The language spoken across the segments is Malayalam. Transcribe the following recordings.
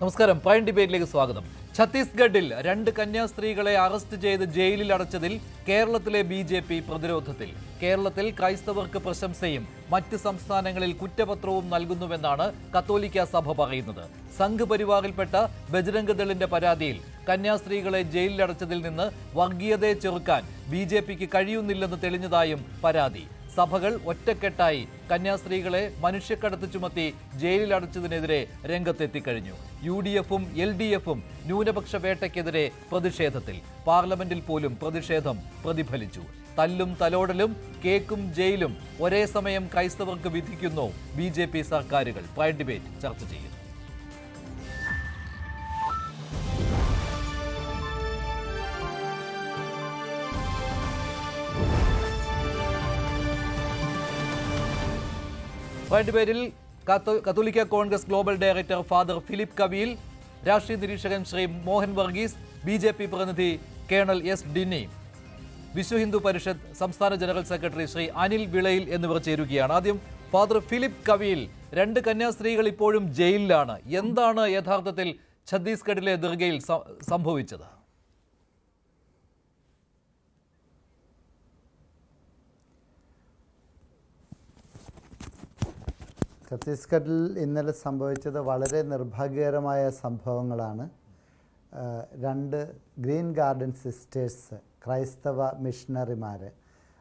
നമസ്കാരം. പ്രൈം ഡിബേറ്റിലേക്ക് സ്വാഗതം. ഛത്തീസ്ഗഡിൽ 2 കന്യാസ്ത്രീകളെ അറസ്റ്റ് ചെയ്ത് ജയിലിൽ അടച്ചതിൽ കേരളത്തിലെ ബി.ജെ.പി. പ്രതിരോധത്തിൽ. കേരളത്തിൽ ക്രൈസ്തവർക്ക് പ്രശംസയും മറ്റ് സംസ്ഥാനങ്ങളിൽ കുറ്റപത്രവും നൽകുന്നുവെന്നാണ് കത്തോലിക്ക സഭ പറയുന്നത്. സംഘ് പരിവാറിൽപ്പെട്ട ബജ്രംഗ് ദളിന്റെ പരാതിയിൽ കന്യാസ്ത്രീകളെ ജയിലിലടച്ചതിൽ നിന്ന് വർഗീയതയെ ചെറുക്കാൻ ബി.ജെ.പിക്ക് കഴിയുന്നില്ലെന്ന് തെളിഞ്ഞതായും പരാതി. സഭകൾ ഒറ്റക്കെട്ടായി കന്യാസ്ത്രീകളെ മനുഷ്യക്കടത്ത് ചുമത്തി ജയിലിലടച്ചതിനെതിരെ രംഗത്തെത്തിക്കഴിഞ്ഞു. UDF-ഉം LDF-ഉം ന്യൂനപക്ഷ വേട്ടയ്ക്കെതിരെ പ്രതിഷേധത്തിൽ. പാർലമെന്റിൽ പോലും പ്രതിഷേധം പ്രതിഫലിച്ചു. തല്ലും തലോടലും കേക്കും ജയിലും ഒരേ സമയം ക്രൈസ്തവർക്ക് വിധിക്കുന്നു ബി.ജെ.പി. സർക്കാരുകൾ. പ്രൈം ഡിബേറ്റ് ചർച്ച ചെയ്യുന്നു. പ്രൈം ഡിബേറ്റിൽ കത്തോലിക്ക Congress global director father Philip Kaveel, രാഷ്ട്രീയ നിരീക്ഷകൻ ശ്രീ മോഹൻ വർഗീസ്, ബി.ജെ.പി. പ്രതിനിധി കേണൽ S. ഡിന്നി, വിശ്വ ഹിന്ദു പരിഷത്ത് സംസ്ഥാന ജനറൽ സെക്രട്ടറി ശ്രീ അനിൽ വിളയിൽ എന്നിവർ ചേരുകയാണ്. ആദ്യം ഫാദർ ഫിലിപ്പ് കവീൽ, 2 കന്യാസ്ത്രീകൾ ഇപ്പോഴും ജയിലിലാണ്. എന്താണ് യഥാർത്ഥത്തിൽ ഛത്തീസ്ഗഡിലെ ദർഗയിൽ സംഭവിച്ചത്? ഛത്തീസ്ഗഡിൽ ഇന്നലെ സംഭവിച്ചത് വളരെ നിർഭാഗ്യകരമായ സംഭവങ്ങളാണ്. 2 ഗ്രീൻ ഗാർഡൻ സിസ്റ്റേഴ്സ്, ക്രൈസ്തവ മിഷണറിമാർ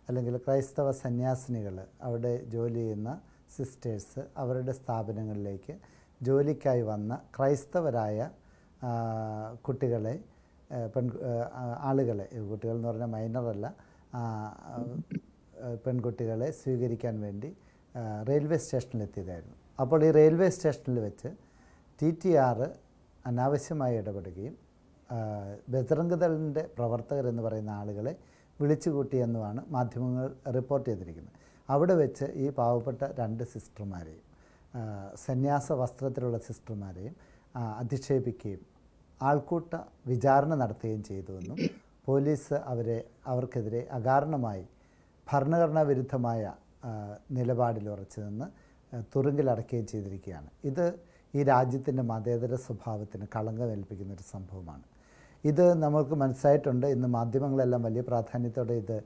അല്ലെങ്കിൽ ക്രൈസ്തവ സന്യാസിനികൾ, അവിടെ ജോലി ചെയ്യുന്ന സിസ്റ്റേഴ്സ് അവരുടെ സ്ഥാപനങ്ങളിലേക്ക് ജോലിക്കായി വന്ന ക്രൈസ്തവരായ കുട്ടികളെ, ആളുകളെ, കുട്ടികൾ എന്ന് പറഞ്ഞാൽ മൈനറല്ല, പെൺകുട്ടികളെ സ്വീകരിക്കാൻ വേണ്ടി റെയിൽവേ സ്റ്റേഷനിലെത്തിയതായിരുന്നു. അപ്പോൾ ഈ റെയിൽവേ സ്റ്റേഷനിൽ വെച്ച് TTR അനാവശ്യമായി ഇടപെടുകയും ബജ്രംഗ് ദളിൻ്റെ പ്രവർത്തകരെന്ന് പറയുന്ന ആളുകളെ വിളിച്ചുകൂട്ടിയെന്നുമാണ് മാധ്യമങ്ങൾ റിപ്പോർട്ട് ചെയ്തിരിക്കുന്നത്. അവിടെ വെച്ച് ഈ പാവപ്പെട്ട 2 സിസ്റ്റർമാരെയും, സന്യാസ വസ്ത്രത്തിലുള്ള സിസ്റ്റർമാരെയും അധിക്ഷേപിക്കുകയും ആൾക്കൂട്ട വിചാരണ നടത്തുകയും ചെയ്തുവെന്നും പോലീസ് അവർക്കെതിരെ അകാരണമായി ഭരണഘടനാ വിരുദ്ധമായ നിലപാടിൽ ഉറച്ചു നിന്ന് തുറുങ്കിലടക്കുകയും ചെയ്തിരിക്കുകയാണ്. ഇത് ഈ രാജ്യത്തിൻ്റെ മതേതര സ്വഭാവത്തിന് കളങ്കമേൽപ്പിക്കുന്നൊരു സംഭവമാണ്. ഇത് നമ്മൾക്ക് മനസ്സിലായിട്ടുണ്ട്. ഇന്ന് മാധ്യമങ്ങളെല്ലാം വലിയ പ്രാധാന്യത്തോടെ ഇത്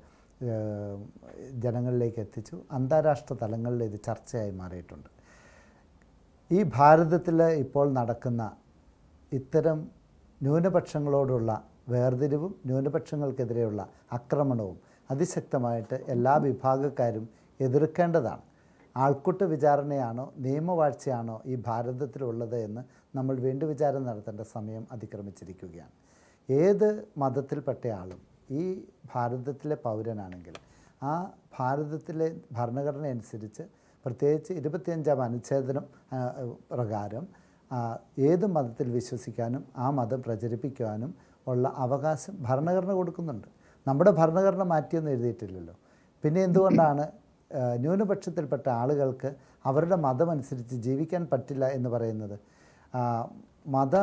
ജനങ്ങളിലേക്ക് എത്തിച്ചു. അന്താരാഷ്ട്ര തലങ്ങളിൽ ഇത് ചർച്ചയായി മാറിയിട്ടുണ്ട്. ഈ ഭാരതത്തിൽ ഇപ്പോൾ നടക്കുന്ന ഇത്തരം ന്യൂനപക്ഷങ്ങളോടുള്ള വേർതിരിവും ന്യൂനപക്ഷങ്ങൾക്കെതിരെയുള്ള ആക്രമണവും അതിശക്തമായിട്ട് എല്ലാ വിഭാഗക്കാരും എതിർക്കേണ്ടതാണ്. ആൾക്കൂട്ട വിചാരണയാണോ നിയമവാഴ്ചയാണോ ഈ ഭാരതത്തിലുള്ളത് എന്ന് നമ്മൾ വീണ്ടും വിചാരം നടത്തേണ്ട സമയം അതിക്രമിച്ചിരിക്കുകയാണ്. ഏത് മതത്തിൽപ്പെട്ട ആളും ഈ ഭാരതത്തിലെ പൗരനാണെങ്കിൽ ആ ഭാരതത്തിലെ ഭരണഘടന അനുസരിച്ച്, പ്രത്യേകിച്ച് 25-ാം അനുച്ഛേദനം പ്രകാരം ഏത് മതത്തിൽ വിശ്വസിക്കാനും ആ മതം പ്രചരിപ്പിക്കുവാനും ഉള്ള അവകാശം ഭരണഘടന കൊടുക്കുന്നുണ്ട്. നമ്മുടെ ഭരണഘടന മാറ്റിയൊന്നും എഴുതിയിട്ടില്ലല്ലോ. പിന്നെ എന്തുകൊണ്ടാണ് ന്യൂനപക്ഷത്തിൽപ്പെട്ട ആളുകൾക്ക് അവരുടെ മതമനുസരിച്ച് ജീവിക്കാൻ പറ്റില്ല എന്ന് പറയുന്നത്? മത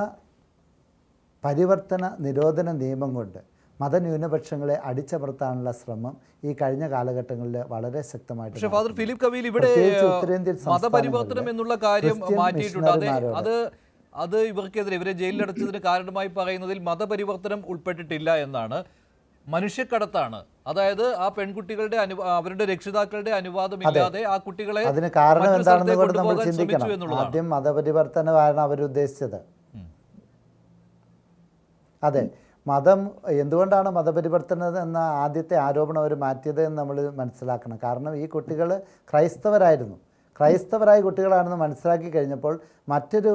പരിവർത്തന നിരോധന നിയമം കൊണ്ട് മതന്യൂനപക്ഷങ്ങളെ അടിച്ചമർത്താനുള്ള ശ്രമം ഈ കഴിഞ്ഞ കാലഘട്ടങ്ങളിൽ വളരെ ശക്തമായിട്ട്. പക്ഷേ ഫാദർ ഫിലിപ്പ് കവീൽ, ഇവിടെ മതപരിവർത്തനം എന്നുള്ള കാര്യം മാറ്റിയിട്ടുണ്ട്. അത് ഇവർക്കെതിരെ, ഇവരെ ജയിലിലടച്ചതിന് കാരണമായി പറയുന്നതിൽ മതപരിവർത്തനം ഉൾപ്പെട്ടിട്ടില്ല എന്നാണ്. മനുഷ്യക്കടത്താണ്. അതായത് ആ പെൺകുട്ടികളുടെ അവരുടെ രക്ഷിതാക്കളുടെ അനുവാദമില്ലാതെ ആ കുട്ടികളെ, അതിന് കാരണം എന്താണെന്ന് കൂടെ നമ്മൾ ചിന്തിക്കണം. ആദ്യം മതപരിവർത്തനമാണ് അവരുദ്ദേശിച്ചത്. അതെ, മതം എന്തുകൊണ്ടാണ് മതപരിവർത്തനം എന്ന ആദ്യത്തെ ആരോപണം അവർ മാറ്റിയത് എന്ന് നമ്മൾ മനസ്സിലാക്കണം. കാരണം ഈ കുട്ടികൾ ക്രൈസ്തവരായ കുട്ടികളാണെന്ന് മനസ്സിലാക്കി കഴിഞ്ഞപ്പോൾ മറ്റൊരു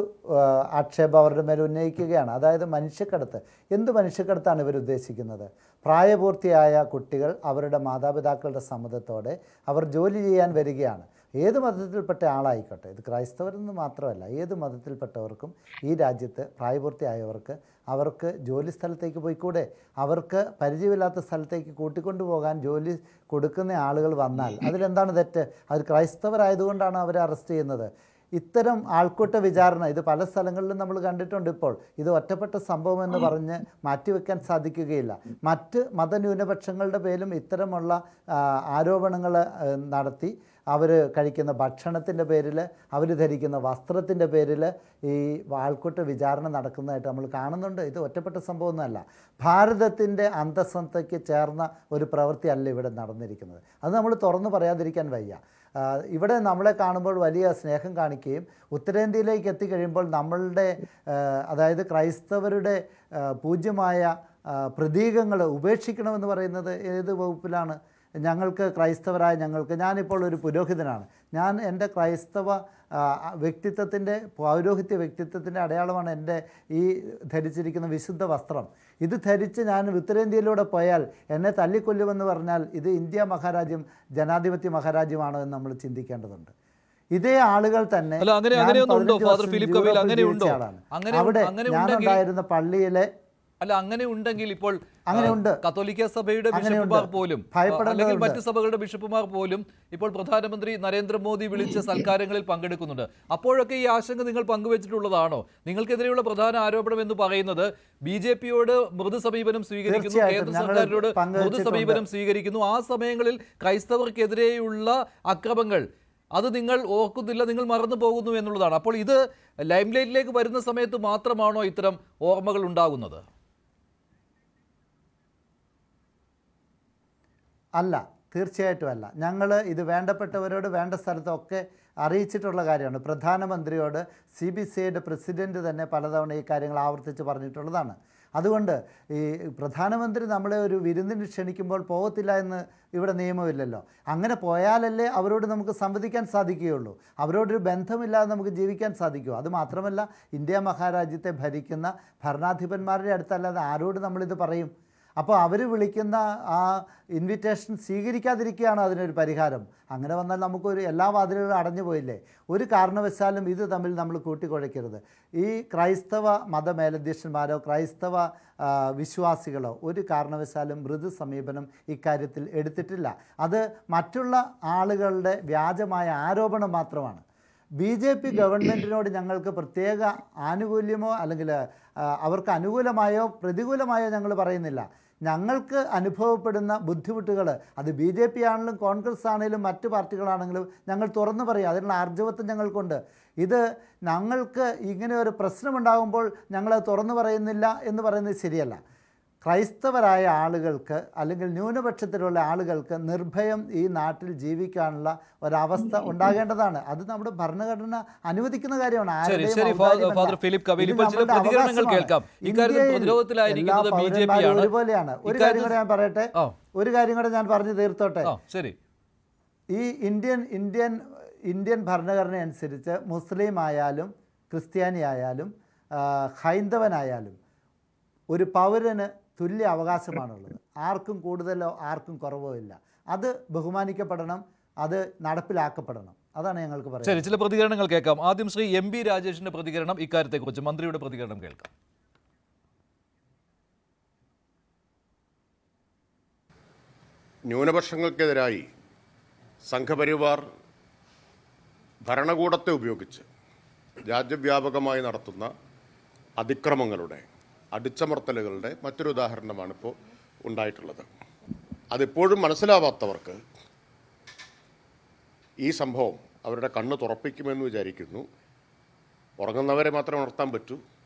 ആക്ഷേപം അവരുടെ മേൽ ഉന്നയിക്കുകയാണ്. അതായത് മനുഷ്യക്കടത്ത്. എന്ത് മനുഷ്യക്കടത്താണ് ഇവർ ഉദ്ദേശിക്കുന്നത്? പ്രായപൂർത്തിയായ കുട്ടികൾ അവരുടെ മാതാപിതാക്കളുടെ സമ്മതത്തോടെ അവർ ജോലി ചെയ്യാൻ വരികയാണ്. ഏത് മതത്തിൽപ്പെട്ട ആളായിക്കോട്ടെ, ഇത് ക്രൈസ്തവരെന്ന് മാത്രമല്ല, ഏത് മതത്തിൽപ്പെട്ടവർക്കും ഈ രാജ്യത്ത് പ്രായപൂർത്തിയായവർക്ക് അവർക്ക് ജോലി സ്ഥലത്തേക്ക് പോയിക്കൂടെ? അവർക്ക് പരിചയമില്ലാത്ത സ്ഥലത്തേക്ക് കൂട്ടിക്കൊണ്ടുപോകാൻ ജോലി കൊടുക്കുന്ന ആളുകൾ വന്നാൽ അതിലെന്താണ് തെറ്റ്? അത് ക്രൈസ്തവരായതുകൊണ്ടാണ് അവരെ അറസ്റ്റ് ചെയ്യുന്നത്. ഇത്തരം ആൾക്കൂട്ട വിചാരണ ഇത് പല സ്ഥലങ്ങളിലും നമ്മൾ കണ്ടിട്ടുണ്ട്. ഇപ്പോൾ ഇത് ഒറ്റപ്പെട്ട സംഭവം എന്ന് പറഞ്ഞ് മാറ്റിവെക്കാൻ സാധിക്കുകയില്ല. മറ്റ് മതന്യൂനപക്ഷങ്ങളുടെ പേരിലും ഇത്തരമുള്ള ആരോപണങ്ങൾ നടത്തി അവർ കഴിക്കുന്ന ഭക്ഷണത്തിൻ്റെ പേരിൽ, അവർ ധരിക്കുന്ന വസ്ത്രത്തിൻ്റെ പേരിൽ ഈ ആൾക്കൂട്ട വിചാരണ നടക്കുന്നതായിട്ട് നമ്മൾ കാണുന്നുണ്ട്. ഇത് ഒറ്റപ്പെട്ട സംഭവമൊന്നുമല്ല. ഭാരതത്തിൻ്റെ അന്തസ്സത്തയ്ക്ക് ചേർന്ന ഒരു പ്രവൃത്തിയല്ല ഇവിടെ നടന്നിരിക്കുന്നത്. അത് നമ്മൾ തുറന്നു പറയാതിരിക്കാൻ വയ്യ. ഇവിടെ നമ്മളെ കാണുമ്പോൾ വലിയ സ്നേഹം കാണിക്കുകയും ഉത്തരേന്ത്യയിലേക്ക് എത്തിക്കഴിയുമ്പോൾ നമ്മളുടെ അതായത് ക്രൈസ്തവരുടെ പൂജ്യമായ പ്രതീകങ്ങൾ ഉപേക്ഷിക്കണമെന്ന് പറയുന്നത് ഏത് വകുപ്പിലാണ്? ക്രൈസ്തവരായ ഞാനിപ്പോൾ ഒരു പുരോഹിതനാണ്. ഞാൻ എൻ്റെ ക്രൈസ്തവ വ്യക്തിത്വത്തിൻ്റെ പൗരോഹിത്യ വ്യക്തിത്വത്തിൻ്റെ അടയാളമാണ് എൻ്റെ ഈ ധരിച്ചിരിക്കുന്ന വിശുദ്ധ വസ്ത്രം. ഇത് ധരിച്ച് ഞാൻ ഉത്തരേന്ത്യയിലൂടെ പോയാൽ എന്നെ തല്ലിക്കൊല്ലുമെന്ന് പറഞ്ഞാൽ ഇത് ഇന്ത്യ മഹാരാജ്യം ജനാധിപത്യ മഹാരാജ്യമാണോ എന്ന് നമ്മൾ ചിന്തിക്കേണ്ടതുണ്ട്. ഇതേ ആളുകൾ തന്നെ അവിടെ ഞാനുണ്ടായിരുന്ന പള്ളിയിലെ അങ്ങനെ ഉണ്ടെങ്കിൽ ഇപ്പോൾ കത്തോലിക്ക സഭയുടെ ബിഷപ്പുമാർ പോലും അല്ലെങ്കിൽ മറ്റ് സഭകളുടെ ബിഷപ്പുമാർ പോലും ഇപ്പോൾ പ്രധാനമന്ത്രി നരേന്ദ്രമോദി വിളിച്ച സൽക്കാരങ്ങളിൽ പങ്കെടുക്കുന്നുണ്ട്. അപ്പോഴൊക്കെ ഈ ആശങ്ക നിങ്ങൾ പങ്കുവച്ചിട്ടുള്ളതാണോ? നിങ്ങൾക്കെതിരെയുള്ള പ്രധാന ആരോപണം എന്ന് പറയുന്നത് BJP-യോട് മൃദു സമീപനം സ്വീകരിക്കുന്നു, കേന്ദ്ര സർക്കാരിനോട് മൃദു സമീപനം സ്വീകരിക്കുന്നു. ആ സമയങ്ങളിൽ ക്രൈസ്തവർക്കെതിരെയുള്ള അക്രമങ്ങൾ അത് നിങ്ങൾ ഓർക്കുന്നില്ല, നിങ്ങൾ മറന്നു പോകുന്നു എന്നുള്ളതാണ്. അപ്പോൾ ഇത് ലൈംലൈറ്റിലേക്ക് വരുന്ന സമയത്ത് മാത്രമാണോ ഇത്തരം ഓർമ്മകൾ ഉണ്ടാകുന്നത്? അല്ല, തീർച്ചയായിട്ടും അല്ല. ഞങ്ങൾ ഇത് വേണ്ടപ്പെട്ടവരോട് വേണ്ട സ്ഥലത്തൊക്കെ അറിയിച്ചിട്ടുള്ള കാര്യമാണ്. പ്രധാനമന്ത്രിയോട് CBCIയുടെ പ്രസിഡന്റ് തന്നെ പലതവണ ഈ കാര്യങ്ങൾ ആവർത്തിച്ച് പറഞ്ഞിട്ടുള്ളതാണ്. അതുകൊണ്ട് ഈ പ്രധാനമന്ത്രി നമ്മളെ ഒരു വിരുന്നിന് ക്ഷണിക്കുമ്പോൾ പോകത്തില്ല എന്ന് ഇവിടെ നിയമമില്ലല്ലോ. അങ്ങനെ പോയാലല്ലേ അവരോട് നമുക്ക് സംവദിക്കാൻ സാധിക്കുകയുള്ളൂ. അവരോടൊരു ബന്ധമില്ലാതെ നമുക്ക് ജീവിക്കാൻ സാധിക്കുമോ? അതുമാത്രമല്ല, ഇന്ത്യ മഹാരാജ്യത്തെ ഭരിക്കുന്ന ഭരണാധിപന്മാരുടെ അടുത്തല്ലാതെ ആരോട് നമ്മളിത് പറയും? അപ്പോൾ അവർ വിളിക്കുന്ന ആ ഇൻവിറ്റേഷൻ സ്വീകരിക്കാതിരിക്കുകയാണ് അതിനൊരു പരിഹാരം. അങ്ങനെ വന്നാൽ നമുക്കൊരു എല്ലാ വാതിലുകളും അടഞ്ഞു പോയില്ലേ? ഒരു കാരണവശാലും ഇത് തമ്മിൽ നമ്മൾ കൂട്ടിക്കുഴയ്ക്കരുത്. ഈ ക്രൈസ്തവ മതമേലധ്യക്ഷന്മാരോ ക്രൈസ്തവ വിശ്വാസികളോ ഒരു കാരണവശാലും മൃദു സമീപനം ഇക്കാര്യത്തിൽ എടുത്തിട്ടില്ല. അത് മറ്റുള്ള ആളുകളുടെ വ്യാജമായ ആരോപണം മാത്രമാണ്. BJP ഗവൺമെൻറ്റിനോട് ഞങ്ങൾക്ക് പ്രത്യേക ആനുകൂല്യമോ അല്ലെങ്കിൽ അവർക്ക് അനുകൂലമായോ പ്രതികൂലമായോ ഞങ്ങൾ പറയുന്നില്ല. ഞങ്ങൾക്ക് അനുഭവപ്പെടുന്ന ബുദ്ധിമുട്ടുകൾ അത് BJP ആണെങ്കിലും കോൺഗ്രസ് ആണെങ്കിലും മറ്റു പാർട്ടികളാണെങ്കിലും ഞങ്ങൾ തുറന്നു പറയും. അതിനുള്ള ആർജവത്വം ഞങ്ങൾക്കുണ്ട്. ഇത് ഞങ്ങൾക്ക് ഇങ്ങനെ ഒരു പ്രശ്നമുണ്ടാകുമ്പോൾ ഞങ്ങളത് തുറന്നു പറയുന്നില്ല എന്ന് പറയുന്നത് ശരിയല്ല. ക്രൈസ്തവരായ ആളുകൾക്ക് അല്ലെങ്കിൽ ന്യൂനപക്ഷത്തിലുള്ള ആളുകൾക്ക് നിർഭയം ഈ നാട്ടിൽ ജീവിക്കാനുള്ള ഒരവസ്ഥ ഉണ്ടാകേണ്ടതാണ്. അത് നമ്മുടെ ഭരണഘടന അനുവദിക്കുന്ന കാര്യമാണ്. ഒരുപോലെയാണ്. ഒരു കാര്യം കൂടെ ഞാൻ പറഞ്ഞു തീർത്തോട്ടെ. ഈ ഇന്ത്യൻ ഭരണഘടന അനുസരിച്ച് മുസ്ലിം ആയാലും ക്രിസ്ത്യാനി ആയാലും ഹൈന്ദവനായാലും ഒരു പൗരന് തുല്യ അവകാശമാണുള്ളത്. ആർക്കും കൂടുതലോ ആർക്കും കുറവോ ഇല്ല. അത് ബഹുമാനിക്കപ്പെടണം, അത് നടപ്പിലാക്കപ്പെടണം. അതാണ് ഞങ്ങൾക്ക് പറയുന്നത്. ശരി, ചില പ്രതികരണങ്ങൾ കേൾക്കാം. ആദ്യം ശ്രീ MB രാജേഷിന്റെ പ്രതികരണം ഇക്കാര്യത്തെക്കുറിച്ച്, മന്ത്രിയുടെ പ്രതികരണം കേൾക്കാം. ന്യൂനപക്ഷങ്ങൾക്കെതിരായി സംഘപരിവാർ ഭരണകൂടത്തെ ഉപയോഗിച്ച് രാജ്യവ്യാപകമായി നടത്തുന്ന അതിക്രമങ്ങളുടെ അടിച്ചമർത്തലുകളുടെ മറ്റൊരു ഉദാഹരണമാണ് ഇപ്പോൾ ഉണ്ടായിട്ടുള്ളത്. അതിപ്പോഴും മനസ്സിലാവാത്തവർക്ക് ഈ സംഭവം അവരുടെ കണ്ണ് തുറപ്പിക്കുമെന്ന് വിചാരിക്കുന്നു. ഉറങ്ങുന്നവരെ മാത്രമേ ഉണർത്താൻ പറ്റൂ,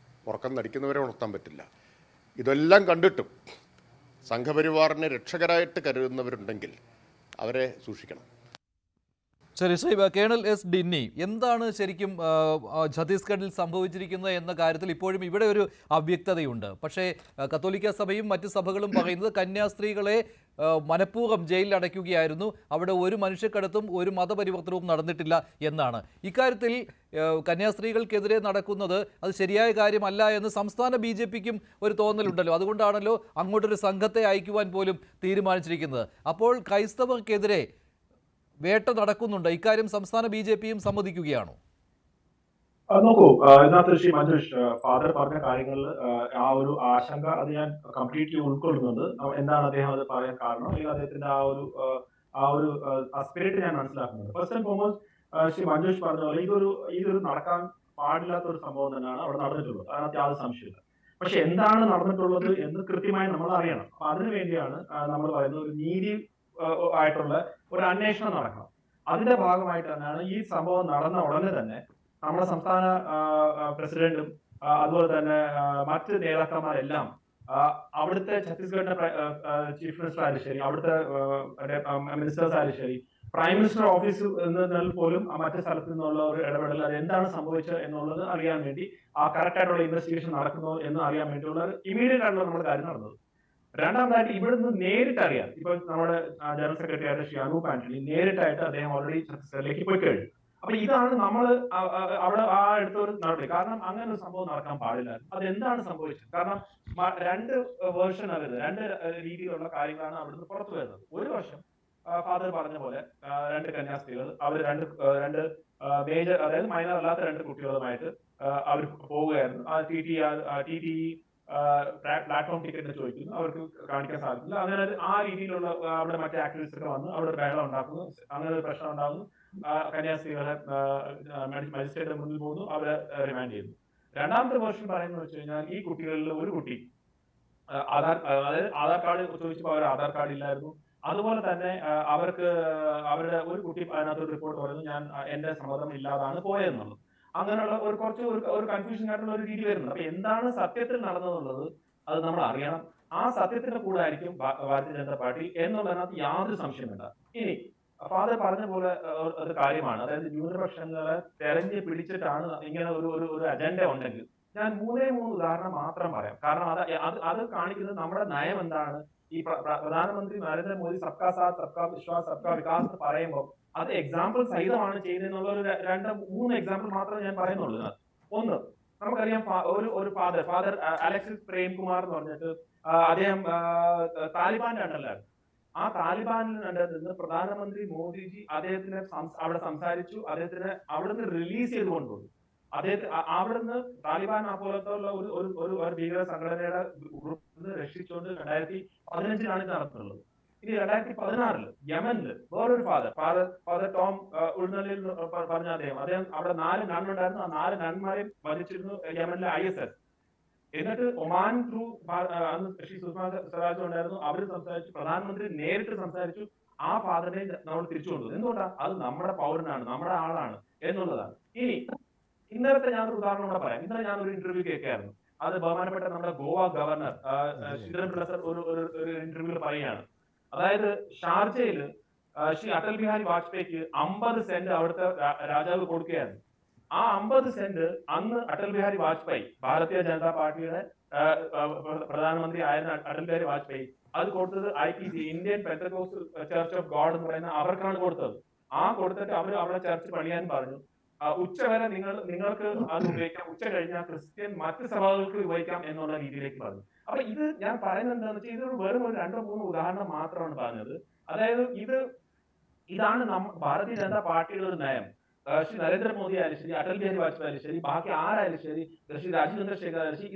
ഉറക്കം നടിക്കുന്നവരെ ഉണർത്താൻ പറ്റില്ല. ഇതെല്ലാം കണ്ടിട്ടും സംഘപരിവാറിനെ രക്ഷകരായിട്ട് കരുതുന്നവരുണ്ടെങ്കിൽ അവരെ സൂക്ഷിക്കണം. ശരി, ശ്രീ കേണൽ S. ഡിന്നി, എന്താണ് ശരിക്കും ഛത്തീസ്ഗഡിൽ സംഭവിച്ചിരിക്കുന്നത് എന്ന കാര്യത്തിൽ ഇപ്പോഴും ഇവിടെ ഒരു അവ്യക്തതയുണ്ട്. പക്ഷേ കത്തോലിക്ക സഭയും മറ്റ് സഭകളും പറയുന്നത് കന്യാസ്ത്രീകളെ മനഃപൂർവ്വം ജയിലിൽ അടയ്ക്കുകയായിരുന്നു, അവിടെ ഒരു മനുഷ്യക്കടത്തും ഒരു മതപരിവർത്തനവും നടന്നിട്ടില്ല എന്നാണ്. ഇക്കാര്യത്തിൽ കന്യാസ്ത്രീകൾക്കെതിരെ നടക്കുന്നത് അത് ശരിയായ കാര്യമല്ല എന്ന് സംസ്ഥാന BJP-ക്കും ഒരു തോന്നലുണ്ടല്ലോ. അതുകൊണ്ടാണല്ലോ അങ്ങോട്ടൊരു സംഘത്തെ അയക്കുവാൻ പോലും തീരുമാനിച്ചിരിക്കുന്നത്. അപ്പോൾ ക്രൈസ്തവർക്കെതിരെ വേട്ട നടക്കുന്നുണ്ട്. ഇക്കാര്യം സംസ്ഥാന BJP-യും സമ്മതിക്കുകയാണോ? നോക്കൂ, ഇതിനകത്ത് ശ്രീ മഞ്ജുഷ് ഫാദർ പറഞ്ഞ കാര്യങ്ങളിൽ ആ ഒരു ആശങ്ക അത് ഞാൻ കംപ്ലീറ്റ്ലി ഉൾക്കൊള്ളുന്നുണ്ട്. എന്താണ് അദ്ദേഹം അത് പറയാൻ കാരണം, അല്ലെങ്കിൽ അദ്ദേഹത്തിന്റെ ആ ഒരു സ്പിരിറ്റ് ഞാൻ മനസ്സിലാക്കുന്നുണ്ട്. First and foremost Shri Manjush പറഞ്ഞ പോലെ ഇതൊരു നടക്കാൻ പാടില്ലാത്ത ഒരു സംഭവം തന്നെയാണ് അവിടെ നടന്നിട്ടുള്ളത്. അതിനകത്ത് യാതൊരു സംശയമില്ല. പക്ഷെ എന്താണ് നടന്നിട്ടുള്ളത് എന്ന് കൃത്യമായി നമ്മൾ അറിയണം. അപ്പൊ അതിനു വേണ്ടിയാണ് നമ്മൾ പറയുന്നത് ഒരു നീതി ആയിട്ടുള്ള ഒരു അന്വേഷണം നടക്കണം. അതിന്റെ ഭാഗമായിട്ട് തന്നെയാണ് ഈ സംഭവം നടന്ന ഉടനെ തന്നെ നമ്മുടെ സംസ്ഥാന പ്രസിഡന്റും അതുപോലെ തന്നെ മറ്റ് നേതാക്കന്മാരെല്ലാം അവിടുത്തെ ഛത്തീസ്ഗഡിന്റെ ചീഫ് മിനിസ്റ്റർ ആയാലും ശരി, അവിടുത്തെ മിനിസ്റ്റേഴ്സ് ആയാലും ശരി, പ്രൈം മിനിസ്റ്റർ ഓഫീസ് എന്നതിൽ പോലും മറ്റു സ്ഥലത്തു നിന്നുള്ള ഒരു ഇടപെടൽ, അത് എന്താണ് സംഭവിച്ചത് എന്നുള്ളത് അറിയാൻ വേണ്ടി, ആ കറക്റ്റ് ആയിട്ടുള്ള ഇൻവെസ്റ്റിഗേഷൻ നടക്കുന്നോ എന്ന് അറിയാൻ വേണ്ടിയുള്ള ഇമീഡിയറ്റ് ആയിട്ടുള്ള നമ്മുടെ കാര്യം നടന്നത്. രണ്ടാമതായിട്ട് ഇവിടുന്ന് നേരിട്ട് അറിയാം. ഇപ്പൊ നമ്മുടെ ജനറൽ സെക്രട്ടറി ആയിട്ട് ശ്രീ അനൂപ് ആന്റണി നേരിട്ടായിട്ട് അദ്ദേഹം ഓൾറെഡി ഛത്തീസ്ഗഡിലേക്ക് പോയി കഴിഞ്ഞു. അപ്പൊ ഇതാണ് നമ്മൾ അവിടെ ആ എടുത്ത ഒരു നടപടി. കാരണം അങ്ങനെ ഒരു സംഭവം നടക്കാൻ പാടില്ല. അത് എന്താണ് സംഭവിച്ചത്? കാരണം രണ്ട് വേർഷൻ ആകരുത്, രണ്ട് രീതിയിലുള്ള കാര്യങ്ങളാണ് അവിടുന്ന് പുറത്തു വരുന്നത്. ഒരു വർഷം ഫാദർ പറഞ്ഞ പോലെ രണ്ട് കന്യാസ്ത്രീകൾ അവർ രണ്ട് മേജർ, അതായത് മൈനർ അല്ലാത്ത രണ്ട് കുട്ടികളുമായിട്ട് അവർ പോവുകയായിരുന്നു. ടി ടി പ്ലാറ്റ്ഫോം ടിക്കറ്റ് ചോദിക്കുന്നു, അവർക്ക് കാണിക്കാൻ സാധിക്കില്ല. അങ്ങനെ ആ രീതിയിലുള്ള അവിടെ മറ്റേ ആക്ടിവിസ്റ്റ് ഒക്കെ വന്ന് അവിടെ ബഹളം ഉണ്ടാക്കുന്നു, അങ്ങനെ ഒരു പ്രശ്നം ഉണ്ടാകുന്നു. കന്യാസ്ത്രീകളെ മജിസ്ട്രേറ്റിന്റെ മുന്നിൽ പോകുന്നു, അവരെ റിമാൻഡ് ചെയ്യുന്നു. രണ്ടാമത്തെ വേർഷൻ പറയുന്നത് വെച്ച് കഴിഞ്ഞാൽ ഈ കുട്ടികളിൽ ഒരു കുട്ടി ആധാർ കാർഡ് ചോദിച്ചപ്പോൾ അവർ ആധാർ കാർഡ് ഇല്ലായിരുന്നു. അതുപോലെ തന്നെ അവർക്ക് അവരുടെ ഒരു കുട്ടി അതിനകത്ത് റിപ്പോർട്ട് പറയുന്നു, ഞാൻ എന്റെ സമ്മതം ഇല്ലാതാണ് പോയെന്നുള്ളത്. അങ്ങനെയുള്ള ഒരു കൺഫ്യൂഷൻ ആയിട്ടുള്ള ഒരു രീതി വരുന്നത്. അപ്പൊ എന്താണ് സത്യത്തിൽ നടന്നതെന്നുള്ളത് അത് നമ്മൾ അറിയണം. ആ സത്യത്തിന്റെ കൂടെ ആയിരിക്കും ഭാരതീയ ജനതാ പാർട്ടി എന്നുള്ളതിനകത്ത് യാതൊരു സംശയമില്ല. ഇനി ഫാദർ പറഞ്ഞ പോലെ ഒരു കാര്യമാണ്, അതായത് ന്യൂനപക്ഷങ്ങളെ തെരഞ്ഞു പിടിച്ചിട്ടാണ് ഇങ്ങനെ ഒരു അജണ്ട ഉണ്ടെങ്കിൽ ഞാൻ മൂന്നേ ഉദാഹരണം മാത്രം പറയാം. കാരണം അത് കാണിക്കുന്നത് നമ്മുടെ നയം എന്താണ്. ഈ പ്രധാനമന്ത്രി നരേന്ദ്രമോദി സബ്കാ സാത്ത് സബ്കാ വിശ്വാസ് സബ്കാ വികാസ് എന്ന് പറയുമ്പോൾ അത് എക്സാമ്പിൾ സഹിതമാണ് ചെയ്യുന്നതെന്നുള്ള ഒരു മൂന്ന് എക്സാമ്പിൾ മാത്രമേ ഞാൻ പറയുന്നുള്ളൂ. ഒന്ന്, നമുക്കറിയാം ഒരു ഫാദർ അലക്സിസ് പ്രേംകുമാർ എന്ന് പറഞ്ഞിട്ട് അദ്ദേഹം താലിബാന്റെ അണ്ടറിലാണ്. ആ താലിബാനിൽ നിന്ന് പ്രധാനമന്ത്രി മോദിജി അദ്ദേഹത്തിനെ അവിടെ സംസാരിച്ചു, അദ്ദേഹത്തിനെ അവിടുന്ന് റിലീസ് ചെയ്ത് കൊണ്ടുപോയി. അദ്ദേഹത്തെ അവിടുന്ന് താലിബാൻ പോലത്തുള്ള ഒരു ഭീകര സംഘടനയുടെ ഗ്രൂപ്പിൽ രക്ഷിച്ചുകൊണ്ട് 2015 ഇത് നടത്തുന്നുള്ളത്. ഇനി 2016 യമനില് വേറൊരു ഫാദർ ടോം ഉൾനലിൽ പറഞ്ഞ അദ്ദേഹം അവിടെ 4 നണ്ണുണ്ടായിരുന്നു. ആ 4 നന്മാരെയും വധിച്ചിരുന്നു യമനിലെ ISS. എന്നിട്ട് ഒമാൻ ത്രൂ അന്ന് ശ്രീ സുഷമ സ്വരാജ് ഉണ്ടായിരുന്നു, അവർ സംസാരിച്ചു, പ്രധാനമന്ത്രി നേരിട്ട് സംസാരിച്ചു. ആ ഫാദറിനെ നമ്മൾ തിരിച്ചു കൊണ്ടുവന്നു. എന്തുകൊണ്ടാണ്? അത് നമ്മുടെ പൗരനാണ്, നമ്മുടെ ആളാണ് എന്നുള്ളതാണ്. ഇനി ഇന്നലത്തെ ഞാനൊരു ഉദാഹരണം കൂടെ പറയാം. ഇന്നലെ ഞാനൊരു ഇന്റർവ്യൂ കേൾക്കായിരുന്നു. അത് ബഹുമാനപ്പെട്ട നമ്മുടെ ഗോവ ഗവർണർ ശ്രീധരൻ പിള്ള സർ ഒരു ഇന്റർവ്യൂവിൽ പറയുകയാണ്, അതായത് ഷാർജയില് ശ്രീ അടൽ ബിഹാരി വാജ്പേയിക്ക് 50 സെന്റ് അവിടുത്തെ രാജാവ് കൊടുക്കുകയായിരുന്നു. ആ 50 സെന്റ് അന്ന് അടൽ ബിഹാരി വാജ്പേയി, ഭാരതീയ ജനതാ പാർട്ടിയുടെ പ്രധാനമന്ത്രി ആയിരുന്ന അടൽ ബിഹാരി വാജ്പേയി അത് കൊടുത്തത് IPC, Indian Pentecostal church of God എന്ന് പറയുന്ന അവർക്കാണ് കൊടുത്തത്. ആ കൊടുത്തിട്ട് അവർ അവിടെ ചർച്ച് പണിയാൻ പറഞ്ഞു. ഉച്ചവരെ നിങ്ങൾക്ക് അത് ഉപയോഗിക്കാം, ഉച്ച കഴിഞ്ഞാൽ ക്രിസ്ത്യൻ മറ്റ് സഭകൾക്ക് ഉപയോഗിക്കാം എന്നുള്ള രീതിയിലേക്ക് പറഞ്ഞു. അപ്പൊ ഇത് ഞാൻ പറയുന്നത് എന്താണെന്ന് വെച്ചാൽ ഇത് വെറും ഒരു 2-3 ഉദാഹരണം മാത്രമാണ് പറഞ്ഞത്. അതായത് ഇതാണ് ഭാരതീയ ജനതാ പാർട്ടിയുടെ ഒരു നയം. ശ്രീ നരേന്ദ്രമോദി ആയാലും ശരി, അടൽ ബിഹാരി വാജ്പേയി ആയാലും ശരി, ബാക്കി ആരായാലും ശരി, ശ്രീ രാജീവ് ചന്ദ്രശേഖർ ആയാലും ശരി,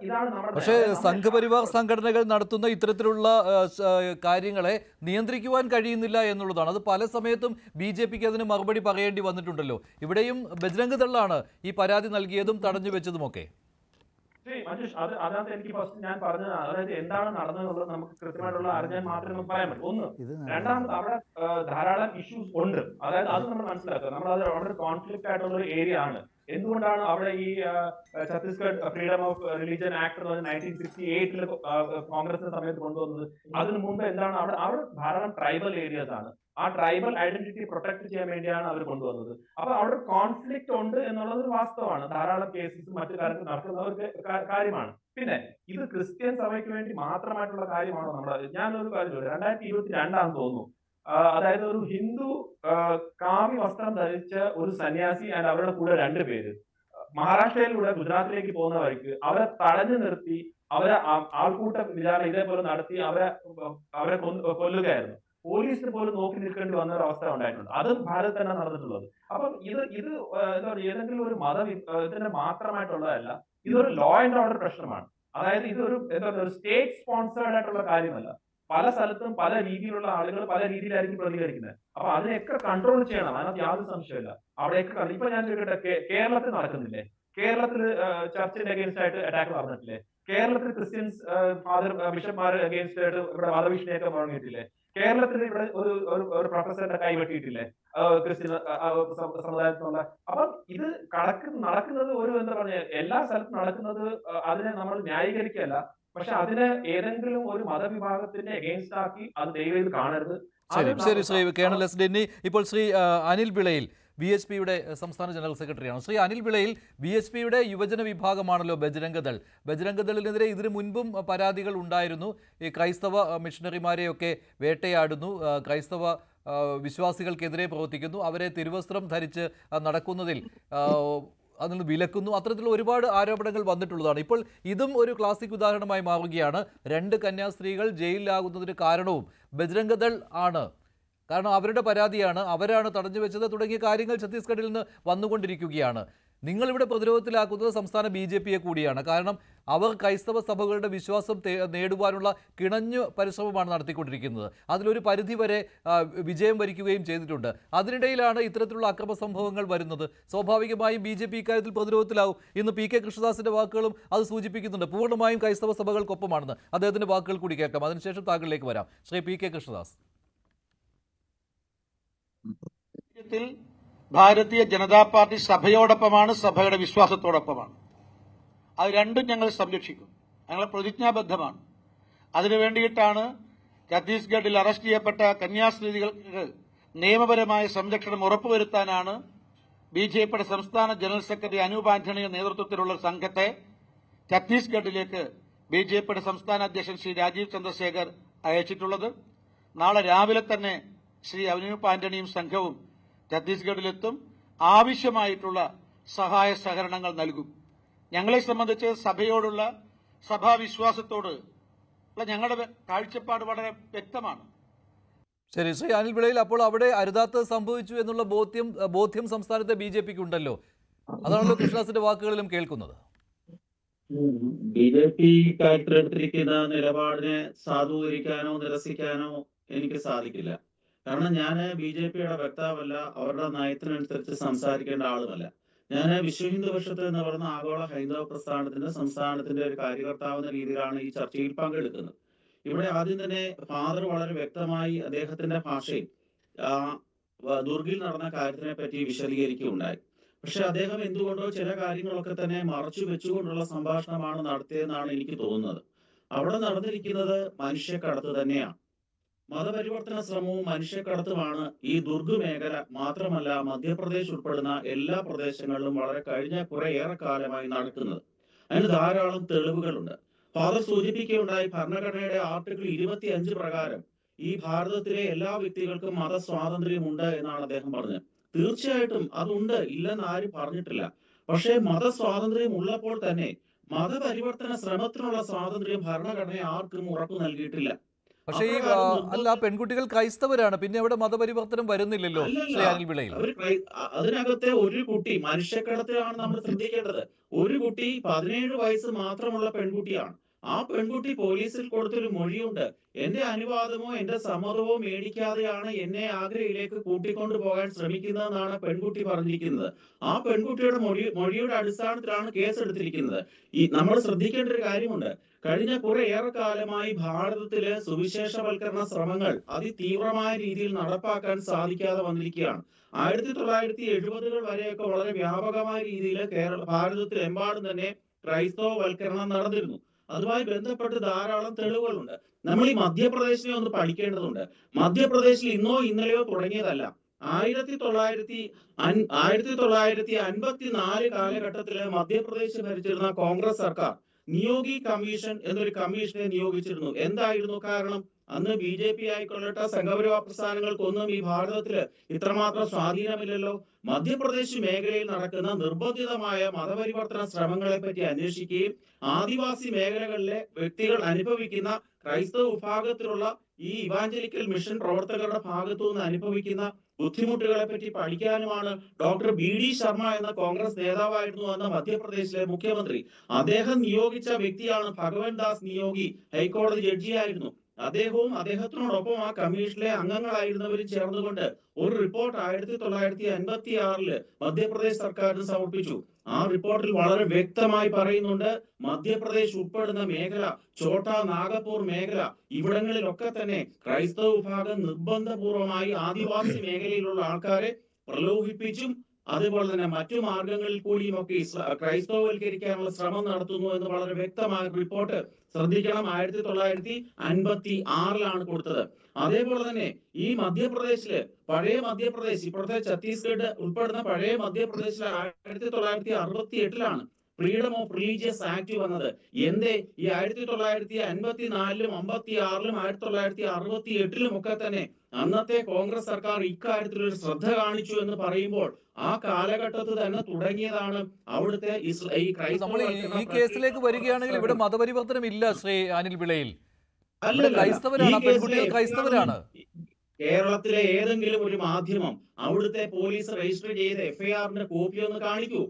ഇതാണ് നമ്മുടെ. പക്ഷേ സംഘപരിവാർ സംഘടനകൾ നടത്തുന്ന ഇത്തരത്തിലുള്ള കാര്യങ്ങളെ നിയന്ത്രിക്കുവാൻ കഴിയുന്നില്ല എന്നുള്ളതാണ്. അത് പല സമയത്തും BJPക്ക് അതിന് മറുപടി പറയേണ്ടി വന്നിട്ടുണ്ടല്ലോ. ഇവിടെയും ബജ്രംഗ് ദളാണ് ഈ പരാതി നൽകിയതും തടഞ്ഞു വെച്ചതുമൊക്കെ. മഞ്ജുഷ്, അതിനകത്ത് എനിക്ക് ഫസ്റ്റ് ഞാൻ പറഞ്ഞത്, അതായത് എന്താണ് നടന്നതെന്നുള്ളത് നമുക്ക് കൃത്യമായിട്ടുള്ള അറിഞ്ഞാൽ മാത്രമേ നമുക്ക് പറയാൻ പറ്റൂ. ഒന്ന്. രണ്ടാമത് അവിടെ ധാരാളം ഇഷ്യൂസ് ഉണ്ട്. അതായത് അത് നമ്മൾ മനസ്സിലാക്കുക. നമ്മൾ അത് അവിടെ കോൺഫ്ലിക്റ്റ് ആയിട്ടുള്ള ഒരു ഏരിയ ആണ്. എന്തുകൊണ്ടാണ് അവിടെ ഈ Chhattisgarh freedom of religion act എന്ന് പറഞ്ഞ 1968 കോൺഗ്രസിന്റെ സമയത്ത് കൊണ്ടുവന്നത്? അതിനു മുമ്പ് എന്താണ് അവിടെ ധാരാളം ട്രൈബൽ ഏരിയാസ് ആണ്. ആ ട്രൈബൽ ഐഡന്റിറ്റി പ്രൊട്ടക്ട് ചെയ്യാൻ വേണ്ടിയാണ് അവർ കൊണ്ടുവന്നത്. അപ്പൊ അവിടെ കോൺഫ്ലിക്റ്റ് ഉണ്ട് എന്നുള്ളത് ഒരു വാസ്തവമാണ്. ധാരാളം കേസസ് മറ്റു കാര്യങ്ങൾ നടക്കുന്ന ഒരു കാര്യമാണ്. പിന്നെ ഇത് ക്രിസ്ത്യൻ സഭയ്ക്ക് വേണ്ടി മാത്രമായിട്ടുള്ള കാര്യമാണോ? ഞാനൊരു കാര്യം 2022 തോന്നുന്നു, അതായത് ഒരു ഹിന്ദു കാവി വസ്ത്രം ധരിച്ച ഒരു സന്യാസി ആൻഡ് അവരുടെ കൂടെ 2 പേര് മഹാരാഷ്ട്രയിലൂടെ ഗുജറാത്തിലേക്ക് പോകുന്ന വഴിക്ക് അവരെ തടഞ്ഞു നിർത്തി അവരെ ആൾക്കൂട്ട വിചാരണ ഇതേപോലെ നടത്തി അവരെ കൊല്ലുകയായിരുന്നു. പോലീസിന് പോലും നോക്കി നിൽക്കേണ്ടി വന്ന ഒരു അവസ്ഥ ഉണ്ടായിട്ടുണ്ട്. അതും ഭാരതത്തിൽ തന്നെ നടന്നിട്ടുള്ളത്. അപ്പം ഇത് എന്താ പറയുക, ഏതെങ്കിലും ഒരു ഇതിന്റെ മാത്രമായിട്ടുള്ളതല്ല. ഇതൊരു ലോ ആൻഡ് ഓർഡർ പ്രശ്നമാണ്. അതായത് ഇതൊരു ഒരു സ്റ്റേറ്റ് സ്പോൺസേർഡ് ആയിട്ടുള്ള കാര്യമല്ല. പല സ്ഥലത്തും പല രീതിയിലുള്ള ആളുകൾ പല രീതിയിലായിരിക്കും പ്രതികരിക്കുന്നത്. അപ്പൊ അതിനെയൊക്കെ കൺട്രോൾ ചെയ്യണം, അതിനകത്ത് യാതൊരു സംശയമില്ല. അവിടെയൊക്കെ ഇപ്പൊ ഞാൻ ചോദിക്കട്ടെ, കേരളത്തിൽ നടക്കുന്നില്ലേ? കേരളത്തിൽ ചർച്ചിന്റെ അഗേൻസ്റ്റ് ആയിട്ട് അറ്റാക്ക് നടന്നിട്ടില്ലേ? കേരളത്തിൽ ക്രിസ്ത്യൻസ് ബിഷപ്പ്മാർ അഗേൻസ്റ്റ് ആയിട്ട് ഇവിടെ വധഭീഷണിയൊക്കെ മുഴങ്ങിയിട്ടില്ലേ? കേരളത്തിൽ ഇവിടെ ഒരു പ്രൊഫസറുടെ കൈ വെട്ടിയിട്ടില്ലേ ക്രിസ്ത്യൻ സമുദായത്തിലുള്ള. അപ്പം ഇത് നടക്കുന്നത് എന്താ പറയുക, എല്ലാ സ്ഥലത്തും നടക്കുന്നത് അതിനെ നമ്മൾ ന്യായീകരിക്കല്ല. പക്ഷെ അതിനെ ഏതെങ്കിലും ഒരു മതവിഭാഗത്തിന്റെ എഗെയിൻസ്റ്റ് ആക്കി അത് ദയവ് ഇത് കാണരുത്. ശരി ശരി ശ്രീ കേണൽ എസ് ഡെന്നി. ഇപ്പോൾ ശ്രീ അനിൽ വിളയിൽ BHP സംസ്ഥാന ജനറൽ സെക്രട്ടറിയാണ്. ശ്രീ അനിൽ വിളയിൽ, BHP യുവജന വിഭാഗമാണല്ലോ ബജ്രംഗദൾ. ബജ്രംഗദളിനെതിരെ ഇതിനു മുൻപും പരാതികൾ ഉണ്ടായിരുന്നു. ഈ ക്രൈസ്തവ മിഷണറിമാരെയൊക്കെ വേട്ടയാടുന്നു, ക്രൈസ്തവ വിശ്വാസികൾക്കെതിരെ പ്രവർത്തിക്കുന്നു, അവരെ തിരുവസ്ത്രം ധരിച്ച് നടക്കുന്നതിൽ അതിൽ നിന്ന് വിലക്കുന്നു, അത്തരത്തിലുള്ള ഒരുപാട് ആരോപണങ്ങൾ വന്നിട്ടുള്ളതാണ്. ഇപ്പോൾ ഇതും ഒരു ക്ലാസിക് ഉദാഹരണമായി മാറുകയാണ്. 2 കന്യാസ്ത്രീകൾ ജയിലിലാകുന്നതിന് കാരണവും ബജ്രംഗദൾ ആണ്. കാരണം അവരുടെ പരാതിയാണ്, അവരാണ് തടഞ്ഞു വെച്ചത് തുടങ്ങിയ കാര്യങ്ങൾ ഛത്തീസ്ഗഡിൽ നിന്ന് വന്നുകൊണ്ടിരിക്കുകയാണ്. നിങ്ങളിവിടെ പ്രതിരോധത്തിലാക്കുന്നത് സംസ്ഥാന BJPയെ കൂടിയാണ്. കാരണം അവർ ക്രൈസ്തവ സഭകളുടെ വിശ്വാസം നേടുവാനുള്ള കിണഞ്ഞു പരിശ്രമമാണ് നടത്തിക്കൊണ്ടിരിക്കുന്നത്. അതിലൊരു പരിധിവരെ വിജയം വരിക്കുകയും ചെയ്തിട്ടുണ്ട്. അതിനിടയിലാണ് ഇത്തരത്തിലുള്ള അക്രമ സംഭവങ്ങൾ വരുന്നത്. സ്വാഭാവികമായും BJP ഇക്കാര്യത്തിൽ പ്രതിരോധത്തിലാവും. ഇന്ന് PK കൃഷ്ണദാസിന്റെ വാക്കുകളും അത് സൂചിപ്പിക്കുന്നുണ്ട്. പൂർണ്ണമായും ക്രൈസ്തവ സഭകൾക്കൊപ്പമാണെന്ന് അദ്ദേഹത്തിന്റെ വാക്കുകൾ കൂടി കേൾക്കാം. അതിനുശേഷം താങ്കളിലേക്ക് വരാം. ശ്രീ PK കൃഷ്ണദാസ്. ഭാരതീയ ജനതാ പാർട്ടി സഭയോടൊപ്പമാണ്, സഭയുടെ വിശ്വാസത്തോടൊപ്പമാണ്. അത് രണ്ടും ഞങ്ങൾ സംരക്ഷിക്കും. ഞങ്ങൾ പ്രതിജ്ഞാബദ്ധമാണ്. അതിനുവേണ്ടിയിട്ടാണ് ഛത്തീസ്ഗഡിൽ അറസ്റ്റ് ചെയ്യപ്പെട്ട കന്യാസ്ത്രീകൾക്ക് നിയമപരമായ സംരക്ഷണം ഉറപ്പുവരുത്താനാണ് BJPയുടെ സംസ്ഥാന ജനറൽ സെക്രട്ടറി അനൂപ് ആന്റണിയുടെ നേതൃത്വത്തിലുള്ള സംഘത്തെ ഛത്തീസ്ഗഡിലേക്ക് BJPയുടെ സംസ്ഥാന അധ്യക്ഷൻ ശ്രീ രാജീവ് ചന്ദ്രശേഖർ അയച്ചിട്ടുള്ളത്. നാളെ രാവിലെ തന്നെ ശ്രീ അനൂപ് ആന്റണിയും സംഘവും ഛത്തീസ്ഗഡിലെത്തും. ആവശ്യമായിട്ടുള്ള സഹായ സഹകരണങ്ങൾ നൽകും. ഞങ്ങളെ സംബന്ധിച്ച് സഭയോടുള്ള, സഭാവിശ്വാസത്തോട് ഞങ്ങളുടെ കാഴ്ചപ്പാട് വളരെ വ്യക്തമാണ്. ശരി ശ്രീ അനിൽ വിളയിൽ, അപ്പോൾ അവിടെ അരുതാത്തത് സംഭവിച്ചു എന്നുള്ള ബോധ്യം സംസ്ഥാനത്തെ BJPക്ക് ഉണ്ടല്ലോ. അതാണല്ലോ കൃഷ്ണദാസിന്റെ വാക്കുകളിലും കേൾക്കുന്നത്. BJP കാര്യത്തിലെടുത്തിരിക്കുന്ന നിലപാടിനെ സാധൂകരിക്കാനോ നിരസിക്കാനോ എനിക്ക് സാധിക്കില്ല. കാരണം ഞാൻ BJPയുടെ വക്താവല്ല, അവരുടെ നയത്തിനനുസരിച്ച് സംസാരിക്കേണ്ട ആളുമല്ല. ഞാൻ വിശ്വഹിന്ദു പരിഷത്ത് എന്ന് പറയുന്ന ആഗോള ഹൈന്ദവ പ്രസ്ഥാനത്തിന്റെ സംസ്ഥാനത്തിന്റെ ഒരു കാര്യകർത്താവെന്ന രീതിയിലാണ് ഈ ചർച്ചയിൽ പങ്കെടുക്കുന്നത്. ഇവിടെ ആദ്യം തന്നെ ഫാദർ വളരെ വ്യക്തമായി അദ്ദേഹത്തിന്റെ ഭാഷയിൽ ദുർഗിൽ നടന്ന കാര്യത്തിനെ പറ്റി വിശദീകരിക്കുകയുണ്ടായി. പക്ഷെ അദ്ദേഹം എന്തുകൊണ്ടോ ചില കാര്യങ്ങളൊക്കെ തന്നെ മറച്ചു വെച്ചുകൊണ്ടുള്ള സംഭാഷണമാണ് നടത്തിയതെന്നാണ് എനിക്ക് തോന്നുന്നത്. അവിടെ നടന്നിരിക്കുന്നത് മനുഷ്യക്കടത്ത് തന്നെയാണ്. മതപരിവർത്തന ശ്രമവും മനുഷ്യക്കടത്തുമാണ് ഈ ദുർഗ് മേഖല മാത്രമല്ല മധ്യപ്രദേശ് ഉൾപ്പെടുന്ന എല്ലാ പ്രദേശങ്ങളിലും കഴിഞ്ഞ കുറേയേറെ കാലമായി നടക്കുന്നത്. അതിന് ധാരാളം തെളിവുകളുണ്ട്. ഫാദർ സൂചിപ്പിക്കുകയുണ്ടായി, ഭരണഘടനയുടെ ആർട്ടിക്കിൾ 25 പ്രകാരം ഈ ഭാരതത്തിലെ എല്ലാ വ്യക്തികൾക്കും മതസ്വാതന്ത്ര്യമുണ്ട് എന്നാണ് അദ്ദേഹം പറഞ്ഞത്. തീർച്ചയായിട്ടും അതുണ്ട്, ഇല്ലെന്ന് ആരും പറഞ്ഞിട്ടില്ല. പക്ഷേ മതസ്വാതന്ത്ര്യം ഉള്ളപ്പോൾ തന്നെ മതപരിവർത്തന ശ്രമത്തിനുള്ള സ്വാതന്ത്ര്യം ഭരണഘടന ആർക്കും ഉറപ്പു നൽകിയിട്ടില്ല. പക്ഷേ അല്ല, പെൺകുട്ടികൾ ക്രൈസ്തവരാണ്, പിന്നെ അവിടെ മതപരിവർത്തനം വരുന്നില്ലല്ലോ ശ്രീ അനിൽ വിളയിൽ. അതിനകത്തെ ഒരു കുട്ടി മനുഷ്യക്കടത്തിലാണ് നമ്മൾ ശ്രദ്ധിക്കേണ്ടത്. ഒരു കുട്ടി 17 വയസ്സ് മാത്രമുള്ള പെൺകുട്ടിയാണ്. ആ പെൺകുട്ടി പോലീസിൽ കൊടുത്തൊരു മൊഴിയുണ്ട്. എന്റെ അനുവാദമോ എന്റെ സമ്മതമോ മേടിക്കാതെയാണ് എന്നെ ആഗ്രയിലേക്ക് കൂട്ടിക്കൊണ്ടു പോകാൻ ശ്രമിക്കുന്നതെന്നാണ് പെൺകുട്ടി പറഞ്ഞിരിക്കുന്നത്. ആ പെൺകുട്ടിയുടെ മൊഴിയുടെ അടിസ്ഥാനത്തിലാണ് കേസെടുത്തിരിക്കുന്നത്. നമ്മൾ ശ്രദ്ധിക്കേണ്ട ഒരു കാര്യമുണ്ട്. കഴിഞ്ഞ കുറേയേറെ കാലമായി ഭാരതത്തിലെ സുവിശേഷവൽക്കരണ ശ്രമങ്ങൾ അതിതീവ്രമായ രീതിയിൽ നടപ്പാക്കാൻ സാധിക്കാതെ വന്നിരിക്കുകയാണ്. 1970-കൾ വരെയൊക്കെ വളരെ വ്യാപകമായ രീതിയിൽ ഭാരതത്തിലെമ്പാടും തന്നെ ക്രൈസ്തവവൽക്കരണം നടന്നിരുന്നു. അതുമായി ബന്ധപ്പെട്ട് ധാരാളം തെളിവുകളുണ്ട്. നമ്മൾ ഈ മധ്യപ്രദേശിനെ ഒന്ന് പഠിക്കേണ്ടതുണ്ട്. മധ്യപ്രദേശിൽ ഇന്നോ ഇന്നലെയോ തുടങ്ങിയതല്ല. 1954 കാലഘട്ടത്തില് മധ്യപ്രദേശ് ഭരിച്ചിരുന്ന കോൺഗ്രസ് സർക്കാർ നിയോഗി കമ്മീഷൻ എന്നൊരു കമ്മീഷനെ നിയോഗിച്ചിരുന്നു. എന്തായിരുന്നു കാരണം? അന്ന് BJP ആയിക്കൊള്ളട്ടെ സംഘപരിവാർ പ്രസ്ഥാനങ്ങൾക്കൊന്നും ഈ ഭാരതത്തില് ഇത്രമാത്രം സ്വാധീനമില്ലല്ലോ. മധ്യപ്രദേശ് മേഖലയിൽ നടക്കുന്ന നിർബന്ധിതമായ മതപരിവർത്തന ശ്രമങ്ങളെ പറ്റി അന്വേഷിക്കുകയും ആദിവാസി മേഖലകളിലെ വ്യക്തികൾ അനുഭവിക്കുന്ന ക്രൈസ്തവ വിഭാഗത്തിലുള്ള ഈ ഇവാഞ്ചലിക്കൽ മിഷൻ പ്രവർത്തകരുടെ ഭാഗത്തു നിന്ന് അനുഭവിക്കുന്ന ബുദ്ധിമുട്ടുകളെ പറ്റി പഠിക്കാനുമാണ് ഡോക്ടർ BD ശർമ്മ എന്ന കോൺഗ്രസ് നേതാവായിരുന്നു അന്ന് മധ്യപ്രദേശിലെ മുഖ്യമന്ത്രി. അദ്ദേഹം നിയോഗിച്ച വ്യക്തിയാണ് ഭഗവൻ ദാസ് നിയോഗി, ഹൈക്കോടതി ജഡ്ജിയായിരുന്നു. അദ്ദേഹവും അദ്ദേഹത്തിനോടൊപ്പം ആ കമ്മീഷനിലെ അംഗങ്ങളായിരുന്നവരും ചേർന്നുകൊണ്ട് ഒരു റിപ്പോർട്ട് 1956 മധ്യപ്രദേശ് സർക്കാരിന് സമർപ്പിച്ചു. ആ റിപ്പോർട്ടിൽ വളരെ വ്യക്തമായി പറയുന്നുണ്ട്, മധ്യപ്രദേശ് ഉൾപ്പെടുന്ന മേഖല, ഛോട്ടാ നാഗപൂർ മേഖല, ഇവിടങ്ങളിലൊക്കെ തന്നെ ക്രൈസ്തവ വിഭാഗം നിർബന്ധപൂർവമായി ആദിവാസി മേഖലയിലുള്ള ആൾക്കാരെ പ്രലോഭിപ്പിച്ചും അതുപോലെ തന്നെ മറ്റു മാർഗങ്ങളിൽ കൂടിയും ഒക്കെ ക്രൈസ്തവവൽക്കരിക്കാനുള്ള ശ്രമം നടത്തുന്നു എന്ന് വളരെ വ്യക്തമായ റിപ്പോർട്ട് ശ്രദ്ധിക്കണം 1956 കൊടുത്തത്. അതേപോലെ തന്നെ ഈ മധ്യപ്രദേശില്, പഴയ മധ്യപ്രദേശ്, ഇപ്പോഴത്തെ ഛത്തീസ്ഗഡ് ഉൾപ്പെടുന്ന പഴയ മധ്യപ്രദേശിലെ 1968 ഫ്രീഡം ഓഫ് റിലീജിയസ് ആക്ട് വന്നത്. എന്തേ ഈ 1954 56 1968 ഒക്കെ തന്നെ അന്നത്തെ കോൺഗ്രസ് സർക്കാർ ഇക്കാര്യത്തിൽ ഒരു ശ്രദ്ധ കാണിച്ചു എന്ന് പറയുമ്പോൾ ആ കാലഘട്ടത്തിൽ തന്നെ തുടങ്ങിയതാണ് അവിടുത്തെ ഈ നമ്മൾ ഈ കേസിലേക്ക് വരികയാണെങ്കിൽ ഇവിടെ മതപരിവർത്തനം ഇല്ല ശ്രീ അനിൽ വിളയിൽ. അല്ലല്ല, ക്രൈസ്തവരാണ്, ഈ പെൺകുട്ടികൾ കേസിലെ ക്രൈസ്തവരാണ്. കേരളത്തിലെ ഏതെങ്കിലും ഒരു മാധ്യമം അവിടുത്തെ പോലീസ് രജിസ്റ്റർ ചെയ്ത എഫ്ഐആറിന്റെ കോപ്പി ഒന്ന് കാണിക്കൂ.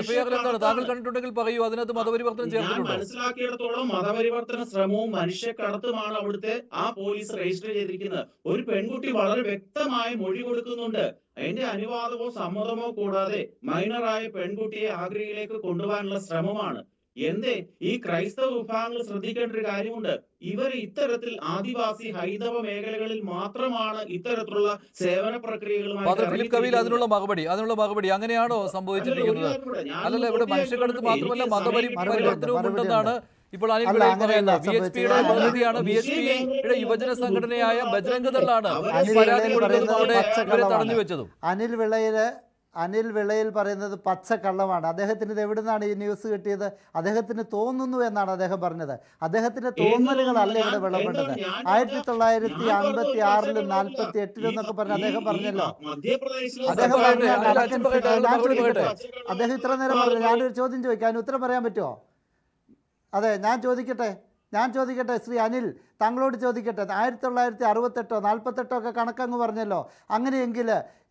എഫ്ഐആർ എന്താണ്? താങ്കൾ കണ്ടിട്ടുണ്ടെങ്കിൽ പറയൂ, അതിനകത്ത് മതപരിവർത്തനം ഞാൻ ചേർത്തിട്ടുണ്ടോ? മനസ്സിലാക്കിയിടത്തോളം മതപരിവർത്തന ശ്രമവും മനുഷ്യക്കടത്തുമാണ് അവിടുത്തെ ആ പോലീസ് രജിസ്റ്റർ ചെയ്തിരിക്കുന്നത്. ഒരു പെൺകുട്ടി വളരെ വ്യക്തമായ മൊഴി കൊടുക്കുന്നുണ്ട്. അതിന്റെ അനുവാദമോ സമ്മതമോ കൂടാതെ മൈനറായ പെൺകുട്ടിയെ ആഗ്രയിലേക്ക് കൊണ്ടുപോകാനുള്ള ശ്രമമാണ്. എന്തേ ഈ ക്രൈസ്തവ വിഭാഗങ്ങൾ ശ്രദ്ധിക്കേണ്ട ഒരു കാര്യമുണ്ട്, ഇവർ ഇത്തരത്തിൽ ആദിവാസി ഹൈന്ദവ മേഖലകളിൽ മാത്രമാണ് ഇത്തരത്തിലുള്ള സേവന ഫാദർ ഫിലിപ്പ് കവീൽ അതിനുള്ള മറുപടി അങ്ങനെയാണോ സംഭവിച്ചിരിക്കുന്നത്? അല്ലല്ല, ഇവിടെ മനുഷ്യക്കടത്ത് മാത്രമല്ല മതപരിവർത്തനവും ഉണ്ടെന്നാണ് ഇപ്പോൾ അനിൽ വിളയിൽ പറയുന്നത്. VHPയുടെ പ്രതിനിധിയാണ്, VHPയുടെ യുവജന സംഘടനയായ ബജ്രംഗ് ദളാണ് പരാതി കൊടുത്തതും അവിടെ ഇവരെ തടഞ്ഞു വെച്ചതും. അനിൽ വിളയിൽ പറയുന്നത് പച്ചക്കള്ളമാണ്. അദ്ദേഹത്തിന് ഇത് എവിടുന്നാണ് ഈ ന്യൂസ് കിട്ടിയത്? അദ്ദേഹത്തിന് തോന്നുന്നു എന്നാണ് അദ്ദേഹം പറഞ്ഞത്. അദ്ദേഹത്തിന്റെ തോന്നലുകളല്ല ഇവിടെ വിളമ്പേണ്ടത്. 1956 48 എന്നൊക്കെ പറഞ്ഞ് അദ്ദേഹം പറഞ്ഞല്ലോ. അദ്ദേഹം ഇത്ര നേരം പറഞ്ഞു. ഞാനൊരു ചോദ്യം ചോദിക്കാം, ഉത്തരം പറയാൻ പറ്റുമോ? അതെ, ഞാൻ ചോദിക്കട്ടെ ശ്രീ അനിൽ, താങ്കളോട് ചോദിക്കട്ടെ. 1968 48 ഒക്കെ കണക്കങ്ങ് പറഞ്ഞല്ലോ. അങ്ങനെയെങ്കിൽ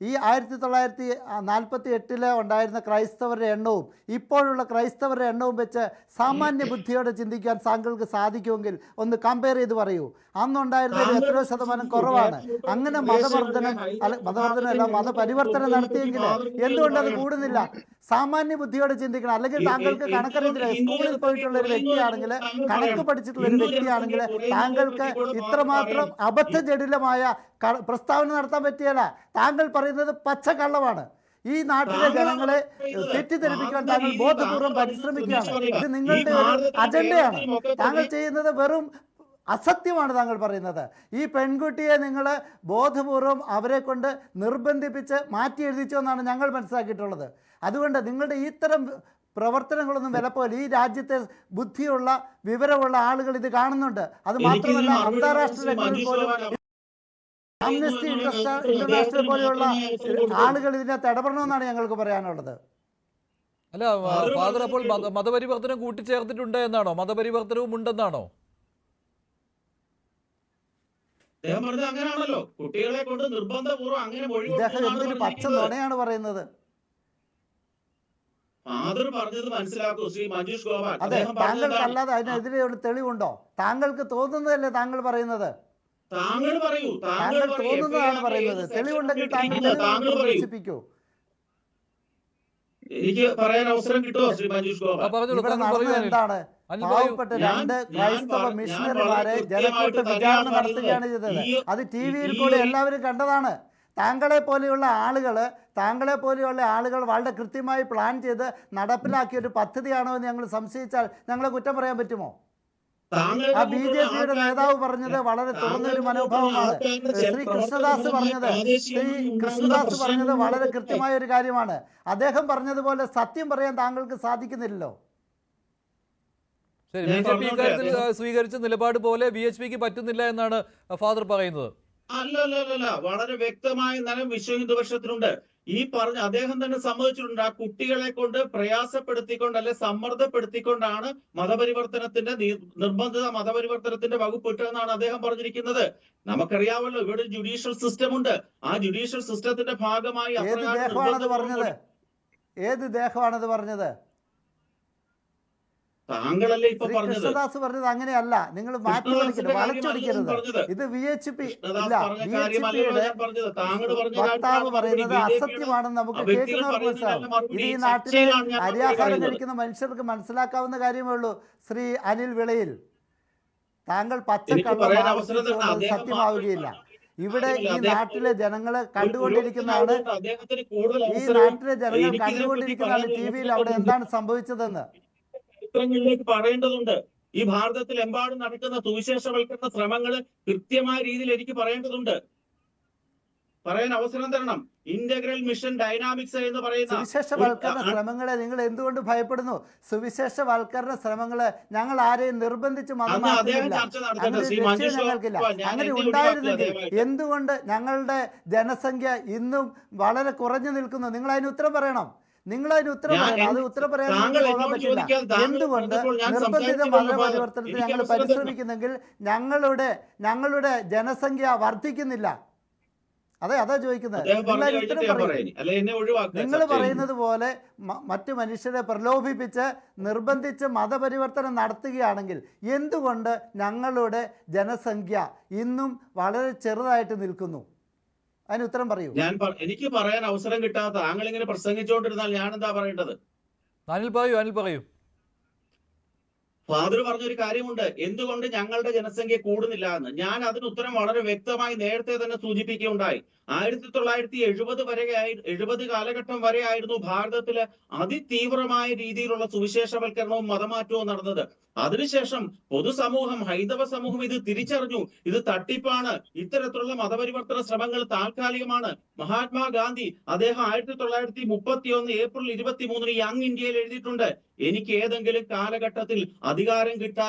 ഈ 1948 ഉണ്ടായിരുന്ന ക്രൈസ്തവരുടെ എണ്ണവും ഇപ്പോഴുള്ള ക്രൈസ്തവരുടെ എണ്ണവും വെച്ച് സാമാന്യ ബുദ്ധിയോടെ ചിന്തിക്കാൻ താങ്കൾക്ക് സാധിക്കുമെങ്കിൽ ഒന്ന് കമ്പയർ ചെയ്ത് പറയൂ. അന്നുണ്ടായിരുന്നതിൽ എത്രയോ ശതമാനം കുറവാണ്. അങ്ങനെ മതപരിവർത്തനം നടത്തിയെങ്കിൽ എന്തുകൊണ്ടത് കൂടുന്നില്ല? സാമാന്യ ബുദ്ധിയോടെ ചിന്തിക്കണം. അല്ലെങ്കിൽ താങ്കൾക്ക് കണക്കറിയത്തില്ല. സ്കൂളിൽ പോയിട്ടുള്ള ഒരു വ്യക്തിയാണെങ്കിൽ, കണക്ക് പഠിച്ചിട്ടുള്ള ഒരു വ്യക്തിയാണെങ്കിൽ താങ്കൾക്ക് ഇത്രമാത്രം അബദ്ധജടിലമായ പ്രസ്താവന നടത്താൻ പറ്റിയല്ല. താങ്കൾ പറയുന്നത് പച്ചക്കള്ളമാണ്. ഈ നാട്ടിലെ ജനങ്ങളെ തെറ്റിദ്ധരിപ്പിക്കാൻ താങ്കൾ ബോധപൂർവം പരിശ്രമിക്കുകയാണ്. ഇത് നിങ്ങളുടെ ഒരു അജണ്ടയാണ്. താങ്കൾ ചെയ്യുന്നത് വെറും അസത്യമാണ് താങ്കൾ പറയുന്നത്. ഈ പെൺകുട്ടിയെ നിങ്ങൾ ബോധപൂർവം അവരെ കൊണ്ട് നിർബന്ധിപ്പിച്ച് മാറ്റി എഴുതിച്ചു എന്നാണ് ഞങ്ങൾ മനസ്സിലാക്കിയിട്ടുള്ളത്. അതുകൊണ്ട് നിങ്ങളുടെ ഇത്തരം പ്രവർത്തനങ്ങളൊന്നും വിലപ്പോലെ ഈ രാജ്യത്തെ ബുദ്ധിയുള്ള വിവരമുള്ള ആളുകൾ ഇത് കാണുന്നുണ്ട്. അത് മാത്രമല്ല, അന്താരാഷ്ട്ര രംഗങ്ങളിൽ പോലും ആംനസ്റ്റി ഇന്റർനാഷണൽ പോലെയുള്ള ആളുകൾ ഇതിനകത്ത് ഇടപെടണമെന്നാണ് ഞങ്ങൾക്ക് പറയാനുള്ളത്. അല്ല ഫാദർ, അപ്പോൾ മതപരിവർത്തനം കൂട്ടിച്ചേർത്തിട്ടുണ്ട് എന്നാണോ? മതപരിവർത്തനവും ഉണ്ടെന്നാണോ? അങ്ങനെയാണല്ലോ, കുട്ടികളെ കൊണ്ട് നിർബന്ധപൂർവ്വം അങ്ങനെ ഇദ്ദേഹം എന്തൊരു പച്ച നുണയാണ് പറയുന്നത്. ഫാദർ പറഞ്ഞത് മനസ്സിലാക്കൂ ശ്രീ മഞ്ജുഷ് ഗോപാൽ. അതെ, താങ്കൾക്കല്ലാതെ അതിനെതിരെ ഒരു തെളിവുണ്ടോ? താങ്കൾക്ക് തോന്നുന്നതല്ലേ താങ്കൾ പറയുന്നത്? താങ്കൾ പറയൂ. താങ്കൾ തോന്നുന്നതാണ് പറയുന്നത്. തെളിവുണ്ടെങ്കിൽ താങ്കൾ പ്രദർശിപ്പിക്കൂ. എനിക്ക് പറയാൻ അവസരം കിട്ടുമോ ശ്രീ മഞ്ജുഷ് ഗോപാൽ? ഇവിടെ നടന്നത് എന്താണ്? പാവപ്പെട്ട 2 ക്രൈസ്തവ മിഷണറിമാരെ ജനക്കൂട്ട് വിചാരണ നടത്തുകയാണ് ചെയ്തത്. അത് TV-യിൽ കൂടെ എല്ലാവരും കണ്ടതാണ്. താങ്കളെ പോലെയുള്ള ആളുകൾ വളരെ കൃത്യമായി പ്ലാൻ ചെയ്ത് നടപ്പിലാക്കിയ ഒരു പദ്ധതിയാണോ എന്ന് ഞങ്ങൾ സംശയിച്ചാൽ ഞങ്ങളെ കുറ്റം പറയാൻ പറ്റുമോ? ആ BJP-യുടെ നേതാവ് പറഞ്ഞത് വളരെ തുറന്നൊരു മനോഭാവമാണ്. ശ്രീ കൃഷ്ണദാസ് പറഞ്ഞത് വളരെ കൃത്യമായ ഒരു കാര്യമാണ്. അദ്ദേഹം പറഞ്ഞതുപോലെ സത്യം പറയാൻ താങ്കൾക്ക് സാധിക്കുന്നില്ലല്ലോ. ശരി, BJP ഇക്കാര്യത്തിൽ സ്വീകരിച്ച നിലപാട് പോലെ VHPക്ക് പറ്റുന്നില്ല എന്നാണ് ഫാദർ പറയുന്നത്. അല്ലല്ല, വളരെ വ്യക്തമായ നയം വിശ്വ ഹിന്ദു പക്ഷത്തിനുണ്ട്. ഈ പറഞ്ഞ അദ്ദേഹം തന്നെ സമ്മതിച്ചിട്ടുണ്ട്, ആ കുട്ടികളെ കൊണ്ട് പ്രയാസപ്പെടുത്തിക്കൊണ്ട് അല്ലെ സമ്മർദ്ദപ്പെടുത്തിക്കൊണ്ടാണ് നിർബന്ധിത മതപരിവർത്തനത്തിന്റെ വകുപ്പ് ഇട്ടതെന്നാണ് അദ്ദേഹം പറഞ്ഞിരിക്കുന്നത്. നമുക്കറിയാമല്ലോ, ഇവിടെ ജുഡീഷ്യൽ സിസ്റ്റം ഉണ്ട്. ആ ജുഡീഷ്യൽ സിസ്റ്റത്തിന്റെ ഭാഗമായി ഏത് ദേഹമാണത് പറഞ്ഞത്? താങ്കളല്ലേ ഇപ്പൊ ശ്രീ പറഞ്ഞത്. കൃഷ്ണദാസ് പറഞ്ഞത് അങ്ങനെയല്ല. നിങ്ങൾ മാറ്റി കൃഷ്ണദാസിന്റെ പഠിക്കരുത്, കാര്യമല്ലല്ലോ വളച്ചൊടിക്കരുത്. പറഞ്ഞത്. ഇത് VHP കൃഷ്ണദാസ് ഇല്ല, പറഞ്ഞ കാര്യമല്ലല്ലോ VHPയുടെ ഞാൻ പറഞ്ഞത്. താങ്കൾ പറഞ്ഞ വക്താവ് കാര്യത്തിലാണ് മറുപടി. പറയുന്നത് BJP യുടെ അസത്യമാണെന്ന് നമുക്ക് ആ വ്യക്തികൾ കേൾക്കുന്നവർക്ക് പറയുന്നതിനല്ല മനസ്സിലാവും. മറുപടി. ഇത് ഈ നാട്ടിലെ ചർച്ചയിലാണ് ഞാൻ മറുപടി അരിയാഹാരം പറയുന്നത്. കഴിക്കുന്ന മനുഷ്യർക്ക് മനസ്സിലാക്കാവുന്ന കാര്യമേ ഉള്ളൂ. ശ്രീ അനിൽ വിളയിൽ, താങ്കൾ പച്ചക്കള്ളം എനിക്ക് പറയാൻ അവസരം ആവർത്തിച്ചുകൊണ്ട് തരണം. അത് അദ്ദേഹം സത്യമാവുകയില്ല. ഇവിടെ ഈ അദ്ദേഹം നാട്ടിലെ ജനങ്ങളെ ഒരു കണ്ടുകൊണ്ടിരിക്കുന്നതാണ്, പുരോഹിതനായതുകൊണ്ട് അദ്ദേഹത്തിന് കൂടുതൽ ഈ അവസരവും നാട്ടിലെ ജനങ്ങൾ എനിക്കിതിനെപ്പറ്റി കണ്ടുകൊണ്ടിരിക്കുന്നതാണ് പറയാൻ TV യിൽ അവിടെ എന്താണ് സംഭവിച്ചതെന്ന്. ചരിത്രങ്ങളിലേക്ക് പറയേണ്ടതുണ്ട്. ഈ ഭാരതത്തിൽ എമ്പാടും നടക്കുന്ന സുവിശേഷവൽക്കരണ ശ്രമങ്ങൾ കൃത്യമായ രീതിയിൽ എനിക്ക് പറയേണ്ടതുണ്ട്. പറയാൻ അവസരം തരണം. ഇന്റഗ്രൽ മിഷൻ ഡൈനാമിക്സ് എന്ന് പറയുന്ന സുവിശേഷവൽക്കരണ ശ്രമങ്ങളെ നിങ്ങൾ എന്തുകൊണ്ട് ഭയപ്പെടുന്നു? സുവിശേഷവൽക്കരണ ശ്രമങ്ങളെ ഞങ്ങൾ ആരെയും നിർബന്ധിച്ച് മതം അന്ന് അദ്ദേഹം മാറ്റുന്നില്ല. ചർച്ച നടത്തട്ടെ. അങ്ങനെ ശ്രീ ലക്ഷ്യം മഞ്ജുഷ് ഞങ്ങൾക്കില്ല. ഞാൻ അങ്ങനെ എന്നെ ഉണ്ടായിരുന്നെങ്കിൽ ഒഴിവാക്കുക ദയവായിട്ട്. എന്തുകൊണ്ട് ഞങ്ങളുടെ ജനസംഖ്യ ഇന്നും വളരെ കുറഞ്ഞു നിൽക്കുന്നു? നിങ്ങൾ അതിന് ഉത്തരം പറയണം. നിങ്ങൾ അതിന് ഉത്തരം പറയണം. അത് ഉത്തരം പറയാൻ താങ്കൾ നിങ്ങൾക്ക് പോകാൻ എന്നോട് പറ്റില്ല. ചോദിക്കാതെ താങ്കൾ എന്തുകൊണ്ട് പറഞ്ഞപ്പോൾ ഞാൻ നിർബന്ധിത സംസാരിച്ചല്ലോ ഫാദർ. മതപരിവർത്തനത്തിന് എനിക്ക് ഞങ്ങൾ അവസരം തരണം. പരിശ്രമിക്കുന്നെങ്കിൽ ഞങ്ങളുടെ ജനസംഖ്യ വർദ്ധിക്കുന്നില്ല? അതാ ചോദിക്കുന്നത്. അദ്ദേഹം നിങ്ങൾ പറഞ്ഞു അതിന് കഴിഞ്ഞിട്ട് ഉത്തരം ഞാൻ പറയും. പറയുന്നു. അല്ലെ എന്നെ ഒഴിവാക്കുക. നിങ്ങൾ പറയുന്നത് പോലെ മറ്റു മനുഷ്യരെ പ്രലോഭിപ്പിച്ച് നിർബന്ധിച്ച് മതപരിവർത്തനം നടത്തുകയാണെങ്കിൽ എന്തുകൊണ്ട് ഞങ്ങളുടെ ജനസംഖ്യ ഇന്നും വളരെ ചെറുതായിട്ട് നിൽക്കുന്നു? അതിന് ഉത്തരം പറയൂ. എനിക്ക് പറയാൻ അവസരം കിട്ടാത്ത താങ്കൾ ഇങ്ങനെ പ്രസംഗിച്ചുകൊണ്ടിരുന്നാൽ ഞാൻ എന്താ പറയേണ്ടത്? അനിൽ പറയൂ. ഫാദർ പറഞ്ഞൊരു കാര്യമുണ്ട്, എന്തുകൊണ്ട് ഞങ്ങളുടെ ജനസംഖ്യ കൂടുന്നില്ല എന്ന്. ഞാൻ അതിന് ഉത്തരം വളരെ വ്യക്തമായി നേരത്തെ തന്നെ സൂചിപ്പിക്കുകയുണ്ടായി. 1970 കാലഘട്ടം വരെ ആയിരുന്നു ഭാരതത്തില് അതിതീവ്രമായ രീതിയിലുള്ള സുവിശേഷവൽക്കരണവും മതമാറ്റവും നടന്നത്. അതിനുശേഷം പൊതുസമൂഹം, ഹൈന്ദവ സമൂഹം ഇത് തിരിച്ചറിഞ്ഞു. ഇത് തട്ടിപ്പാണ്, ഇത്തരത്തിലുള്ള മതപരിവർത്തന ശ്രമങ്ങൾ താൽക്കാലികമാണ്. മഹാത്മാഗാന്ധി അദ്ദേഹം 1931 ഏപ്രിൽ 23 യങ് ഇന്ത്യയിൽ എഴുതിയിട്ടുണ്ട്, എനിക്ക് ഏതെങ്കിലും കാലഘട്ടത്തിൽ അധികാരം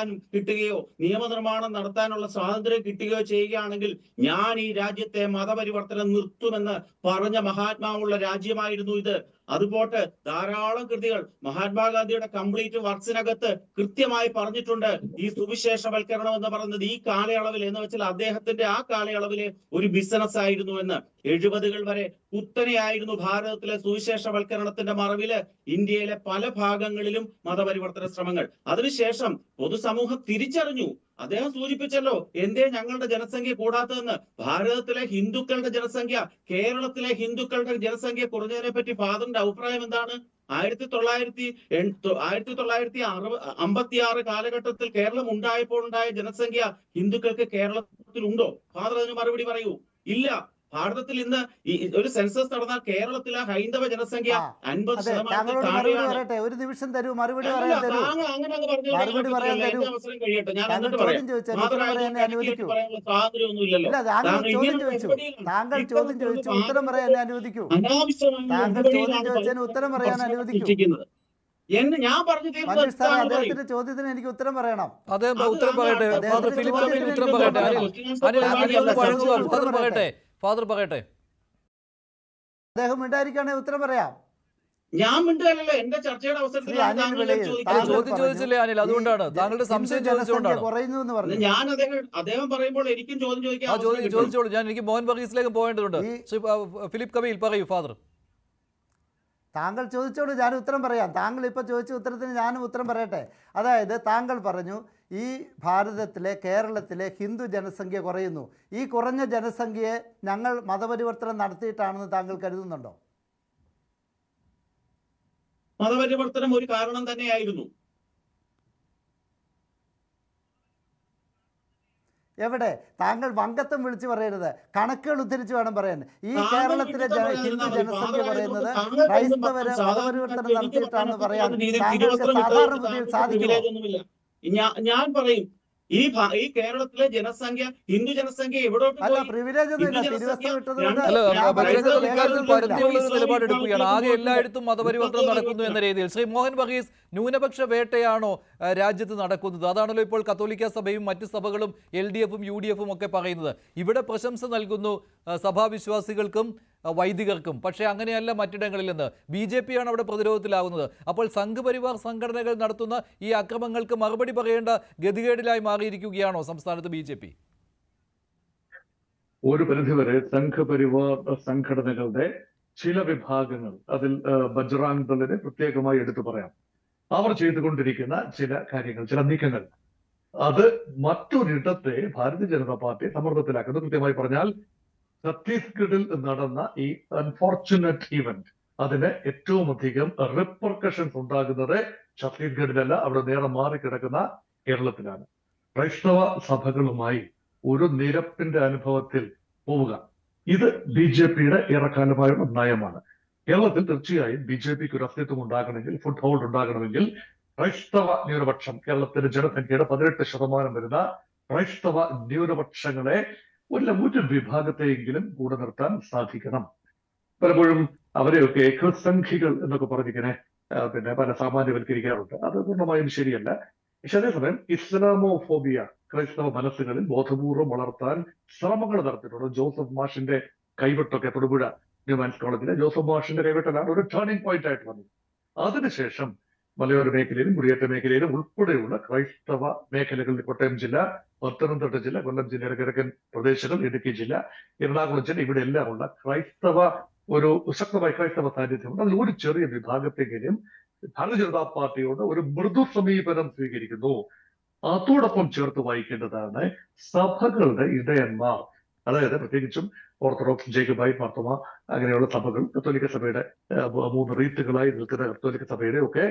കിട്ടുകയോ നിയമനിർമ്മാണം നടത്താനുള്ള സ്വാതന്ത്ര്യം കിട്ടുകയോ ചെയ്യുകയാണെങ്കിൽ ഞാൻ ഈ രാജ്യത്തെ മതപരിവർത്തനം നിർത്തുമെന്ന് പറഞ്ഞ മഹാത്മാവുള്ള രാജ്യമായിരുന്നു ഇത്. അതുപോട്ടെ ധാരാളം കൃതികൾ മഹാത്മാഗാന്ധിയുടെ കംപ്ലീറ്റ് വർക്സിനകത്ത് കൃത്യമായി പറഞ്ഞിട്ടുണ്ട്. ഈ സുവിശേഷവൽക്കരണം എന്ന് പറയുന്നത് ഈ കാലയളവിൽ എന്ന് വെച്ചാൽ അദ്ദേഹത്തിന്റെ ആ കാലയളവിലെ ഒരു ബിസിനസ് ആയിരുന്നു എന്ന്. 70 വരെ കുത്തനെയായിരുന്നു ഭാരതത്തിലെ സുവിശേഷവൽക്കരണത്തിന്റെ മറവില് ഇന്ത്യയിലെ പല ഭാഗങ്ങളിലും മതപരിവർത്തന ശ്രമങ്ങൾ. അതിനുശേഷം പൊതുസമൂഹം തിരിച്ചറിഞ്ഞു. അദ്ദേഹം സൂചിപ്പിച്ചല്ലോ എന്തേ ഞങ്ങളുടെ ജനസംഖ്യ കൂടാത്തതെന്ന്. ഭാരതത്തിലെ ഹിന്ദുക്കളുടെ ജനസംഖ്യ, കേരളത്തിലെ ഹിന്ദുക്കളുടെ ജനസംഖ്യ കുറഞ്ഞതിനെ പറ്റി ഫാദറിന്റെ അഭിപ്രായം എന്താണ്? 1956 കാലഘട്ടത്തിൽ കേരളം ഉണ്ടായപ്പോൾ ഉണ്ടായ ജനസംഖ്യ ഹിന്ദുക്കൾക്ക് കേരളത്തിൽ ഉണ്ടോ? ഫാദർ അതിന് മറുപടി പറയൂ. ഇല്ല. ഭാരതത്തിൽ ഇന്ന് ഒരു സെൻസസ് നടന്നാൽ കേരളത്തിലെ ഹൈന്ദവ ജനസംഖ്യ 50% താഴെയാണ്. ഒരു നിമിഷം തരൂ, മറുപടി പറയാൻ തരൂ. മറുപടി പറയാൻ തരൂ. അവസരം കഴിയട്ടെ. ഞാൻ താങ്കൾ ചോദ്യം ചോദിച്ചു, ഉത്തരം പറയാൻ അനുവദിക്കൂ. സ്വാതന്ത്ര്യമൊന്നുമില്ലല്ലോ. ഇല്ല, താങ്കൾ ചോദ്യം ചോദിച്ചു, ഉത്തരം പറയാൻ അനുവദിക്കൂ. താങ്കൾ ചോദ്യം ചോദിച്ചതിന് ഉത്തരം പറയാൻ അനുവദിക്കൂ. ഞാൻ പറഞ്ഞു മനീഷ് സാറേ, അദ്ദേഹത്തിന്റെ ചോദ്യത്തിന് എനിക്ക് ഉത്തരം പറയണം. ഉത്തരം പറയട്ടെ. ഫാദർ ഫിലിപ്പ് കബീർ ഉത്തരം പറയട്ടെ. ഫാദർ പറയട്ടെ. അദ്ദേഹം മിണ്ടായിരിക്കുകയാണെങ്കിൽ ഉത്തരം പറയാം. ഞാൻ മിണ്ടല്ലോ. എന്റെ ചർച്ചയുടെ അവസരത്തിൽ ചോദ്യം ചോദിച്ചില്ലേ അനിൽ? അതുകൊണ്ടാണ് താങ്കളുടെ സംശയം ചോദിച്ചുകൊണ്ടാണ് കുറയുന്നു എന്ന് പറഞ്ഞു. ഞാൻ അദ്ദേഹം പറയുമ്പോൾ എനിക്കും ചോദ്യം ചോദിച്ചോളൂ. എനിക്ക് മോഹൻ വർഗീസിലേക്ക് പോകേണ്ടതുണ്ട്. ഫിലിപ്പ് കബീൽ പറയൂ ഫാദർ. താങ്കൾ ചോദിച്ചോളൂ, ഞാൻ ഉത്തരം പറയാം. താങ്കൾ ഇപ്പോൾ ചോദിച്ച ഉത്തരത്തിന് ഞാനും ഉത്തരം പറയട്ടെ. അതായത് താങ്കൾ പറഞ്ഞു ഈ ഭാരതത്തിലെ, കേരളത്തിലെ ഹിന്ദു ജനസംഖ്യ കുറയുന്നു. ഈ കുറഞ്ഞ ജനസംഖ്യയെ ഞങ്ങൾ മതപരിവർത്തനം നടത്തിയിട്ടാണെന്ന് താങ്കൾ കരുതുന്നുണ്ടോ? മതപരിവർത്തനം ഒരു കാരണം തന്നെയായിരുന്നു. എവിടെ? താങ്കൾ വങ്കത്വം വിളിച്ചു പറയരുത്, കണക്കുകൾ ഉദ്ധരിച്ച് വേണം പറയാൻ. ഈ കേരളത്തിലെ ഹിന്ദു ജനസംഖ്യ പറയുന്നത് ക്രൈസ്തവര് മതപരിവർത്തനം നടത്തിയിട്ടാണെന്ന് പറയാൻ താങ്കൾക്ക് സാധാരണ ബുദ്ധിയിൽ സാധിക്കുമോ? ഞാൻ പറയും, ഈ കേരളത്തിലെ ജനസംഖ്യ, ഹിന്ദു ജനസംഖ്യ എവിടോട്ട് അല്ല, പ്രിവിലേജ് ഒന്നുമില്ല. തിരുവസ്ത്രം നിലപാടെടുക്കുകയാണ്. ആകെ എല്ലായിടത്തും മതപരിവർത്തനം നടക്കുന്നു എന്ന രീതിയിൽ. ശ്രീ മോഹൻ വർഗീസ്, ന്യൂനപക്ഷ വേട്ടയാണോ രാജ്യത്ത് നടക്കുന്നത്? അതാണല്ലോ ഇപ്പോൾ കത്തോലിക്ക സഭയും മറ്റ് സഭകളും LDF-ഉം UDF-ഉം ഒക്കെ പറയുന്നത്. ഇവിടെ പ്രശംസ നൽകുന്നു സഭാവിശ്വാസികൾക്കും വൈദികർക്കും, പക്ഷേ അങ്ങനെയല്ല മറ്റിടങ്ങളിൽ നിന്ന്. BJP ആണ് അവിടെ പ്രതിരോധത്തിലാകുന്നത്. അപ്പോൾ സംഘപരിവാർ സംഘടനകൾ നടത്തുന്ന ഈ അക്രമങ്ങൾക്ക് മറുപടി പറയേണ്ട ഗതികേടിലായി മാറിയിരിക്കുകയാണോ സംസ്ഥാനത്ത് BJP? ഒരു പരിധിവരെ സംഘപരിവാർ സംഘടനകളുടെ ചില വിഭാഗങ്ങൾ, അതിൽ ബജ്റാംഗ് ദളിനെ പ്രത്യേകമായി എടുത്തു പറയാം, അവർ ചെയ്തുകൊണ്ടിരിക്കുന്ന ചില കാര്യങ്ങൾ, ചില നീക്കങ്ങൾ, അത് മറ്റൊരിടത്തെ ഭാരതീയ ജനതാ പാർട്ടി സമ്മർദ്ദത്തിലാക്കുന്നു. കൃത്യമായി പറഞ്ഞാൽ ഛത്തീസ്ഗഡിൽ നടന്ന ഈ അൺഫോർച്ചുനേറ്റ് ഇവന്റ്, അതിന് ഏറ്റവും അധികം റിപ്പർക്കഷൻസ് ഉണ്ടാകുന്നത് ഛത്തീസ്ഗഡിലല്ല, അവിടെ നേരെ മാറിക്കിടക്കുന്ന കേരളത്തിലാണ്. ക്രൈസ്തവ സഭകളുമായി ഒരു നിരപ്പിന്റെ അനുഭവത്തിൽ പോവുക, ഇത് BJPയുടെ ഏറെക്കാലമായുള്ള നയമാണ്. കേരളത്തിൽ തീർച്ചയായും BJPക്ക് ഒരു അസ്തിത്വം ഉണ്ടാകണമെങ്കിൽ, ഫുട് ഹോൾഡ് ഉണ്ടാകണമെങ്കിൽ, ക്രൈസ്തവ ന്യൂനപക്ഷം, കേരളത്തിലെ ജനസംഖ്യയുടെ 18% വരുന്ന ക്രൈസ്തവ ന്യൂനപക്ഷങ്ങളെ ഒരു വിഭാഗത്തെയെങ്കിലും കൂടെ നിർത്താൻ സാധിക്കണം. പലപ്പോഴും അവരെയൊക്കെ ക്രിസ്സംഖികൾ എന്നൊക്കെ പറഞ്ഞിങ്ങനെ പല സാമാന്യവൽക്കരിക്കാറുണ്ട്. അത് പൂർണ്ണമായും ശരിയല്ല. പക്ഷെ അതേസമയം ഇസ്ലാമോഫോബിയ ക്രൈസ്തവ മനസ്സുകളിൽ ബോധപൂർവം വളർത്താൻ ശ്രമങ്ങൾ നടത്തിയിട്ടുണ്ട്. ജോസഫ് മാഷിന്റെ കൈവെട്ടൊക്കെ തൊടുപുഴ ന്യൂമാൻസ് കോളേജിലെ ജോസഫ് മാഷിന്റെ കൈവെട്ടലാണ് ഒരു ടേണിംഗ് പോയിന്റ് ആയിട്ട് വന്നത്. അതിനുശേഷം മലയോര മേഖലയിലും കുടിയേറ്റ മേഖലയിലും ഉൾപ്പെടെയുള്ള ക്രൈസ്തവ മേഖലകളിൽ കോട്ടയം ജില്ല, പത്തനംതിട്ട ജില്ല, കൊല്ലം ജില്ലയുടെ കിഴക്കൻ പ്രദേശങ്ങൾ, ഇടുക്കി ജില്ല, എറണാകുളം ജില്ല, ഇവിടെ എല്ലാമുള്ള ഒരു ശക്തമായ ക്രൈസ്തവ സാന്നിധ്യമുണ്ട്. അതിൽ ഒരു ചെറിയ വിഭാഗത്തെങ്കിലും ഭാരതീയ ജനതാ പാർട്ടിയോട് ഒരു മൃദു സമീപനം സ്വീകരിക്കുന്നു. അതോടൊപ്പം ചേർത്ത് വായിക്കേണ്ടതാണ് സഭകളുടെ ഇടയന്മാർ, അതായത് പ്രത്യേകിച്ചും ഓർത്തഡോക്സ്, ജേക്കബൈറ്റ്, മാർത്തോമ അങ്ങനെയുള്ള സഭകൾ, കത്തോലിക്ക സഭയുടെ 3 റീത്തുകളായി നിൽക്കുന്ന കത്തോലിക്ക സഭയുടെ ഒക്കെ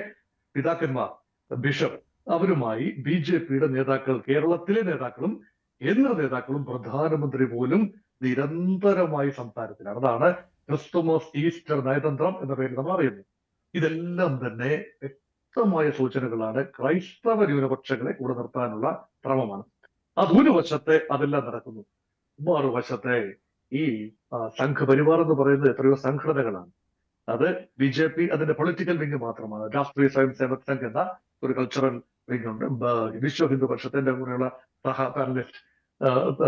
പിതാക്കന്മാർ, ബിഷപ്പ്, അവരുമായി BJPയുടെ നേതാക്കൾ, കേരളത്തിലെ നേതാക്കളും കേന്ദ്ര നേതാക്കളും പ്രധാനമന്ത്രി പോലും നിരന്തരമായി സംസാരത്തിലാണ്. അതാണ് ക്രിസ്തുമസ് ഈസ്റ്റർ നയതന്ത്രം എന്ന പേരിൽ നമ്മൾ അറിയുന്നത്. ഇതെല്ലാം തന്നെ വ്യക്തമായ സൂചനകളാണ് ക്രൈസ്തവ ന്യൂനപക്ഷങ്ങളെ കൂടെ നിർത്താനുള്ള ശ്രമമാണ്. അതൊരു വശത്തെ അതെല്ലാം നടക്കുന്നു. മറുവശത്തെ ഈ സംഘപരിവാർ എന്ന് പറയുന്നത് എത്രയോ സംഘടനകളാണ്. അത് BJP അതിന്റെ പൊളിറ്റിക്കൽ വിങ് മാത്രമാണ്. രാഷ്ട്രീയ സ്വയം സേവക് സംഘ് എന്ന ഒരു കൾച്ചറൽ വിങ് ഉണ്ട്. വിശ്വ ഹിന്ദു പരിഷത്തിന്റെ കൂടെയുള്ള പാനലിസ്റ്റ്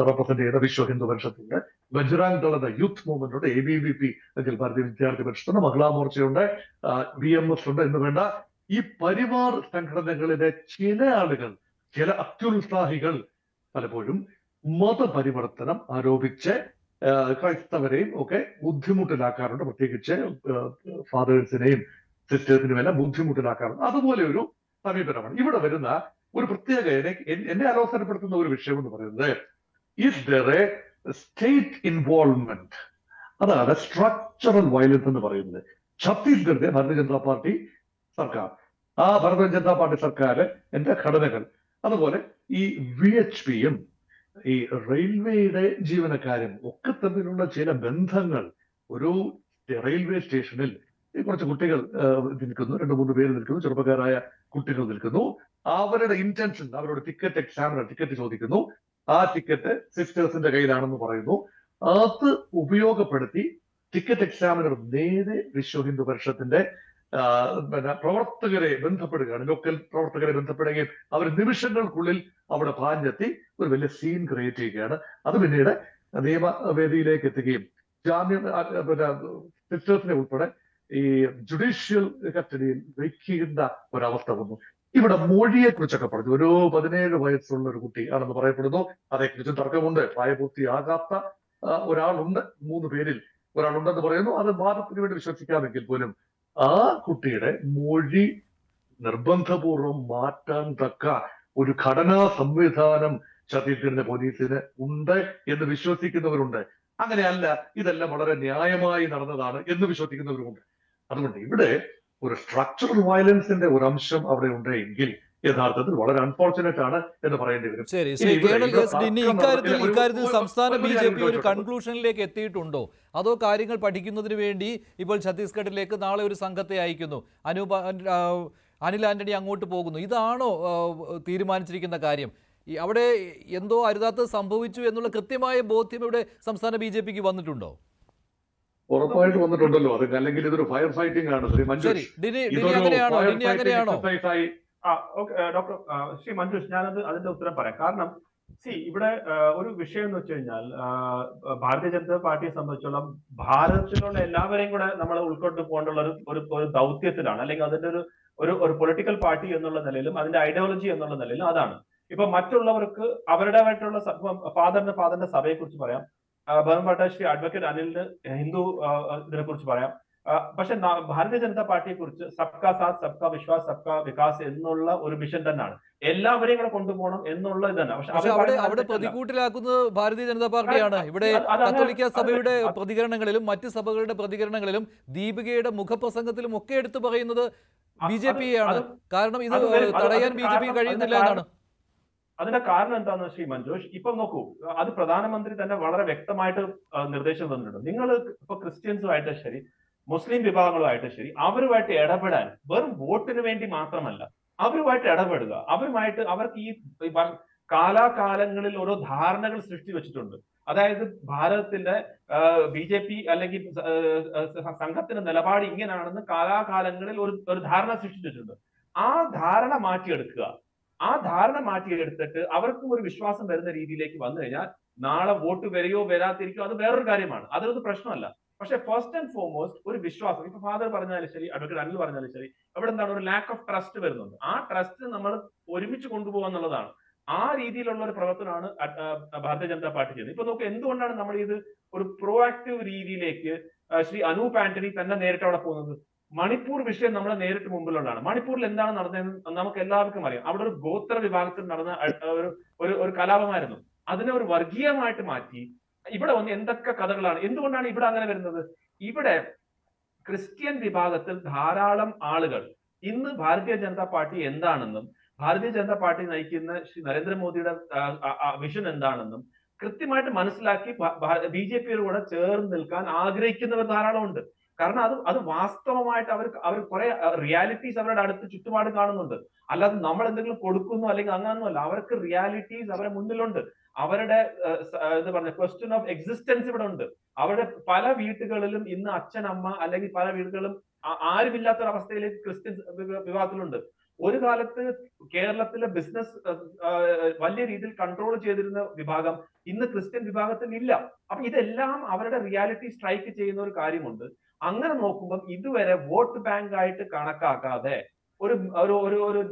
റെപ്രസെന്റ് ചെയ്ത വിശ്വ ഹിന്ദു പരിഷത്തുണ്ട്. ബജ്റാങ് ദൾ എന്ന യൂത്ത് മൂവ്മെന്റ് ഉണ്ട്. ABVP അഖിൽ ഭാരതീയ വിദ്യാർത്ഥി പരിഷത്തുണ്ട്. മഹിളാ മോർച്ചയുണ്ട്. BMS ഉണ്ട്. എന്ന് വേണ്ട ഈ പരിവാർ സംഘടനകളിലെ ചില ആളുകൾ, ചില അത്യുത്സാഹികൾ പലപ്പോഴും മതപരിവർത്തനം ആരോപിച്ച് ക്രൈസ്തവരെയും ഒക്കെ ബുദ്ധിമുട്ടിലാക്കാറുണ്ട്. പ്രത്യേകിച്ച് ഫാദേഴ്സിനെയും സിസ്റ്റേഴ്സിനെയും എല്ലാം ബുദ്ധിമുട്ടിലാക്കാറുണ്ട്. അതുപോലെ ഒരു സമീപനമാണ് ഇവിടെ വരുന്ന ഒരു പ്രത്യേക എന്നെ ആലോചനപ്പെടുത്തുന്ന ഒരു വിഷയം എന്ന് പറയുന്നത്, is there A state involvement, അതാണ് സ്ട്രക്ചറൽ വയലൻസ് എന്ന് പറയുന്നത്. ഛത്തീസ്ഗഡിലെ ഭാരതീയ ജനതാ പാർട്ടി സർക്കാർ, ആ ഭാരതീയ ജനതാ പാർട്ടി സർക്കാർ, എന്റെ ഘടനകൾ, അതുപോലെ ഈ VHPയും ഈ റെയിൽവേയുടെ ജീവനക്കാരും ഒക്കെ തമ്മിലുള്ള ചില ബന്ധങ്ങൾ. ഒരു റെയിൽവേ സ്റ്റേഷനിൽ കുറച്ച് കുട്ടികൾ നിൽക്കുന്നു, 2-3 പേര് നിൽക്കുന്നു, ചെറുപ്പക്കാരായ കുട്ടികൾ നിൽക്കുന്നു. അവരുടെ ഇന്റൻഷൻ, അവരുടെ ടിക്കറ്റ് ചോദിക്കുന്നു. ആ ടിക്കറ്റ് സിസ്റ്റേഴ്സിന്റെ കയ്യിലാണെന്ന് പറയുന്നു. അത് ഉപയോഗപ്പെടുത്തി ടിക്കറ്റ് എക്സാമിനർ നേരെ വിശ്വ ഹിന്ദു പരിഷത്തിന്റെ പ്രവർത്തകരെ ബന്ധപ്പെടുകയാണ്. ലോക്കൽ പ്രവർത്തകരെ ബന്ധപ്പെടുകയും അവർ നിമിഷങ്ങൾക്കുള്ളിൽ അവിടെ പാഞ്ഞെത്തി ഒരു വലിയ സീൻ ക്രിയേറ്റ് ചെയ്യുകയാണ്. അത് പിന്നീട് നിയമവേദിയിലേക്ക് എത്തുകയും സിസ്റ്റേഴ്സിനെ ഉൾപ്പെടെ ഈ ജുഡീഷ്യൽ കസ്റ്റഡിയിൽ വയ്ക്കേണ്ട ഒരവസ്ഥ വന്നു. ഇവിടെ മൊഴിയെ കുറിച്ചൊക്കെ പറഞ്ഞു. ഒരു 17 വയസ്സുള്ള ഒരു കുട്ടി ആണെന്ന് പറയപ്പെടുന്നു. അതേക്കുറിച്ചും തർക്കമുണ്ട്. പ്രായപൂർത്തിയാകാത്ത ഒരാളുണ്ട്, 3 പേരിൽ ഒരാളുണ്ടെന്ന് പറയുന്നു. അത് വാദത്തിന് വേണ്ടി വിശ്വസിക്കാമെങ്കിൽ പോലും ആ കുട്ടിയുടെ മൊഴി നിർബന്ധപൂർവം മാറ്റാൻ തക്ക ഒരു ഘടനാ സംവിധാനം ഛത്തീസ്ഗഡിലെ പോലീസിന് ഉണ്ട് എന്ന് വിശ്വസിക്കുന്നവരുണ്ട്. അങ്ങനെയല്ല, ഇതെല്ലാം വളരെ ന്യായമായി നടന്നതാണ് എന്ന് വിശ്വസിക്കുന്നവരുമുണ്ട്. അതുകൊണ്ട് ഇവിടെ ഒരു സ്ട്രക്ചറൽ വയലൻസിന്റെ ഒരു അംശം അവിടെ ഉണ്ട് എങ്കിൽ യഥാർത്ഥത്തിൽ വളരെ അൺഫോർച്ചുനേറ്റ് ആണ് എന്ന് പറയേണ്ടി വരും. ശരി, ഇക്കാര്യത്തിൽ സംസ്ഥാന BJP ഒരു കൺക്ലൂഷനിലേക്ക് എത്തിയിട്ടുണ്ടോ? അതോ കാര്യങ്ങൾ പഠിക്കുന്നതിന് വേണ്ടി ഇപ്പോൾ ഛത്തീസ്ഗഡിലേക്ക് നാളെ ഒരു സംഘത്തെ അയക്കുന്നു, അനിൽ ആന്റണി അങ്ങോട്ട് പോകുന്നു, ഇതാണോ തീരുമാനിച്ചിരിക്കുന്ന കാര്യം? അവിടെ എന്തോ അരുതാത്തത് സംഭവിച്ചു എന്നുള്ള കൃത്യമായ ബോധ്യം ഇവിടെ സംസ്ഥാന BJPക്ക് വന്നിട്ടുണ്ടോ? ഉറപ്പായിട്ട് വന്നിട്ടുണ്ടല്ലോ. അത് അല്ലെങ്കിൽ ഇതൊരു ഫയർ ഫൈറ്റിംഗ് ആണ്. ഡോക്ടർ ശ്രീ മഞ്ജുഷ്, ഞാനത് അതിന്റെ ഉത്തരം പറയാം. കാരണം ഇവിടെ ഒരു വിഷയം എന്ന് വെച്ച് കഴിഞ്ഞാൽ, ഭാരതീയ ജനതാ പാർട്ടിയെ സംബന്ധിച്ചോളം ഭാരതത്തിലുള്ള എല്ലാവരെയും കൂടെ നമ്മൾ ഉൾക്കൊണ്ട് പോകേണ്ടുള്ള ഒരു ദൗത്യത്തിലാണ്. അല്ലെങ്കിൽ അതിന്റെ ഒരു പൊളിറ്റിക്കൽ പാർട്ടി എന്നുള്ള നിലയിലും അതിന്റെ ഐഡിയോളജി എന്നുള്ള നിലയിലും അതാണ്. ഇപ്പൊ മറ്റുള്ളവർക്ക് അവരുടേതായിട്ടുള്ള ഫാദറിന്റെ സഭയെ കുറിച്ച് പറയാം, ബഹുമാനപ്പെട്ട ശ്രീ അഡ്വക്കേറ്റ് അനിലിന് ഹിന്ദു ഇതിനെ കുറിച്ച് പറയാം, പക്ഷെ ഭാരതീയ ജനതാ പാർട്ടിയെ കുറിച്ച് സബ്കാ സാത്ത് സബ്കാ വിശ്വാസ് സബ്കാ വികാസ് എന്നുള്ള ഒരു മിഷൻ തന്നെയാണ്. എല്ലാവരെയും കൂടെ കൊണ്ടുപോകണം എന്നുള്ള ഇതന്നെ. പക്ഷെ അവിടെ പ്രതികൂട്ടിലാക്കുന്നത് ഭാരതീയ ജനതാ പാർട്ടിയാണ്. ഇവിടെ കത്തോലിക്ക സഭയുടെ പ്രതികരണങ്ങളിലും മറ്റ് സഭകളുടെ പ്രതികരണങ്ങളിലും ദീപികയുടെ മുഖപ്രസംഗത്തിലും ഒക്കെ എടുത്തു പറയുന്നത് BJP ആണ്. കാരണം ഇത് തടയാൻ BJP കഴിയുന്നില്ല എന്നാണ്. അതിന്റെ കാരണം എന്താണെന്ന് ശ്രീ മഞ്ജുഷ്, ഇപ്പൊ നോക്കൂ, അത് പ്രധാനമന്ത്രി തന്നെ വളരെ വ്യക്തമായിട്ട് നിർദ്ദേശം തന്നിട്ടുണ്ട്. നിങ്ങൾ ഇപ്പൊ ക്രിസ്ത്യൻസുമായിട്ട് ശരി, മുസ്ലിം വിഭാഗങ്ങളുമായിട്ട് ശരി, അവരുമായിട്ട് ഇടപെടാൻ വെറും വോട്ടിന് വേണ്ടി മാത്രമല്ല, അവരുമായിട്ട് ഇടപെടുക, അവർക്ക് ഈ കാലാകാലങ്ങളിൽ ഓരോ ധാരണകൾ സൃഷ്ടി വെച്ചിട്ടുണ്ട്. അതായത് ഭാരതത്തിന്റെ BJP അല്ലെങ്കിൽ സംഘത്തിന്റെ നിലപാട് ഇങ്ങനെയാണെന്ന് കാലാകാലങ്ങളിൽ ഒരു ധാരണ സൃഷ്ടിച്ചിട്ടുണ്ട്. ആ ധാരണ മാറ്റിയെടുക്കുക. ആ ധാരണ മാറ്റിയെടുത്തിട്ട് അവർക്കും ഒരു വിശ്വാസം വരുന്ന രീതിയിലേക്ക് വന്നു കഴിഞ്ഞാൽ നാളെ വോട്ട് വരികയോ വരാതിരിക്കോ അത് വേറൊരു കാര്യമാണ്, അതൊരു പ്രശ്നമല്ല. പക്ഷെ ഫസ്റ്റ് ആൻഡ് ഫോർമോസ്റ്റ് ഒരു വിശ്വാസം, ഇപ്പൊ ഫാദർ പറഞ്ഞാലും ശരി, അഡ്വക്കേറ്റ് അനിൽ പറഞ്ഞാലും ശരി, അവിടെ എന്താണ് ഒരു ലാക്ക് ഓഫ് ട്രസ്റ്റ് വരുന്നുണ്ട്. ആ ട്രസ്റ്റ് നമ്മൾ ഒരുമിച്ച് കൊണ്ടുപോകുക എന്നുള്ളതാണ്. ആ രീതിയിലുള്ള ഒരു പ്രവർത്തനമാണ് ഭാരതീയ ജനതാ പാർട്ടി ചെയ്യുന്നത്. ഇപ്പൊ നോക്കുക, എന്തുകൊണ്ടാണ് നമ്മൾ ഇത് ഒരു പ്രോ ആക്റ്റീവ് രീതിയിലേക്ക് ശ്രീ അനൂപ് ആന്റണി തന്നെ നേരിട്ട് അവിടെ പോകുന്നത്? മണിപ്പൂർ വിഷയം നമ്മളെ നേരിട്ട് മുമ്പിലുള്ളതാണ്. മണിപ്പൂരിൽ എന്താണ് നടന്നതെന്ന് നമുക്ക് എല്ലാവർക്കും അറിയാം. അവിടെ ഒരു ഗോത്ര വിഭാഗത്തിൽ നടന്ന ഒരു കലാപമായിരുന്നു. അതിനെ ഒരു വർഗീയമായിട്ട് മാറ്റി ഇവിടെ വന്ന് എന്തൊക്കെ കഥകളാണ്. എന്തുകൊണ്ടാണ് ഇവിടെ അങ്ങനെ വരുന്നത്? ഇവിടെ ക്രിസ്ത്യൻ വിഭാഗത്തിൽ ധാരാളം ആളുകൾ ഇന്ന് ഭാരതീയ ജനതാ പാർട്ടി എന്താണെന്നും ഭാരതീയ ജനതാ പാർട്ടി നയിക്കുന്ന ശ്രീ നരേന്ദ്രമോദിയുടെ വിഷൻ എന്താണെന്നും കൃത്യമായിട്ട് മനസ്സിലാക്കി BJPയുടെ കൂടെ ചേർന്ന് നിൽക്കാൻ ആഗ്രഹിക്കുന്നവർ ധാരാളമുണ്ട്. കാരണം അത് വാസ്തവമായിട്ട് അവർ കുറെ റിയാലിറ്റീസ് അവരുടെ അടുത്ത് ചുറ്റുപാട് കാണുന്നുണ്ട്. അല്ലാതെ നമ്മൾ എന്തെങ്കിലും കൊടുക്കുന്നു അല്ലെങ്കിൽ അങ്ങനൊന്നുമല്ല. അവർക്ക് റിയാലിറ്റീസ് അവരുടെ മുന്നിലുണ്ട്. അവരുടെ ഇത് പറഞ്ഞ ക്വസ്റ്റ്യൻ ഓഫ് എക്സിസ്റ്റൻസ് ഇവിടെ ഉണ്ട്. അവരുടെ പല വീട്ടുകളിലും ഇന്ന് അച്ഛൻ അമ്മ അല്ലെങ്കിൽ പല വീടുകളും ആരുമില്ലാത്തൊരവസ്ഥയിലേക്ക് ക്രിസ്ത്യൻ വിഭാഗത്തിലുണ്ട്. ഒരു കാലത്ത് കേരളത്തിലെ ബിസിനസ് വലിയ രീതിയിൽ കൺട്രോൾ ചെയ്തിരുന്ന വിഭാഗം ഇന്ന് ക്രിസ്ത്യൻ വിഭാഗത്തിൽ ഇല്ല. അപ്പൊ ഇതെല്ലാം അവരുടെ റിയാലിറ്റി സ്ട്രൈക്ക് ചെയ്യുന്ന ഒരു കാര്യമുണ്ട്. അങ്ങനെ നോക്കുമ്പോൾ ഇതുവരെ വോട്ട് ബാങ്ക് ആയിട്ട് കണക്കാക്കാതെ, ഒരു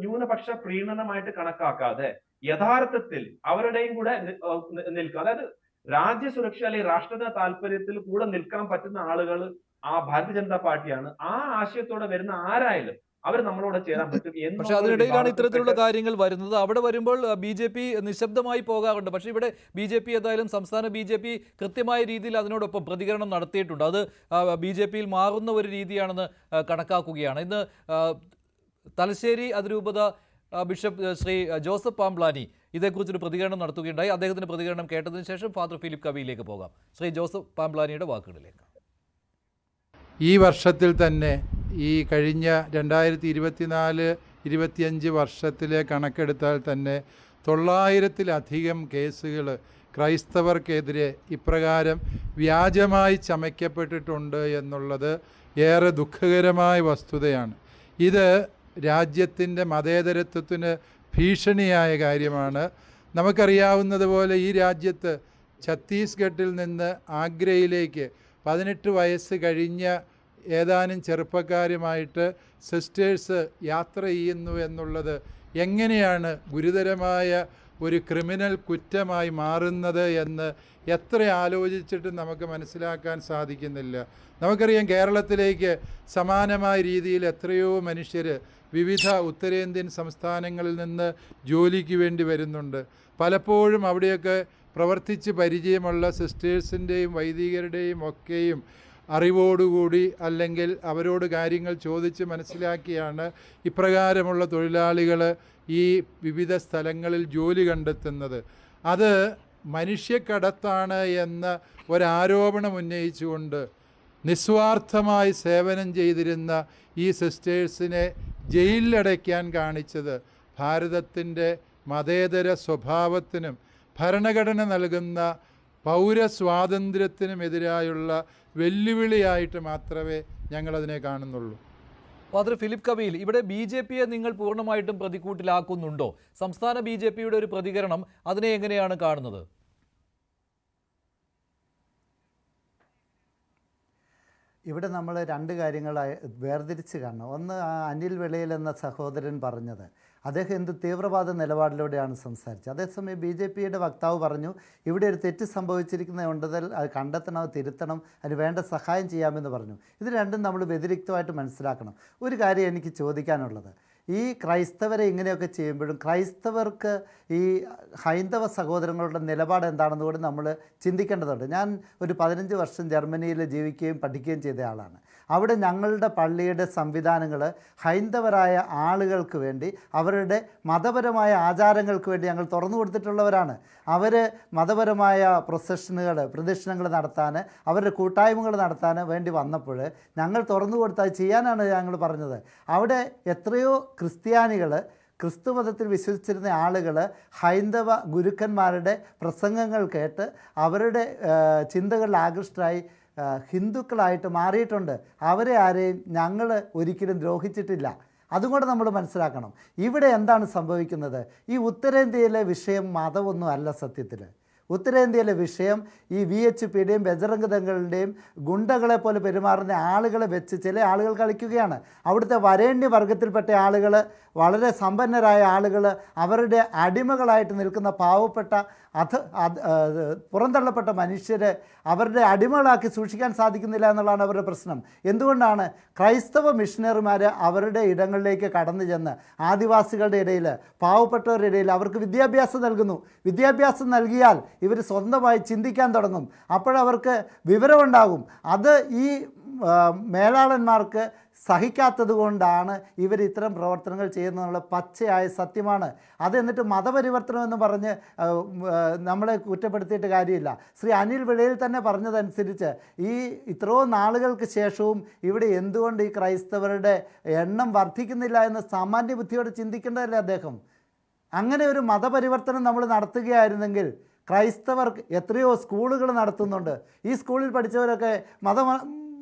ന്യൂനപക്ഷ പ്രീണനമായിട്ട് കണക്കാക്കാതെ യഥാർത്ഥത്തിൽ അവരുടെയും കൂടെ നിൽക്കുക, അതായത് രാജ്യസുരക്ഷ അല്ലെങ്കിൽ രാഷ്ട്രീയ താല്പര്യത്തിൽ കൂടെ നിൽക്കാൻ പറ്റുന്ന ആളുകൾ ആ ഭാരതീയ ജനതാ പാർട്ടിയാണ്. ആ ആശയത്തോടെ വരുന്ന ആരായാലും അവർ നമ്മളോട് ചേരാൻ പറ്റും. പക്ഷെ അതിനിടയിലാണ് ഇത്തരത്തിലുള്ള കാര്യങ്ങൾ വരുന്നത്. അവിടെ വരുമ്പോൾ BJP നിശബ്ദമായി പോകാറുണ്ട്. പക്ഷെ ഇവിടെ BJP ഏതായാലും സംസ്ഥാന BJP കൃത്യമായ രീതിയിൽ അതിനോടൊപ്പം പ്രതികരണം നടത്തിയിട്ടുണ്ട്. അത് BJPയിൽ മാറുന്ന ഒരു രീതിയാണെന്ന് കണക്കാക്കുകയാണ്. ഇന്ന് തലശ്ശേരി അതിരൂപത ബിഷപ്പ് ശ്രീ ജോസഫ് പാംബ്ലാനി ഇതേക്കുറിച്ചൊരു പ്രതികരണം നടത്തുകയുണ്ടായി. അദ്ദേഹത്തിന്റെ പ്രതികരണം കേട്ടതിന് ശേഷം ഫാദർ ഫിലിപ്പ് കവിയിലേക്ക് പോകാം. ശ്രീ ജോസഫ് പാംബ്ലാനിയുടെ വാക്കുകളിലേക്ക്. ഈ വർഷത്തിൽ തന്നെ, ഈ കഴിഞ്ഞ 2024-25 വർഷത്തിലെ കണക്കെടുത്താൽ തന്നെ 900-ലധികം കേസുകൾ ക്രൈസ്തവർക്കെതിരെ ഇപ്രകാരം വ്യാജമായി ചമയ്ക്കപ്പെട്ടിട്ടുണ്ട് എന്നുള്ളത് ഏറെ ദുഃഖകരമായ വസ്തുതയാണ്. ഇത് രാജ്യത്തിൻ്റെ മതേതരത്വത്തിന് ഭീഷണിയായ കാര്യമാണ്. നമുക്കറിയാവുന്നതുപോലെ ഈ രാജ്യത്ത് ഛത്തീസ്ഗഡിൽ നിന്ന് ആഗ്രയിലേക്ക് 18 വയസ്സ് കഴിഞ്ഞ ഏതാനും ചെറുപ്പക്കാരുമായിട്ട് സിസ്റ്റേഴ്സ് യാത്ര ചെയ്യുന്നു എന്നുള്ളത് എങ്ങനെയാണ് ഗുരുതരമായ ഒരു ക്രിമിനൽ കുറ്റമായി മാറുന്നത് എന്ന് എത്ര ആലോചിച്ചിട്ടും നമുക്ക് മനസ്സിലാക്കാൻ സാധിക്കുന്നില്ല. നമുക്കറിയാം, കേരളത്തിലേക്ക് സമാനമായ രീതിയിൽ എത്രയോ മനുഷ്യർ വിവിധ ഉത്തരേന്ത്യൻ സംസ്ഥാനങ്ങളിൽ നിന്ന് ജോലിക്ക് വേണ്ടി വരുന്നുണ്ട്. പലപ്പോഴും അവിടെയൊക്കെ പ്രവർത്തിച്ച് പരിചയമുള്ള സിസ്റ്റേഴ്സിൻ്റെയും വൈദികരുടെയും ഒക്കെയും അറിവോടുകൂടി അല്ലെങ്കിൽ അവരോട് കാര്യങ്ങൾ ചോദിച്ച് മനസ്സിലാക്കിയാണ് ഇപ്രകാരമുള്ള തൊഴിലാളികൾ ഈ വിവിധ സ്ഥലങ്ങളിൽ ജോലി കണ്ടെത്തുന്നത്. അത് മനുഷ്യക്കടത്താണ് എന്ന ഒരാരോപണം ഉന്നയിച്ചുകൊണ്ട് നിസ്വാർത്ഥമായി സേവനം ചെയ്തിരുന്ന ഈ സിസ്റ്റേഴ്സിനെ ജയിലിലടയ്ക്കാൻ കാണിച്ചത് ഭാരതത്തിൻ്റെ മതേതര സ്വഭാവത്തിനും ഭരണഘടന നൽകുന്ന പൗരസ്വാതന്ത്ര്യത്തിനുമെതിരായുള്ള വെല്ലുവിളിയായിട്ട് മാത്രമേ ഞങ്ങളതിനെ കാണുന്നുള്ളൂ. ഫാദർ ഫിലിപ്പ് കവിയിൽ, ഇവിടെ BJPയെ നിങ്ങൾ പൂർണ്ണമായിട്ടും പ്രതിക്കൂട്ടിലാക്കുന്നുണ്ടോ? സംസ്ഥാന BJPയുടെ ഒരു പ്രതികരണം അതിനെ എങ്ങനെയാണ് കാണുന്നത്? ഇവിടെ നമ്മൾ രണ്ട് കാര്യങ്ങളായി വേർതിരിച്ച് കാണണം. ഒന്ന്, അനിൽ വെളിയിൽ എന്ന സഹോദരൻ പറഞ്ഞത്, അദ്ദേഹം എന്ത് തീവ്രവാദ നിലപാടിലൂടെയാണ് സംസാരിച്ചത്. അതേസമയം BJPയുടെ വക്താവ് പറഞ്ഞു ഇവിടെ ഒരു തെറ്റ് സംഭവിച്ചിരിക്കുന്നതുകൊണ്ടതിൽ അത് കണ്ടെത്തണം, അത് തിരുത്തണം, അതിന് വേണ്ട സഹായം ചെയ്യാമെന്ന് പറഞ്ഞു. ഇത് രണ്ടും നമ്മൾ വ്യതിരിക്തമായിട്ട് മനസ്സിലാക്കണം. ഒരു കാര്യം എനിക്ക് ചോദിക്കാനുള്ളത്, ഈ ക്രൈസ്തവരെ ഇങ്ങനെയൊക്കെ ചെയ്യുമ്പോഴും ക്രൈസ്തവർക്ക് ഈ ഹൈന്ദവ സഹോദരങ്ങളുടെ നിലപാട് എന്താണെന്ന് കൂടി നമ്മൾ ചിന്തിക്കേണ്ടതുണ്ട്. ഞാൻ ഒരു 15 വർഷം ജർമ്മനിയിൽ ജീവിക്കുകയും പഠിക്കുകയും ചെയ്ത ആളാണ്. അവിടെ ഞങ്ങളുടെ പള്ളിയുടെ സംവിധാനങ്ങൾ ഹൈന്ദവരായ ആളുകൾക്ക് വേണ്ടി അവരുടെ മതപരമായ ആചാരങ്ങൾക്ക് വേണ്ടി ഞങ്ങൾ തുറന്നു കൊടുത്തിട്ടുള്ളവരാണ്. അവർ മതപരമായ പ്രദക്ഷിണങ്ങൾ നടത്താൻ, അവരുടെ കൂട്ടായ്മകൾ നടത്താൻ വേണ്ടി വന്നപ്പോൾ ഞങ്ങൾ തുറന്നു കൊടുത്ത് അത് ചെയ്യാനാണ് ഞങ്ങൾ പറഞ്ഞത്. അവിടെ എത്രയോ ക്രിസ്ത്യാനികൾ, ക്രിസ്തുമതത്തിൽ വിശ്വസിച്ചിരുന്ന ആളുകൾ ഹൈന്ദവ ഗുരുക്കന്മാരുടെ പ്രസംഗങ്ങൾ കേട്ട് അവരുടെ ചിന്തകളിൽ ആകൃഷ്ടരായി ഹിന്ദുക്കളായിട്ട് മാറിയിട്ടുണ്ട്. അവരെ ആരെയും ഞങ്ങൾ ഒരിക്കലും ദ്രോഹിച്ചിട്ടില്ല. അതുകൊണ്ട് നമ്മൾ മനസ്സിലാക്കണം ഇവിടെ എന്താണ് സംഭവിക്കുന്നത്. ഈ ഉത്തരേന്ത്യയിലെ വിഷയം മതമൊന്നും അല്ല. സത്യത്തിൽ ഉത്തരേന്ത്യയിലെ വിഷയം ഈ VHPയുടെയും ബജറംഗ് ദളുടെയും ഗുണ്ടകളെ പോലെ പെരുമാറുന്ന ആളുകളെ വെച്ച് ചില ആളുകൾ കളിക്കുകയാണ്. അവിടുത്തെ വരേണ്യ വർഗത്തിൽപ്പെട്ട ആളുകൾ, വളരെ സമ്പന്നരായ ആളുകൾ, അവരുടെ അടിമകളായിട്ട് നിൽക്കുന്ന പാവപ്പെട്ട പുറന്തള്ളപ്പെട്ട മനുഷ്യരെ അവരുടെ അടിമകളാക്കി സൂക്ഷിക്കാൻ സാധിക്കുന്നില്ല എന്നുള്ളതാണ് അവരുടെ പ്രശ്നം. എന്തുകൊണ്ടാണ് ക്രൈസ്തവ മിഷണറിമാർ അവരുടെ ഇടങ്ങളിലേക്ക് കടന്നു ചെന്ന് ആദിവാസികളുടെ ഇടയിൽ, പാവപ്പെട്ടവരുടെ ഇടയിൽ അവർക്ക് വിദ്യാഭ്യാസം നൽകുന്നു. വിദ്യാഭ്യാസം നൽകിയാൽ ഇവർ സ്വന്തമായി ചിന്തിക്കാൻ തുടങ്ങും. അപ്പോഴവർക്ക് വിവരമുണ്ടാകും. അത് ഈ മേലാളന്മാർക്ക് സഹിക്കാത്തത് കൊണ്ടാണ് ഇവർ ഇത്തരം പ്രവർത്തനങ്ങൾ ചെയ്യുന്നതിനുള്ള പച്ചയായ സത്യമാണ്. അത് എന്നിട്ട് മതപരിവർത്തനം എന്ന് പറഞ്ഞ് നമ്മളെ കുറ്റപ്പെടുത്തിയിട്ട് കാര്യമില്ല. ശ്രീ അനിൽ വെളിയിൽ തന്നെ പറഞ്ഞതനുസരിച്ച് ഈ ഇത്രയും നാളുകൾക്ക് ശേഷവും ഇവിടെ എന്തുകൊണ്ട് ഈ ക്രൈസ്തവരുടെ എണ്ണം വർദ്ധിക്കുന്നില്ല എന്ന് സാമാന്യ ബുദ്ധിയോടെ ചിന്തിക്കേണ്ടതല്ലേ അദ്ദേഹം. അങ്ങനെ ഒരു മതപരിവർത്തനം നമ്മൾ നടത്തുകയായിരുന്നെങ്കിൽ ക്രൈസ്തവർ എത്രയോ സ്കൂളുകൾ നടത്തുന്നുണ്ട്. ഈ സ്കൂളിൽ പഠിച്ചവരൊക്കെ മതം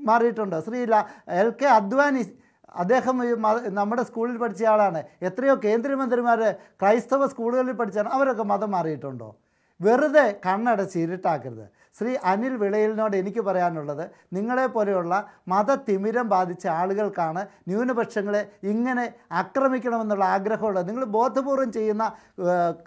മാറിയിട്ടുണ്ട്. ശ്രീ LK അദ്വാനി, അദ്ദേഹം നമ്മുടെ സ്കൂളിൽ പഠിച്ച ആളാണ്. എത്രയോ കേന്ദ്രമന്ത്രിമാർ ക്രൈസ്തവ സ്കൂളുകളിൽ പഠിച്ചാണ്. അവരൊക്കെ മതം മാറിയിട്ടുണ്ടോ? വെറുതെ കണ്ണടച്ച് ഇരുട്ടാക്കരുത്. ശ്രീ അനിൽ വിളയിലിനോട് എനിക്ക് പറയാനുള്ളത്, നിങ്ങളെപ്പോലെയുള്ള മതതിമിരം ബാധിച്ച ആളുകൾക്കാണ് ന്യൂനപക്ഷങ്ങളെ ഇങ്ങനെ ആക്രമിക്കണമെന്നുള്ള ആഗ്രഹമുള്ളത്. നിങ്ങൾ ബോധപൂർവം ചെയ്യുന്ന,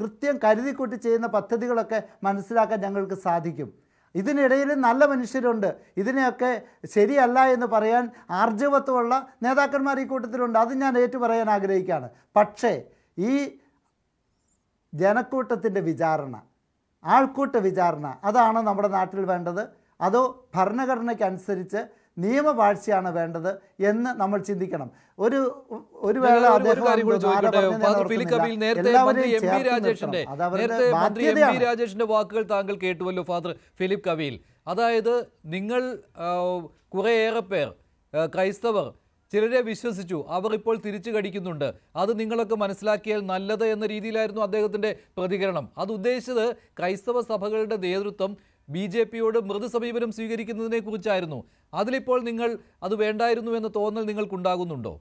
കൃത്യം കരുതിക്കൂട്ടി ചെയ്യുന്ന പദ്ധതികളൊക്കെ മനസ്സിലാക്കാൻ ഞങ്ങൾക്ക് സാധിക്കും. ഇതിനിടയിൽ നല്ല മനുഷ്യരുണ്ട്. ഇതിനെയൊക്കെ ശരിയല്ല എന്ന് പറയാൻ ആർജവത്വമുള്ള നേതാക്കന്മാർ ഈ കൂട്ടത്തിലുണ്ട്. അത് ഞാൻ ഏറ്റുപറയാൻ ആഗ്രഹിക്കുകയാണ്. പക്ഷേ ഈ ജനക്കൂട്ടത്തിൻ്റെ വിചാരണ, ആൾക്കൂട്ട വിചാരണ, അതാണ് നമ്മുടെ നാട്ടിൽ വേണ്ടത്? അതോ ഭരണഘടനയ്ക്കനുസരിച്ച് നിയമവാഴ്ചയാണ് വേണ്ടത് എന്ന് നമ്മൾ ചിന്തിക്കണം. ഒരു വേള രാജേഷിന്റെ വാക്കുകൾ താങ്കൾ കേട്ടുവല്ലോ ഫാദർ ഫിലിപ്പ് കവീൽ. അതായത് നിങ്ങൾ കുറേയേറെ പേർ ക്രൈസ്തവർ ചിലരെ വിശ്വസിച്ചു, അവർ ഇപ്പോൾ തിരിച്ചു കടിക്കുന്നുണ്ട്, അത് നിങ്ങളൊക്കെ മനസ്സിലാക്കിയാൽ നല്ലത് എന്ന രീതിയിലായിരുന്നു അദ്ദേഹത്തിന്റെ പ്രതികരണം. അത് ഉദ്ദേശിച്ചത് ക്രൈസ്തവ സഭകളുടെ നേതൃത്വം BJPയോട് മൃദു സമീപനം സ്വീകരിക്കുന്നതിനെ കുറിച്ചായിരുന്നു. അതിലിപ്പോൾ നിങ്ങൾ അത് വേണ്ടായിരുന്നു എന്ന തോന്നൽ നിങ്ങൾക്കുണ്ടാകുന്നുണ്ടോ?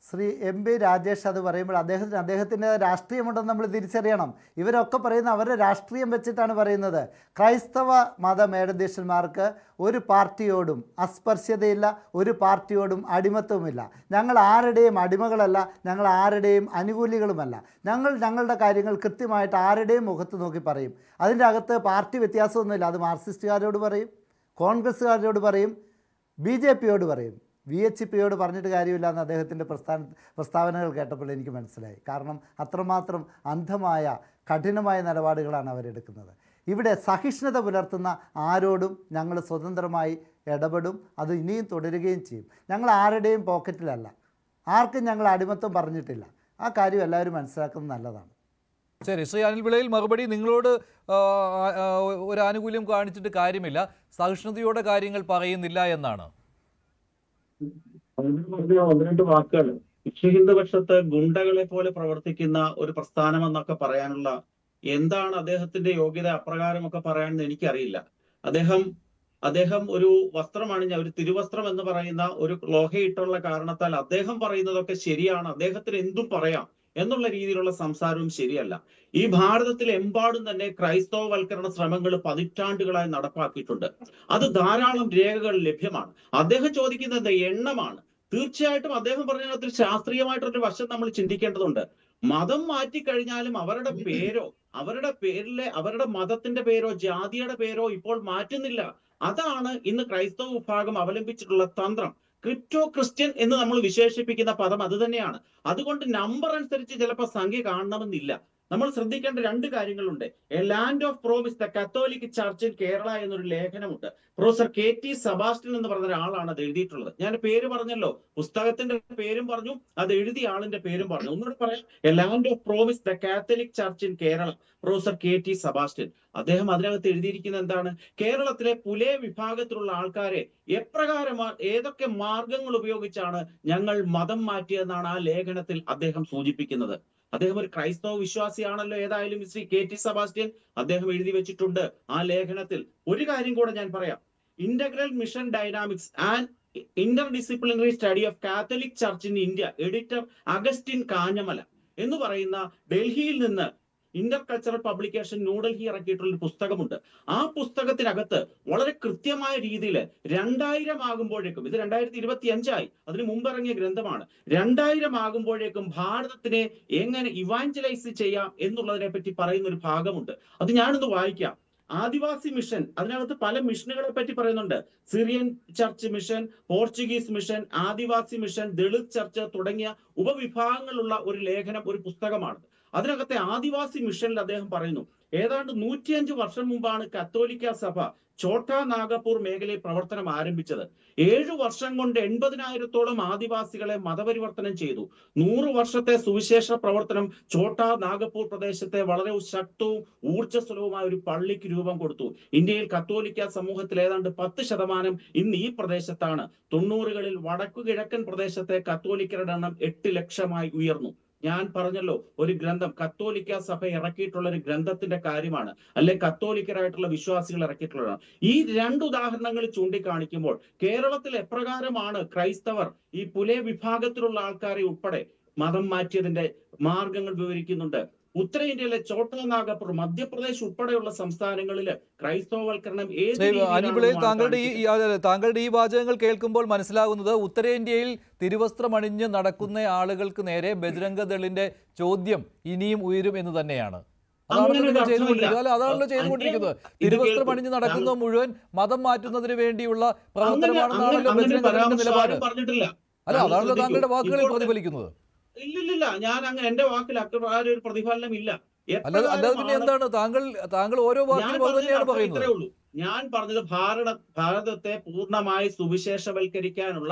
ശ്രീ MP രാജേഷ് അത് പറയുമ്പോൾ അദ്ദേഹത്തിൻ്റെ രാഷ്ട്രീയമുണ്ടെന്ന് നമ്മൾ തിരിച്ചറിയണം. ഇവരൊക്കെ പറയുന്ന അവരുടെ രാഷ്ട്രീയം വെച്ചിട്ടാണ് പറയുന്നത്. ക്രൈസ്തവ മത മേലധ്യക്ഷന്മാർക്ക് ഒരു പാർട്ടിയോടും അസ്പർശ്യതയില്ല, ഒരു പാർട്ടിയോടും അടിമത്വമില്ല. ഞങ്ങൾ ആരുടെയും അടിമകളല്ല, ഞങ്ങൾ ആരുടെയും അനുകൂലികളുമല്ല. ഞങ്ങളുടെ കാര്യങ്ങൾ കൃത്യമായിട്ട് ആരുടെയും മുഖത്ത് നോക്കി പറയും. അതിൻ്റെ അകത്ത് പാർട്ടി വ്യത്യാസമൊന്നുമില്ല. അത് മാർക്സിസ്റ്റുകാരോട് പറയും, കോൺഗ്രസ്സുകാരോട് പറയും, BJPയോട് പറയും. VHPയോട് പറഞ്ഞിട്ട് കാര്യമില്ല എന്ന് അദ്ദേഹത്തിൻ്റെ പ്രസ്താവനകൾ കേട്ടപ്പോൾ എനിക്ക് മനസ്സിലായി. കാരണം അത്രമാത്രം അന്ധമായ കഠിനമായ നിലപാടുകളാണ് അവരെടുക്കുന്നത്. ഇവിടെ സഹിഷ്ണുത പുലർത്തുന്ന ആരോടും ഞങ്ങൾ സ്വതന്ത്രമായി ഇടപെടും. അത് ഇനിയും തുടരുകയും ചെയ്യും. ഞങ്ങൾ ആരുടെയും പോക്കറ്റിലല്ല, ആർക്കും ഞങ്ങൾ അടിമത്വം പറഞ്ഞിട്ടില്ല. ആ കാര്യം എല്ലാവരും മനസ്സിലാക്കുന്നത് നല്ലതാണ്. ശരി, ശ്രീ അനിൽ വിളയിൽ മറുപടി, നിങ്ങളോട് ഒരു ആനുകൂല്യം കാണിച്ചിട്ട് കാര്യമില്ല, സഹിഷ്ണുതയോടെ കാര്യങ്ങൾ പറയുന്നില്ല എന്നാണ്. ഒന്ന് രണ്ട് വാക്കുകൾ. വിശ്വഹിന്ദുപക്ഷത്ത് ഗുണ്ടകളെ പോലെ പ്രവർത്തിക്കുന്ന ഒരു പ്രസ്ഥാനം എന്നൊക്കെ പറയാനുള്ള എന്താണ് അദ്ദേഹത്തിന്റെ യോഗ്യത അപ്രകാരമൊക്കെ പറയാനെന്ന് എനിക്കറിയില്ല. അദ്ദേഹം ഒരു വസ്ത്രമണിഞ്ഞ, ഒരു തിരുവസ്ത്രം എന്ന് പറയുന്ന ഒരു ലോഹയിട്ടുള്ള കാരണത്താൽ അദ്ദേഹം പറയുന്നതൊക്കെ ശരിയാണ്, അദ്ദേഹത്തിന് എന്തും പറയാം എന്നുള്ള രീതിയിലുള്ള സംസാരവും ശരിയല്ല. ഈ ഭാരതത്തിലെമ്പാടും തന്നെ ക്രൈസ്തവവൽക്കരണ ശ്രമങ്ങൾ പതിറ്റാണ്ടുകളായി നടപ്പാക്കിയിട്ടുണ്ട്. അത് ധാരാളം രേഖകൾ ലഭ്യമാണ്. അദ്ദേഹം ചോദിക്കുന്നത് എണ്ണമാണ്. തീർച്ചയായിട്ടും അദ്ദേഹം പറഞ്ഞതിനകത്ത് ശാസ്ത്രീയമായിട്ടൊരു വശം നമ്മൾ ചിന്തിക്കേണ്ടതുണ്ട്. മതം മാറ്റിക്കഴിഞ്ഞാലും അവരുടെ പേരോ അവരുടെ പേരിലെ അവരുടെ മതത്തിന്റെ പേരോ ജാതിയുടെ പേരോ ഇപ്പോൾ മാറ്റുന്നില്ല. അതാണ് ഇന്ന് ക്രൈസ്തവ വിഭാഗം അവലംബിച്ചിട്ടുള്ള തന്ത്രം. ക്രിപ്റ്റോ ക്രിസ്ത്യൻ എന്ന് നമ്മൾ വിശേഷിപ്പിക്കുന്ന പദം അത് തന്നെയാണ്. അതുകൊണ്ട് നമ്പർ അനുസരിച്ച് ചിലപ്പോൾ സംഖ്യ കാണണമെന്നില്ല. നമ്മൾ ശ്രദ്ധിക്കേണ്ട രണ്ട് കാര്യങ്ങളുണ്ട്. A land of promise the Catholic church in Kerala എന്നൊരു ലേഖനമുണ്ട്. പ്രൊഫസർ KT സെബാസ്റ്റ്യൻ എന്ന് പറഞ്ഞ ഒരാളാണ് അത് എഴുതിയിട്ടുള്ളത്. ഞാൻ പേര് പറഞ്ഞല്ലോ, പുസ്തകത്തിന്റെ പേരും പറഞ്ഞു, അത് എഴുതിയ ആളിന്റെ പേരും പറഞ്ഞു. ഒന്നുകൂടെ പറയാം, A land of promise the Catholic church in Kerala, professor KT Sebastian. അദ്ദേഹം അതിനകത്ത് എഴുതിയിരിക്കുന്നത് എന്താണ്? കേരളത്തിലെ പുലേ വിഭാഗത്തിലുള്ള ആൾക്കാരെ എപ്രകാരമാണ്, ഏതൊക്കെ മാർഗങ്ങൾ ഉപയോഗിച്ചാണ് ഞങ്ങൾ മതം മാറ്റിയെന്നാണ് ആ ലേഖനത്തിൽ അദ്ദേഹം സൂചിപ്പിക്കുന്നത്. അദ്ദേഹം ഒരു ക്രൈസ്തവ വിശ്വാസിയാണല്ലോ. ഏതായാലും ശ്രീ KT സെബാസ്റ്റ്യൻ അദ്ദേഹം എഴുതി വെച്ചിട്ടുണ്ട് ആ ലേഖനത്തിൽ. ഒരു കാര്യം കൂടെ ഞാൻ പറയാം. Integral mission dynamics and interdisciplinary study of Catholic church in India, editor Augustine Kanjamala എന്ന് പറയുന്ന ഡൽഹിയിൽ നിന്ന് ഇന്റർകൾച്ചറൽ പബ്ലിക്കേഷൻ ന്യൂഡൽഹി ഇറക്കിയിട്ടുള്ള ഒരു പുസ്തകമുണ്ട്. ആ പുസ്തകത്തിനകത്ത് വളരെ കൃത്യമായ രീതിയിൽ 2000 ആകുമ്പോഴേക്കും, ഇത് 2025 അതിന് മുമ്പ് ഇറങ്ങിയ ഗ്രന്ഥമാണ്, 2000 ആകുമ്പോഴേക്കും ഭാരതത്തിനെ എങ്ങനെ ഇവാഞ്ചലൈസ് ചെയ്യാം എന്നുള്ളതിനെ പറ്റി പറയുന്ന ഒരു ഭാഗമുണ്ട്. അത് ഞാനൊന്ന് വായിക്കാം. ആദിവാസി മിഷൻ, അതിനകത്ത് പല മിഷനുകളെ പറ്റി പറയുന്നുണ്ട്. Syrian church mission, Portuguese mission, Adivasi mission, Dalit church തുടങ്ങിയ ഉപവിഭാഗങ്ങളുള്ള ഒരു ലേഖനം, ഒരു പുസ്തകമാണ്. അതിനകത്തെ ആദിവാസി മിഷനിൽ അദ്ദേഹം പറയുന്നു, ഏതാണ്ട് 105 വർഷം മുമ്പാണ് കത്തോലിക്ക സഭ ഛോട്ടാ നാഗപ്പൂർ മേഖലയിൽ പ്രവർത്തനം ആരംഭിച്ചത്. 7 വർഷം കൊണ്ട് 80,000-ഓളം ആദിവാസികളെ മതപരിവർത്തനം ചെയ്തു. 100 വർഷത്തെ സുവിശേഷ പ്രവർത്തനം ഛോട്ടാ നാഗപ്പൂർ പ്രദേശത്തെ വളരെ ശക്തവും ഊർജ്ജസ്വലവുമായ ഒരു പള്ളിക്ക് രൂപം കൊടുത്തു. ഇന്ത്യയിൽ കത്തോലിക്ക സമൂഹത്തിൽ ഏതാണ്ട് 10% ഇന്ന് ഈ പ്രദേശത്താണ്. 90കളിൽ വടക്കു കിഴക്കൻ പ്രദേശത്തെ കത്തോലിക്കരുടെ എണ്ണം 8 ലക്ഷമായി ഉയർന്നു. ഞാൻ പറഞ്ഞല്ലോ, ഒരു ഗ്രന്ഥം കത്തോലിക്ക സഭ ഇറക്കിയിട്ടുള്ള ഒരു ഗ്രന്ഥത്തിന്റെ കാര്യമാണ്, അല്ലെ കത്തോലിക്കരായിട്ടുള്ള വിശ്വാസികൾ ഇറക്കിയിട്ടുള്ളതാണ്. ഈ 2 ഉദാഹരണങ്ങൾ ചൂണ്ടിക്കാണിക്കുമ്പോൾ കേരളത്തിൽ എപ്രകാരമാണ് ക്രൈസ്തവർ ഈ പുലേ വിഭാഗത്തിലുള്ള ആൾക്കാരെ ഉൾപ്പെടെ മതം മാറ്റിയതിന്റെ മാർഗങ്ങൾ വിവരിക്കുന്നുണ്ട്. ഉത്തരേന്ത്യയിലെ ഛോട്ടാ നാഗപ്പൂർ, മധ്യപ്രദേശ് ഉൾപ്പെടെയുള്ള സംസ്ഥാനങ്ങളിൽ ക്രൈസ്തവവൽക്കരണം താങ്കളുടെ ഈ വാചകങ്ങൾ കേൾക്കുമ്പോൾ മനസ്സിലാകുന്നത് ഉത്തരേന്ത്യയിൽ തിരുവസ്ത്രമണിഞ്ഞ് നടക്കുന്ന ആളുകൾക്ക് നേരെ ബജ്രംഗദളിന്റെ ചോദ്യം ഇനിയും ഉയരും എന്ന് തന്നെയാണ്. അതാണല്ലോ ചെയ്തുകൊണ്ടിരിക്കുന്നത്. തിരുവസ്ത്രമണിഞ്ഞ് നടക്കുന്ന മുഴുവൻ മതം മാറ്റുന്നതിന് വേണ്ടിയുള്ള പ്രവർത്തനമാണെന്നാണല്ലോ ബജ്രംഗദളിന്റെ നിലപാട്. അല്ല, അതാണല്ലോ താങ്കളുടെ വാക്കുകളിൽ പ്രതിഫലിക്കുന്നത്. ഇല്ലില്ല, ഞാൻ അങ്ങനെ എന്റെ വാക്കിൽ ഒരു പ്രതിഫലനം ഇല്ല. അല്ലാതെ പിന്നെ എന്താണ് താങ്കൾ ഓരോ വാക്കിലും അത് തന്നെയാണ് പറയുന്നത്. ഞാൻ പറഞ്ഞത് ഭാരതത്തെ പൂർണ്ണമായി സുവിശേഷവൽക്കരിക്കാനുള്ള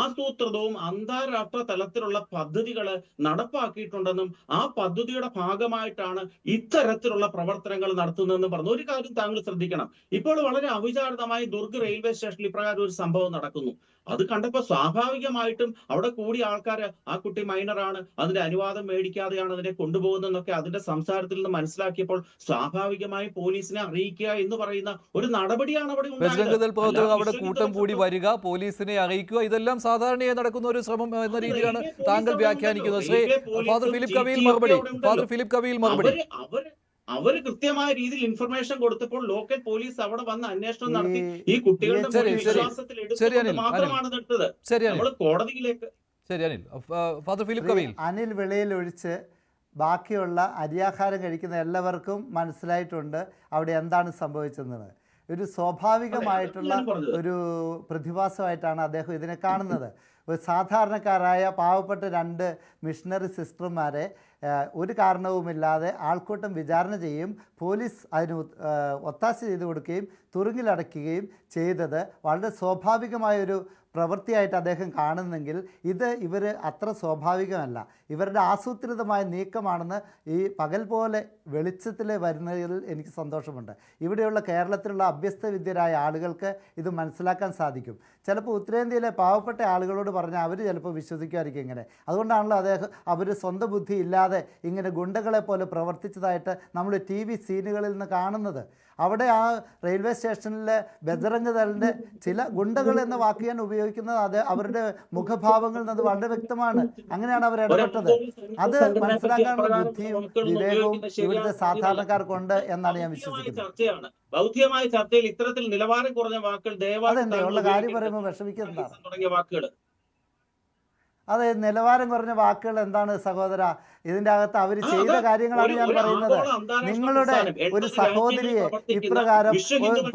ആസൂത്രിതവും അന്താരാഷ്ട്ര തലത്തിലുള്ള പദ്ധതികൾ നടപ്പാക്കിയിട്ടുണ്ടെന്നും ആ പദ്ധതിയുടെ ഭാഗമായിട്ടാണ് ഇത്തരത്തിലുള്ള പ്രവർത്തനങ്ങൾ നടത്തുന്നതെന്ന് പറഞ്ഞു. ഒരു കാര്യം താങ്കൾ ശ്രദ്ധിക്കണം. ഇപ്പോൾ വളരെ അവിചാരിതമായി ദുർഗ് റെയിൽവേ സ്റ്റേഷനിൽ ഇപ്രകാരം ഒരു സംഭവം നടക്കുന്നു. അത് കണ്ടപ്പോൾ സ്വാഭാവികമായിട്ടും അവിടെ കൂടിയ ആൾക്കാര്, ആ കുട്ടി മൈനറാണ്, അതിന്റെ അനുവാദം മേടിക്കാതെയാണ് അതിനെ കൊണ്ടുപോകുന്നതെന്നൊക്കെ അതിന്റെ സംസാരത്തിൽ നിന്ന് മനസ്സിലാക്കിയപ്പോൾ സ്വാഭാവികമായി പോലീസിനെ അറിയിക്കുക എന്ന് പറയുന്ന ഒരു നടപടിയാണ് അവിടെ ഉണ്ടായത്. അവിടെ കൂട്ടം കൂടി വരിക, പോലീസിനെ അറിയിക്കുക, ഇതെല്ലാം സാധാരണയായി നടക്കുന്ന ഒരു ശ്രമം എന്ന രീതിയിലാണ് താങ്കൾ വ്യാഖ്യാനിക്കുന്നത്. ശ്രീ ഫാദർ ഫിലിപ്പ് കവിയിൽ മറുപടി. അവര് കൃത്യമായ രീതിയിൽ ഇൻഫർമേഷൻ കൊടുത്തപ്പോൾ ലോക്കൽ പോലീസ് അവിടെ വന്ന് അന്വേഷണം നടത്തി ഈ കുട്ടികളുടെ വിശ്വാസത്തിൽ എടുത്തത് മാത്രമാണ് എടുത്തത്. നമ്മൾ കോടതിയിലേക്ക്. Father Philip കവിയിൽ. അനിൽ വെളിയിൽ ഒഴിച്ച് ബാക്കിയുള്ള അരിയാഹാരം കഴിക്കുന്ന എല്ലാവർക്കും മനസ്സിലായിട്ടുണ്ട് അവിടെ എന്താണ് സംഭവിച്ചതെന്ന്. ഒരു സ്വാഭാവികമായിട്ടുള്ള ഒരു പ്രതിഭാസമായിട്ടാണ് അദ്ദേഹം ഇതിനെ കാണുന്നത്. ഒരു സാധാരണക്കാരായ പാവപ്പെട്ട 2 മിഷണറി സിസ്റ്റർമാരെ ഒരു കാരണവുമില്ലാതെ ആൾക്കൂട്ടം വിചാരണ ചെയ്യുകയും പോലീസ് അതിന് ഒത്താശ ചെയ്തു കൊടുക്കുകയും തുറുങ്കിലടയ്ക്കുകയും ചെയ്തത് വളരെ സ്വാഭാവികമായൊരു പ്രവൃത്തിയായിട്ട് അദ്ദേഹം കാണുന്നെങ്കിൽ ഇവർ അത്ര സ്വാഭാവികമല്ല, ഇവരുടെ ആസൂത്രിതമായ നീക്കമാണെന്ന് ഈ പകൽ പോലെ വെളിച്ചത്തിൽ വരുന്നതിൽ എനിക്ക് സന്തോഷമുണ്ട്. ഇവിടെയുള്ള കേരളത്തിലുള്ള അഭ്യസ്തവിദ്യരായ ആളുകൾക്ക് ഇത് മനസ്സിലാക്കാൻ സാധിക്കും. ചിലപ്പോൾ ഉത്തരേന്ത്യയിലെ പാവപ്പെട്ട ആളുകളോട് പറഞ്ഞാൽ അവർ ചിലപ്പോൾ വിശ്വസിക്കുമായിരിക്കും ഇങ്ങനെ. അതുകൊണ്ടാണല്ലോ അവർ സ്വന്തം ബുദ്ധി ഇല്ലാതെ ഇങ്ങനെ ഗുണ്ടകളെ പോലെ പ്രവർത്തിച്ചതായിട്ട് നമ്മൾ TV സീനുകളിൽ നിന്ന് കാണുന്നത്. അവിടെ ആ റെയിൽവേ സ്റ്റേഷനിലെ ബജറംഗ് ദളിൻ്റെ ചില ഗുണ്ടകൾ എന്ന വാക്ക് ഞാൻ ഉപയോഗിക്കുന്നത് അത് അവരുടെ മുഖഭാവങ്ങളിൽ നിന്ന് വളരെ വ്യക്തമാണ്. അങ്ങനെയാണ് അവർ ഇടപെട്ടത്. അത് മനസ്സിലാക്കാനുള്ള ബുദ്ധിയും വിവേകവും ഇവിടുത്തെ സാധാരണക്കാർക്കുണ്ട് എന്നാണ് ഞാൻ വിശ്വസിക്കുന്നത്. ബൗദ്ധികമായ ചർച്ചയിൽ ഇത്തരത്തിൽ നിലവാരം കുറഞ്ഞ വാക്കുകൾ അതെന്താ ഉള്ള കാര്യം പറയുമ്പോൾ വിഷമിക്കുന്നതാണ്. തുടങ്ങിയ വാക്കുകൾ അതെ, നിലവാരം കുറഞ്ഞ വാക്കുകൾ എന്താണ് സഹോദര? ഇതിന്റെ അകത്ത് അവർ ചെയ്ത കാര്യങ്ങളാണ് ഞാൻ പറയുന്നത്. നിങ്ങളുടെ ഒരു സഹോദരിയെ ഇപ്രകാരം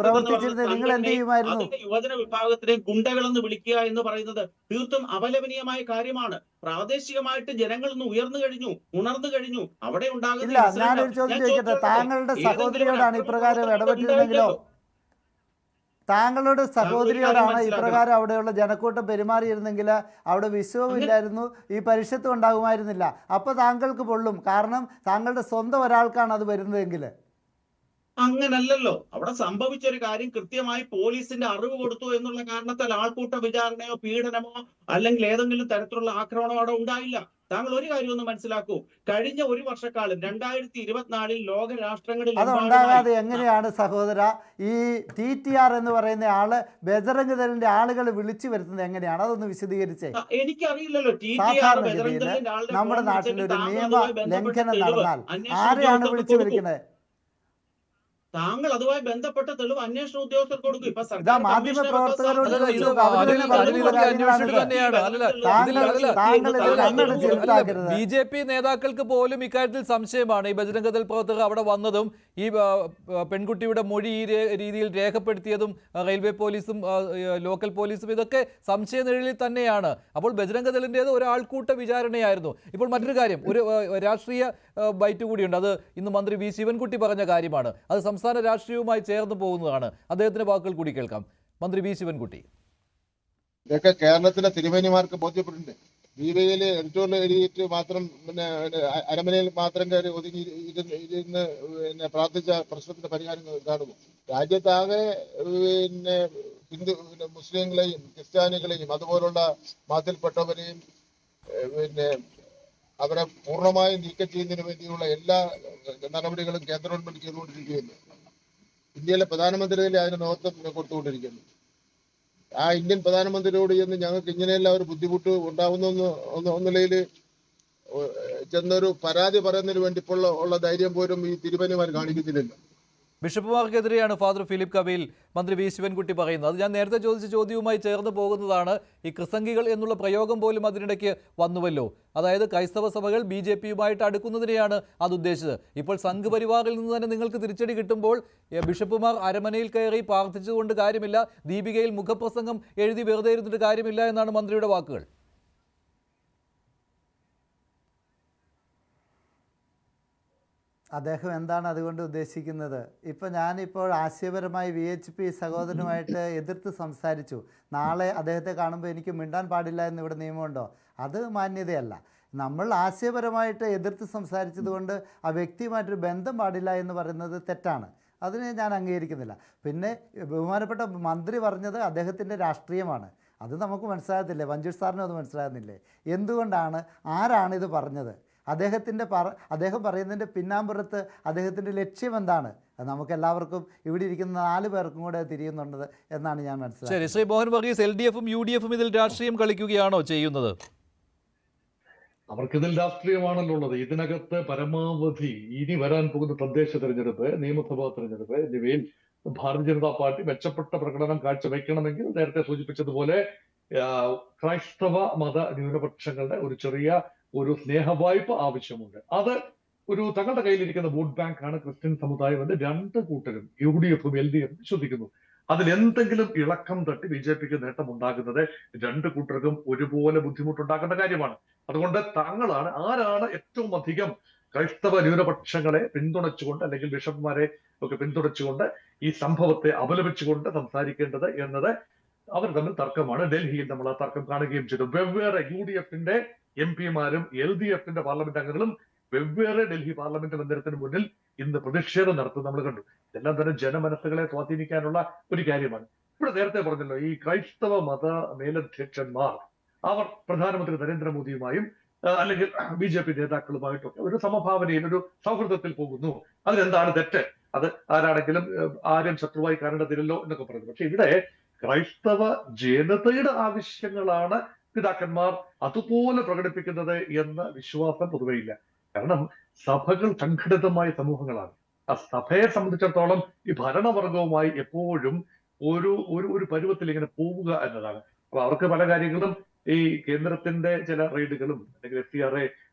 പ്രവർത്തിച്ചിരുന്നത് നിങ്ങൾ എന്ത് ചെയ്യുമായിരുന്നു? യുവജന വിഭാഗത്തിലെ ഗുണ്ടകളെന്ന് വിളിക്കുക എന്ന് പറയുന്നത് തീർത്തും അപലപനീയമായ കാര്യമാണ്. പ്രാദേശികമായിട്ട് ജനങ്ങൾ ഇന്ന് ഉണർന്നു കഴിഞ്ഞു. അവിടെ ഇല്ല, ഞാനൊരു ചോദ്യം ചോദിക്കട്ടെ. താങ്കളുടെ സഹോദരിയോടാണ് ഇപ്രകാരം ഇടപെട്ടിരുന്നെങ്കിലോ? താങ്കളുടെ സഹോദരിയോടാണ് ഇപ്രകാരം അവിടെയുള്ള ജനക്കൂട്ടം പെരുമാറിയിരുന്നെങ്കിൽ അവിടെ വിശ്വവും ഇല്ലായിരുന്നു, ഈ പരിഷത്തും ഉണ്ടാകുമായിരുന്നില്ല. അപ്പോൾ താങ്കൾക്ക് പൊള്ളും. കാരണം താങ്കളുടെ സ്വന്തം ഒരാൾക്കാണ് അത് വരുന്നതെങ്കിൽ. അങ്ങനല്ലല്ലോ. അവിടെ സംഭവിച്ചൊരു കാര്യം കൃത്യമായി പോലീസിന്റെ അറിവ് കൊടുത്തു എന്നുള്ള കാരണത്താൽ ആൾക്കൂട്ട വിചാരണയോ പീഡനമോ അല്ലെങ്കിൽ ഏതെങ്കിലും തരത്തിലുള്ള ആക്രമണമോ അവിടെ ഉണ്ടായില്ല. താങ്കൾ ഒരു കാര്യം ഒന്ന് മനസ്സിലാക്കൂ. കഴിഞ്ഞ ഒരു വർഷക്കാലം 2024 ലോക രാഷ്ട്രങ്ങളിൽ അതുണ്ടാകാതെ എങ്ങനെയാണ് സഹോദര ഈ TTR എന്ന് പറയുന്ന ആള് ബജറംഗ് ദളിന്റെ ആളുകൾ വിളിച്ചു വരുത്തുന്നത് എങ്ങനെയാണ്? അതൊന്ന് വിശദീകരിച്ചേ. എനിക്കറിയില്ലല്ലോ. സാധാരണഗതിയിൽ നമ്മുടെ നാട്ടിൽ ഒരു നിയമ ലംഘനം നടന്നാൽ ആരെയാണ് വിളിച്ചു വിളിക്കുന്നത്? താങ്കൾ അതുമായി ബന്ധപ്പെട്ട തെളിവ് അന്വേഷണ ഉദ്യോഗസ്ഥർക്ക് കൊടുക്കും. ഇപ്പൊ മാധ്യമ പ്രവർത്തകരോട് BJP നേതാക്കൾക്ക് പോലും ഇക്കാര്യത്തിൽ സംശയമാണ്. ഈ ബജരംഗ് ദൾ പ്രവർത്തകർ അവിടെ വന്നതും ഈ പെൺകുട്ടിയുടെ മൊഴി ഈ രീതിയിൽ രേഖപ്പെടുത്തിയതും റെയിൽവേ പോലീസും ലോക്കൽ പോലീസും ഇതൊക്കെ സംശയ നിഴലിൽ തന്നെയാണ്. അപ്പോൾ ബജരംഗ് ദളിൻ്റേത് ഒരാൾക്കൂട്ട വിചാരണയായിരുന്നു. ഇപ്പോൾ മറ്റൊരു കാര്യം, ഒരു രാഷ്ട്രീയ ബൈറ്റ് കൂടിയുണ്ട്. അത് ഇന്ന് മന്ത്രി വി ശിവൻകുട്ടി പറഞ്ഞ കാര്യമാണ്. അത് സംസ്ഥാന രാഷ്ട്രീയവുമായി ചേർന്ന് പോകുന്നതാണ്. അദ്ദേഹത്തിന്റെ വാക്കുകൾ കൂടി കേൾക്കാം. മന്ത്രി വി ശിവൻകുട്ടി: ഇതൊക്കെ കേരളത്തിലെ തിരുമേനിമാർക്ക് ബോധ്യപ്പെട്ടിട്ടുണ്ട്. ദീപയിൽ എഡിറ്റോറിയൽ എഴുതിയിട്ട് മാത്രം അരമനയിൽ മാത്രം കയറി ഒതുങ്ങി ഇരുന്ന് പ്രാർത്ഥിച്ച പ്രശ്നത്തിന്റെ പരിഹാരം കാണുമോ? രാജ്യത്താകെ ഹിന്ദു മുസ്ലിങ്ങളെയും ക്രിസ്ത്യാനികളെയും അതുപോലുള്ള മതത്തിൽപ്പെട്ടവരെയും അവരെ പൂർണ്ണമായും നീക്കം ചെയ്യുന്നതിന് വേണ്ടിയുള്ള എല്ലാ നടപടികളും കേന്ദ്ര ഗവൺമെന്റ് ചെയ്തുകൊണ്ടിരിക്കുകയാണ്. ഇന്ത്യയിലെ പ്രധാനമന്ത്രി അതിന് നേതൃത്വം കൊടുത്തുകൊണ്ടിരിക്കുന്നു. ആ ഇന്ത്യൻ പ്രധാനമന്ത്രിയോട് ചെന്ന് ഞങ്ങൾക്ക് ഇങ്ങനെയെല്ലാം ഒരു ബുദ്ധിമുട്ട് ഉണ്ടാവുന്ന നിലയിൽ ചെന്നൊരു പരാതി പറയുന്നതിന് വേണ്ടി ഇപ്പോൾ ഉള്ള ധൈര്യം പോലും ഈ തിരുമേനിമാർ കാണിക്കുന്നില്ലല്ലോ. ബിഷപ്പുമാർക്കെതിരെയാണ് ഫാദർ ഫിലിപ്പ് കബീൽ മന്ത്രി വി ശിവൻകുട്ടി പറയുന്നത്. അത് ഞാൻ നേരത്തെ ചോദിച്ച ചോദ്യവുമായി ചേർന്ന് പോകുന്നതാണ്. ഈ ക്രിസംഗികൾ എന്നുള്ള പ്രയോഗം പോലും അതിനിടയ്ക്ക് വന്നുവല്ലോ. അതായത് ക്രൈസ്തവ സഭകൾ BJPയുമായിട്ട് അടുക്കുന്നതിനെയാണ് അത് ഉദ്ദേശിച്ചത്. ഇപ്പോൾ സംഘപരിവാറിൽ നിന്ന് തന്നെ നിങ്ങൾക്ക് തിരിച്ചടി കിട്ടുമ്പോൾ ബിഷപ്പുമാർ അരമനയിൽ കയറി പ്രാർത്ഥിച്ചുകൊണ്ട് കാര്യമില്ല, ദീപികയിൽ മുഖപ്രസംഗം എഴുതി വെറുതെ ഇരുന്നിട്ട് കാര്യമില്ല എന്നാണ് മന്ത്രിയുടെ വാക്കുകൾ. അദ്ദേഹം എന്താണ് അതുകൊണ്ട് ഉദ്ദേശിക്കുന്നത്? ഞാനിപ്പോൾ ആശയപരമായി VHP സഹോദരനുമായിട്ട് എതിർത്ത് സംസാരിച്ചു. നാളെ അദ്ദേഹത്തെ കാണുമ്പോൾ എനിക്ക് മിണ്ടാൻ പാടില്ല എന്ന് ഇവിടെ നിയമമുണ്ടോ? അത് മാന്യതയല്ല. നമ്മൾ ആശയപരമായിട്ട് എതിർത്ത് സംസാരിച്ചതുകൊണ്ട് ആ വ്യക്തിയുമായിട്ടൊരു ബന്ധം പാടില്ല എന്ന് പറയുന്നത് തെറ്റാണ്. അതിനെ ഞാൻ അംഗീകരിക്കുന്നില്ല. പിന്നെ ബഹുമാനപ്പെട്ട മന്ത്രി പറഞ്ഞത് അദ്ദേഹത്തിൻ്റെ രാഷ്ട്രീയമാണ്. അത് നമുക്ക് മനസ്സിലാകത്തില്ലേ? മഞ്ജുഷ് സാറിനും അത് മനസ്സിലാകുന്നില്ലേ? എന്തുകൊണ്ടാണ്, ആരാണിത് പറഞ്ഞത്? അദ്ദേഹം പറയുന്നതിൻ്റെ പിന്നാമ്പുറത്ത് അദ്ദേഹത്തിൻ്റെ ലക്ഷ്യം എന്താണ്? അത് നമുക്കെല്ലാവർക്കും ഇവിടെ ഇരിക്കുന്ന 4 പേർക്കും കൂടെ തിരിയുന്നുണ്ട് എന്നാണ് ഞാൻ മനസ്സിലാക്കുന്നത്. ശരി, ശ്രീ മോഹൻ വർഗീസ്, LDFും UDFും ഇതിൽ രാഷ്ട്രീയം കളിക്കുകയാണോ ചെയ്യുന്നത്? അവർക്കിതിൽ രാഷ്ട്രീയമാണല്ലോ ഉള്ളത്. ഇതിനകത്ത് പരമാവധി ഇനി വരാൻ പോകുന്ന തദ്ദേശ തെരഞ്ഞെടുപ്പ്, നിയമസഭാ തെരഞ്ഞെടുപ്പ് എന്നിവയിൽ ഭാരതീയ ജനതാ പാർട്ടി മെച്ചപ്പെട്ട പ്രകടനം കാഴ്ചവെക്കണമെങ്കിൽ നേരത്തെ സൂചിപ്പിച്ചതുപോലെ ക്രൈസ്തവ മത ന്യൂനപക്ഷങ്ങളുടെ ഒരു സ്നേഹവായ്പ ആവശ്യമുണ്ട്. അത് തങ്ങളുടെ കയ്യിലിരിക്കുന്ന വോട്ട് ബാങ്കാണ് ക്രിസ്ത്യൻ സമുദായം എന്ന് 2 കൂട്ടരും UDFും LDFും വിശ്വസിക്കുന്നു. അതിലെന്തെങ്കിലും ഇളക്കം തട്ടി BJPക്ക് നേട്ടമുണ്ടാകുന്നത് 2 കൂട്ടർക്കും ഒരുപോലെ ബുദ്ധിമുട്ടുണ്ടാക്കേണ്ട കാര്യമാണ്. അതുകൊണ്ട് ആരാണ് ഏറ്റവും അധികം ക്രൈസ്തവ ന്യൂനപക്ഷങ്ങളെ പിന്തുണച്ചുകൊണ്ട് അല്ലെങ്കിൽ ബിഷപ്പ്മാരെ ഒക്കെ പിന്തുണച്ചുകൊണ്ട് ഈ സംഭവത്തെ അപലപിച്ചുകൊണ്ട് സംസാരിക്കേണ്ടത് എന്നത് അവർ തമ്മിൽ തർക്കമാണ്. ഡൽഹിയിൽ നമ്മൾ ആ തർക്കം കാണുകയും ചെയ്തു. വെവ്വേറെ UDFന്റെ MP-മാരും LDFന്റെ പാർലമെന്റ് അംഗങ്ങളും വെവ്വേറെ ഡൽഹി പാർലമെന്റ് മന്ദിരത്തിന് മുന്നിൽ ഇന്ന് പ്രതിഷേധം നടത്തുന്നത് നമ്മൾ കണ്ടു. ഇതെല്ലാം തന്നെ ജനമനസ്സുകളെ സ്വാധീനിക്കാനുള്ള ഒരു കാര്യമാണ്. ഇവിടെ നേരത്തെ പറഞ്ഞല്ലോ, ഈ ക്രൈസ്തവ മത മേലധ്യക്ഷന്മാർ അവർ പ്രധാനമന്ത്രി നരേന്ദ്രമോദിയുമായും അല്ലെങ്കിൽ BJP നേതാക്കളുമായിട്ടൊക്കെ ഒരു സമഭാവനയിൽ ഒരു സൗഹൃദത്തിൽ പോകുന്നു. അതിനെന്താണ് തെറ്റ്? അത് ആരാണെങ്കിലും ആരും ശത്രുവായി കാണേണ്ടതില്ലല്ലോ എന്നൊക്കെ പറയുന്നത്. പക്ഷെ ഇവിടെ ക്രൈസ്തവ ജനതയുടെ ആവശ്യങ്ങളാണ് പിതാക്കന്മാർ അതുപോലെ പ്രകടിപ്പിക്കുന്നത് എന്ന വിശ്വാസം പൊതുവെയില്ല. കാരണം സഭകൾ സംഘടിതമായ സമൂഹങ്ങളാണ്. ആ സഭയെ സംബന്ധിച്ചിടത്തോളം ഈ ഭരണവർഗവുമായി എപ്പോഴും ഒരു ഒരു ഒരു പരുവത്തിൽ ഇങ്ങനെ പോവുക എന്നതാണ്. അപ്പൊ അവർക്ക് പല കാര്യങ്ങളും ഈ കേന്ദ്രത്തിന്റെ ചില റെയ്ഡുകളും അല്ലെങ്കിൽ FCRA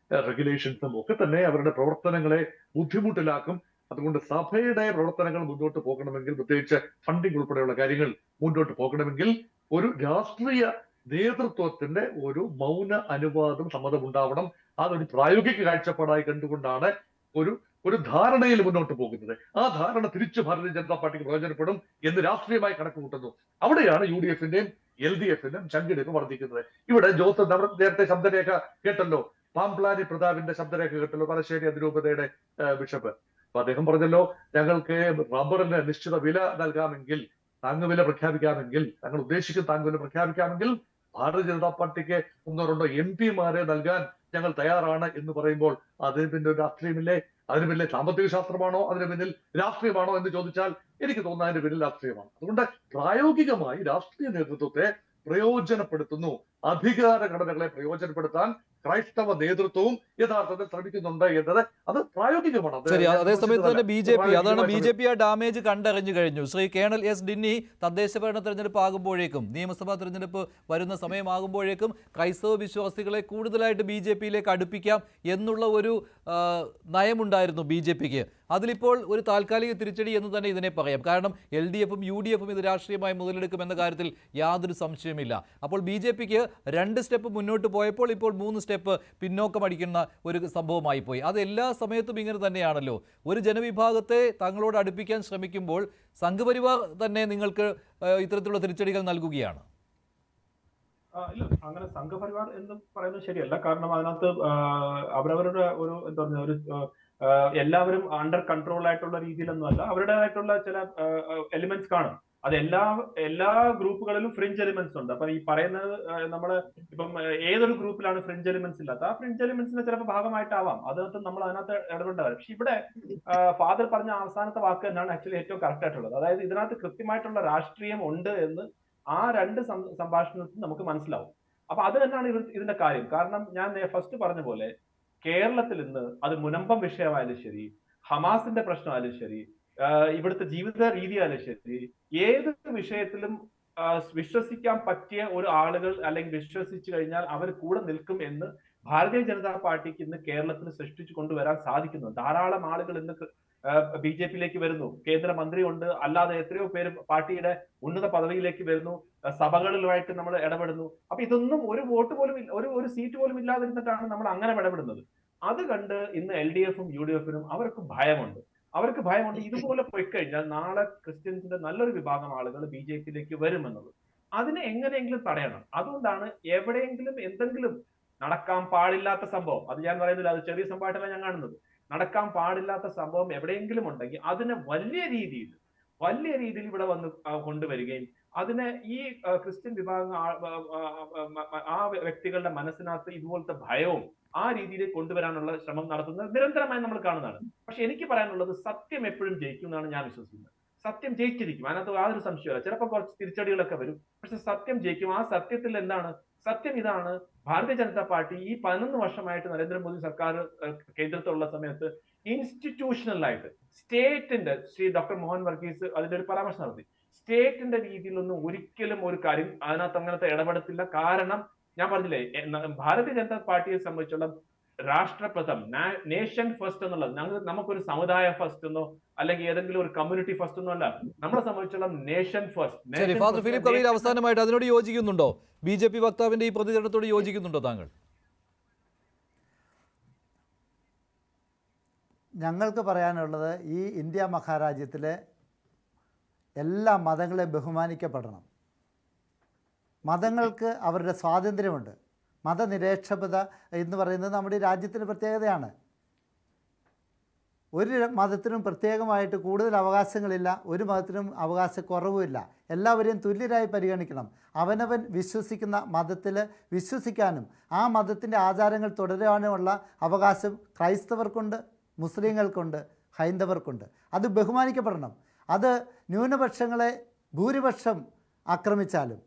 റെഗുലേഷൻസും ഒക്കെ തന്നെ അവരുടെ പ്രവർത്തനങ്ങളെ ബുദ്ധിമുട്ടിലാക്കും. അതുകൊണ്ട് സഭയുടെ പ്രവർത്തനങ്ങൾ മുന്നോട്ട് പോകണമെങ്കിൽ, പ്രത്യേകിച്ച് ഫണ്ടിങ് ഉൾപ്പെടെയുള്ള കാര്യങ്ങൾ മുന്നോട്ട് പോകണമെങ്കിൽ ഒരു രാഷ്ട്രീയ നേതൃത്വത്തിന്റെ ഒരു മൗന അനുവാദം, സമ്മതം ഉണ്ടാവണം. അതൊരു പ്രായോഗിക കാഴ്ചപ്പാടായി കണ്ടുകൊണ്ടാണ് ഒരു ധാരണയിൽ മുന്നോട്ട് പോകുന്നത്. ആ ധാരണ തിരിച്ചു ഭാരതീയ ജനതാ പാർട്ടിക്ക് പ്രയോജനപ്പെടും എന്ന് രാഷ്ട്രീയമായി കണക്ക് കൂട്ടുന്നു. അവിടെയാണ് UDF-ന്റെയും LDF-ന്റെയും ചങ്കിടിപ്പ് വർദ്ധിക്കുന്നത്. ഇവിടെ ജോസഫ് നമ്മൾ നേരത്തെ ശബ്ദരേഖ കേട്ടല്ലോ, പാംപ്ലാനി പ്രതാപിന്റെ ശബ്ദരേഖ കേട്ടല്ലോ, തലശ്ശേരി അതിരൂപതയുടെ ബിഷപ്പ്. അപ്പൊ അദ്ദേഹം പറഞ്ഞല്ലോ, ഞങ്ങൾക്ക് റബ്ബറിന് നിശ്ചിത വില നൽകാമെങ്കിൽ, താങ്ങുവില പ്രഖ്യാപിക്കാമെങ്കിൽ, ഞങ്ങൾ ഉദ്ദേശിക്കുന്ന താങ്ങുവില പ്രഖ്യാപിക്കാമെങ്കിൽ ഭാരതീയ ജനതാ പാർട്ടിക്ക് 1-2 MP-മാരെ നൽകാൻ ഞങ്ങൾ തയ്യാറാണ് എന്ന് പറയുമ്പോൾ അതിന് പിന്നെ ഒരു രാഷ്ട്രീയമില്ലേ? അതിന് പിന്നിലെ സാമ്പത്തിക ശാസ്ത്രമാണോ, അതിന് പിന്നിൽ രാഷ്ട്രീയമാണോ എന്ന് ചോദിച്ചാൽ എനിക്ക് തോന്നുന്നത് അതിന്റെ പിന്നിൽ രാഷ്ട്രീയമാണ്. അതുകൊണ്ട് പ്രായോഗികമായി രാഷ്ട്രീയ നേതൃത്വത്തെ പ്രയോജനപ്പെടുത്തുന്നു, അധികാര ഘടനകളെ പ്രയോജനപ്പെടുത്താൻ ക്രൈസ്തവ നേതൃത്വവും യഥാർത്ഥത്തിൽ ശ്രമിക്കുന്നുണ്ട് എന്നത് അത് പ്രായോഗികമാണ്. ശരി, അതേസമയത്ത് തന്നെ അതാണ് BJP ആ ഡാമേജ് കണ്ടറിഞ്ഞു കഴിഞ്ഞു. Shri colonel S. ഡിന്നി, തദ്ദേശ ഭരണ തെരഞ്ഞെടുപ്പ് ആകുമ്പോഴേക്കും, നിയമസഭാ തെരഞ്ഞെടുപ്പ് വരുന്ന സമയമാകുമ്പോഴേക്കും ക്രൈസ്തവ വിശ്വാസികളെ കൂടുതലായിട്ട് BJP-യിലേക്ക് അടുപ്പിക്കാം എന്നുള്ള ഒരു നയമുണ്ടായിരുന്നു BJP-ക്ക്. അതിലിപ്പോൾ ഒരു താൽക്കാലിക തിരിച്ചടി എന്ന് തന്നെ ഇതിനെ പറയാം. കാരണം LDF-ഉം UDF-ഉം ഇത് രാഷ്ട്രീയമായി മുതലെടുക്കുമെന്ന കാര്യത്തിൽ യാതൊരു സംശയമില്ല. അപ്പോൾ BJP-ക്ക് 2 സ്റ്റെപ്പ് മുന്നോട്ട് പോയപ്പോൾ ഇപ്പോൾ 3 സ്റ്റെപ്പ് പിന്നോക്കം അടിക്കുന്ന ഒരു സംഭവമായി പോയി. അത് എല്ലാ സമയത്തും ഇങ്ങനെ തന്നെയാണല്ലോ. ഒരു ജനവിഭാഗത്തെ തങ്ങളോട് അടുപ്പിക്കാൻ ശ്രമിക്കുമ്പോൾ സംഘപരിവാർ തന്നെ നിങ്ങൾക്ക് ഇത്തരത്തിലുള്ള തിരിച്ചടികൾ നൽകുകയാണ്. ഇല്ല, അങ്ങനെ സംഘപരിവാർ എന്ന് പറയുന്നത് ശരിയല്ല. കാരണം അതിനകത്ത് അവരവരുടെ ഒരു എന്താ പറയുക, ഒരു എല്ലാവരും അണ്ടർ കൺട്രോൾ ആയിട്ടുള്ള രീതിയിലൊന്നുമല്ല, അവരുടേതായിട്ടുള്ള ചില എലിമെന്റ്സ് കാണും. അത് എല്ലാ ഗ്രൂപ്പുകളിലും ഫ്രിഞ്ച് എലിമെന്റ്സ് ഉണ്ട്. അപ്പൊ ഈ പറയുന്നത് നമ്മള് ഇപ്പം ഏതൊരു ഗ്രൂപ്പിലാണ് ഫ്രിഞ്ച് എലിമെന്റ്സ് ഇല്ലാത്ത, ആ ഫ്രിഞ്ച് എലിമെന്റ്സിന്റെ ചിലപ്പോൾ ഭാഗമായിട്ടാവാം, അതിനകത്ത് നമ്മൾ അതിനകത്ത് ഇടപെടേണ്ടത്. പക്ഷെ ഇവിടെ ഫാദർ പറഞ്ഞ അവസാനത്തെ വാക്ക് തന്നെയാണ് ആക്ച്വലി ഏറ്റവും കറക്റ്റ് ആയിട്ടുള്ളത്. അതായത് ഇതിനകത്ത് കൃത്യമായിട്ടുള്ള രാഷ്ട്രീയം ഉണ്ട് എന്ന് ആ 2 സംഭാഷണത്തിൽ നമുക്ക് മനസ്സിലാവും. അപ്പൊ അത് തന്നെയാണ് ഇതിന്റെ കാര്യം. കാരണം ഞാൻ ഫസ്റ്റ് പറഞ്ഞ പോലെ കേരളത്തിൽ ഇന്ന് അത് മുനമ്പം വിഷയമായാലും ശരി, ഹമാസിന്റെ പ്രശ്നമായാലും ശരി, ഇവിടുത്തെ ജീവിത രീതിയായാലും ശരി, ഏത് വിഷയത്തിലും വിശ്വസിക്കാൻ പറ്റിയ ഒരു ആളുകൾ അല്ലെങ്കിൽ വിശ്വസിച്ചു കഴിഞ്ഞാൽ അവർ കൂടെ നിൽക്കും എന്ന് ഭാരതീയ ജനതാ പാർട്ടിക്ക് ഇന്ന് കേരളത്തിൽ സൃഷ്ടിച്ചു കൊണ്ടുവരാൻ സാധിക്കുന്നു. ധാരാളം ആളുകൾ ഇന്ന് BJP-യിലേക്ക് വരുന്നു, കേന്ദ്രമന്ത്രി ഉണ്ട്, അല്ലാതെ എത്രയോ പേര് പാർട്ടിയുടെ ഉന്നത പദവിയിലേക്ക് വരുന്നു, സഭകളിലുമായിട്ട് നമ്മൾ ഇടപെടുന്നു. അപ്പൊ ഇതൊന്നും ഒരു വോട്ട് പോലും ഒരു സീറ്റ് പോലും ഇല്ലാതിരുന്നിട്ടാണ് നമ്മൾ അങ്ങനെ ഇടപെടുന്നത്. അത് കണ്ട് ഇന്ന് LDF-ഉം UDF-നും അവർക്ക് ഭയമുണ്ട്. ഇതുപോലെ പോയി കഴിഞ്ഞാൽ നാളെ ക്രിസ്ത്യൻസിന്റെ നല്ലൊരു വിഭാഗം ആളുകൾ BJP-യിലേക്ക് വരുമെന്നത്. അതിനെ എങ്ങനെയെങ്കിലും തടയണം. അതുകൊണ്ടാണ് എവിടെയെങ്കിലും എന്തെങ്കിലും നടക്കാൻ പാടില്ലാത്ത സംഭവം, അത് ഞാൻ പറയുന്നില്ല, അത് ചെറിയ സംഭവമായിട്ടല്ല ഞാൻ കാണുന്നത്, നടക്കാൻ പാടില്ലാത്ത സംഭവം എവിടെയെങ്കിലും ഉണ്ടെങ്കിൽ അതിനെ വലിയ രീതിയിൽ ഇവിടെ വന്ന് കൊണ്ടുവരികയും അതിനെ ഈ ക്രിസ്ത്യൻ വിഭാഗം ആ വ്യക്തികളുടെ മനസ്സിനകത്ത് ഇതുപോലത്തെ ഭയവും ആ രീതിയിൽ കൊണ്ടുവരാനുള്ള ശ്രമം നടത്തുന്നത് നിരന്തരമായി നമ്മൾ കാണുന്നതാണ്. പക്ഷെ എനിക്ക് പറയാനുള്ളത്, സത്യം എപ്പോഴും ജയിക്കും എന്നാണ് ഞാൻ വിശ്വസിക്കുന്നത്. സത്യം ജയിച്ചിരിക്കും, അതിനകത്ത് യാതൊരു സംശയമില്ല. ചിലപ്പോൾ കുറച്ച് തിരിച്ചടികളൊക്കെ വരും, പക്ഷെ സത്യം ജയിക്കും. ആ സത്യത്തിൽ എന്താണ് സത്യം? ഇതാണ്, ഭാരതീയ ജനതാ പാർട്ടി ഈ 11 വർഷമായിട്ട് നരേന്ദ്രമോദി സർക്കാർ കേന്ദ്രത്തിലുള്ള സമയത്ത് ഇൻസ്റ്റിറ്റ്യൂഷണലായിട്ട് സ്റ്റേറ്റിന്റെ, ശ്രീ ഡോക്ടർ മോഹൻ വർഗീസ് അതിന്റെ ഒരു പരാമർശം നടത്തി, സ്റ്റേറ്റിന്റെ രീതിയിലൊന്നും ഒരിക്കലും ഒരു കാര്യം അതിനകത്ത് അങ്ങനത്തെ ഇടപെടത്തില്ല. കാരണം ഞാൻ പറഞ്ഞില്ലേ, ഭാരതീയ ജനതാ പാർട്ടിയെ സംബന്ധിച്ചുള്ള രാഷ്ട്രപ്രഥം, നേഷൻ ഫസ്റ്റ് എന്നുള്ളത് നമുക്കൊരു സമുദായ ഫസ്റ്റ് എന്നോ അല്ലെങ്കിൽ ഏതെങ്കിലും ഒരു കമ്മ്യൂണിറ്റി ഫസ്റ്റ് എന്നോ അല്ല, നമ്മളെ സംബന്ധിച്ചുള്ള നേഷൻ ഫസ്റ്റ്. ശരി, ഫാദർ ഫിലിപ്പ് കബീർ, അവസാനമായിട്ട് അതിനോട് യോജിക്കുന്നുണ്ടോ? BJP വക്താവിന്റെ ഈ പ്രതികരണത്തോട് യോജിക്കുന്നുണ്ടോ താങ്കൾ? ഞങ്ങൾക്ക് പറയാനുള്ളത്, ഈ ഇന്ത്യ മഹാരാജ്യത്തിലെ എല്ലാ മതങ്ങളെയും ബഹുമാനിക്കപ്പെടണം. മതങ്ങൾക്ക് അവരുടെ സ്വാതന്ത്ര്യമുണ്ട്. മതനിരപേക്ഷത എന്ന് പറയുന്നത് നമ്മുടെ രാജ്യത്തിൻ്റെ പ്രത്യേകതയാണ്. ഒരു മതത്തിനും പ്രത്യേകമായിട്ട് കൂടുതൽ അവകാശങ്ങളില്ല, ഒരു മതത്തിനും അവകാശക്കുറവുമില്ല. എല്ലാവരെയും തുല്യരായി പരിഗണിക്കണം. അവനവൻ വിശ്വസിക്കുന്ന മതത്തിൽ വിശ്വസിക്കാനും ആ മതത്തിൻ്റെ ആചാരങ്ങൾ തുടരാനുമുള്ള അവകാശം ക്രൈസ്തവർക്കുണ്ട്, മുസ്ലിങ്ങൾക്കുണ്ട്, ഹൈന്ദവർക്കുണ്ട്. അത് ബഹുമാനിക്കപ്പെടണം. അത് ന്യൂനപക്ഷങ്ങളെ ഭൂരിപക്ഷം ആക്രമിച്ചാലും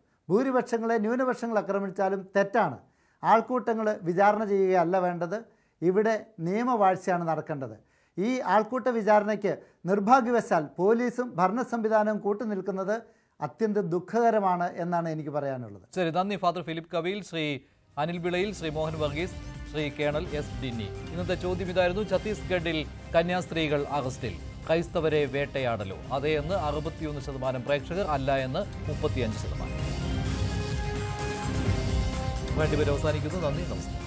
ന്യൂനപക്ഷങ്ങൾ ആക്രമിച്ചാലും തെറ്റാണ്. ആൾക്കൂട്ടങ്ങൾ വിചാരണ ചെയ്യുകയല്ല വേണ്ടത്. ഇവിടെ നിയമവാഴ്ചയാണ് നടക്കേണ്ടത്. ഈ ആൾക്കൂട്ട വിചാരണയ്ക്ക് നിർഭാഗ്യവശാൽ പോലീസും ഭരണ സംവിധാനവും കൂട്ടുനിൽക്കുന്നത് അത്യന്തം ദുഃഖകരമാണ് എന്നാണ് എനിക്ക് പറയാനുള്ളത്. ശരി, നന്ദി ഫാദർ ഫിലിപ്പ് കവീൽ, ശ്രീ അനിൽ വിളയിൽ, ശ്രീ മോഹൻ വർഗീസ്, ശ്രീ കേണൽ എസ് ഡിന്നി. ഇന്നത്തെ ചോദ്യം ഇതായിരുന്നു: ഛത്തീസ്ഗഡിൽ കന്യാസ്ത്രീകൾ അറസ്റ്റിൽ, ക്രൈസ്തവരെ വേട്ടയാടലോ? അതെ എന്ന് 61% പ്രേക്ഷകർ, അല്ല എന്ന് 35%. വേണ്ടിവരെ അവസാനിക്കുന്നു. നന്ദി, നമസ്കാരം.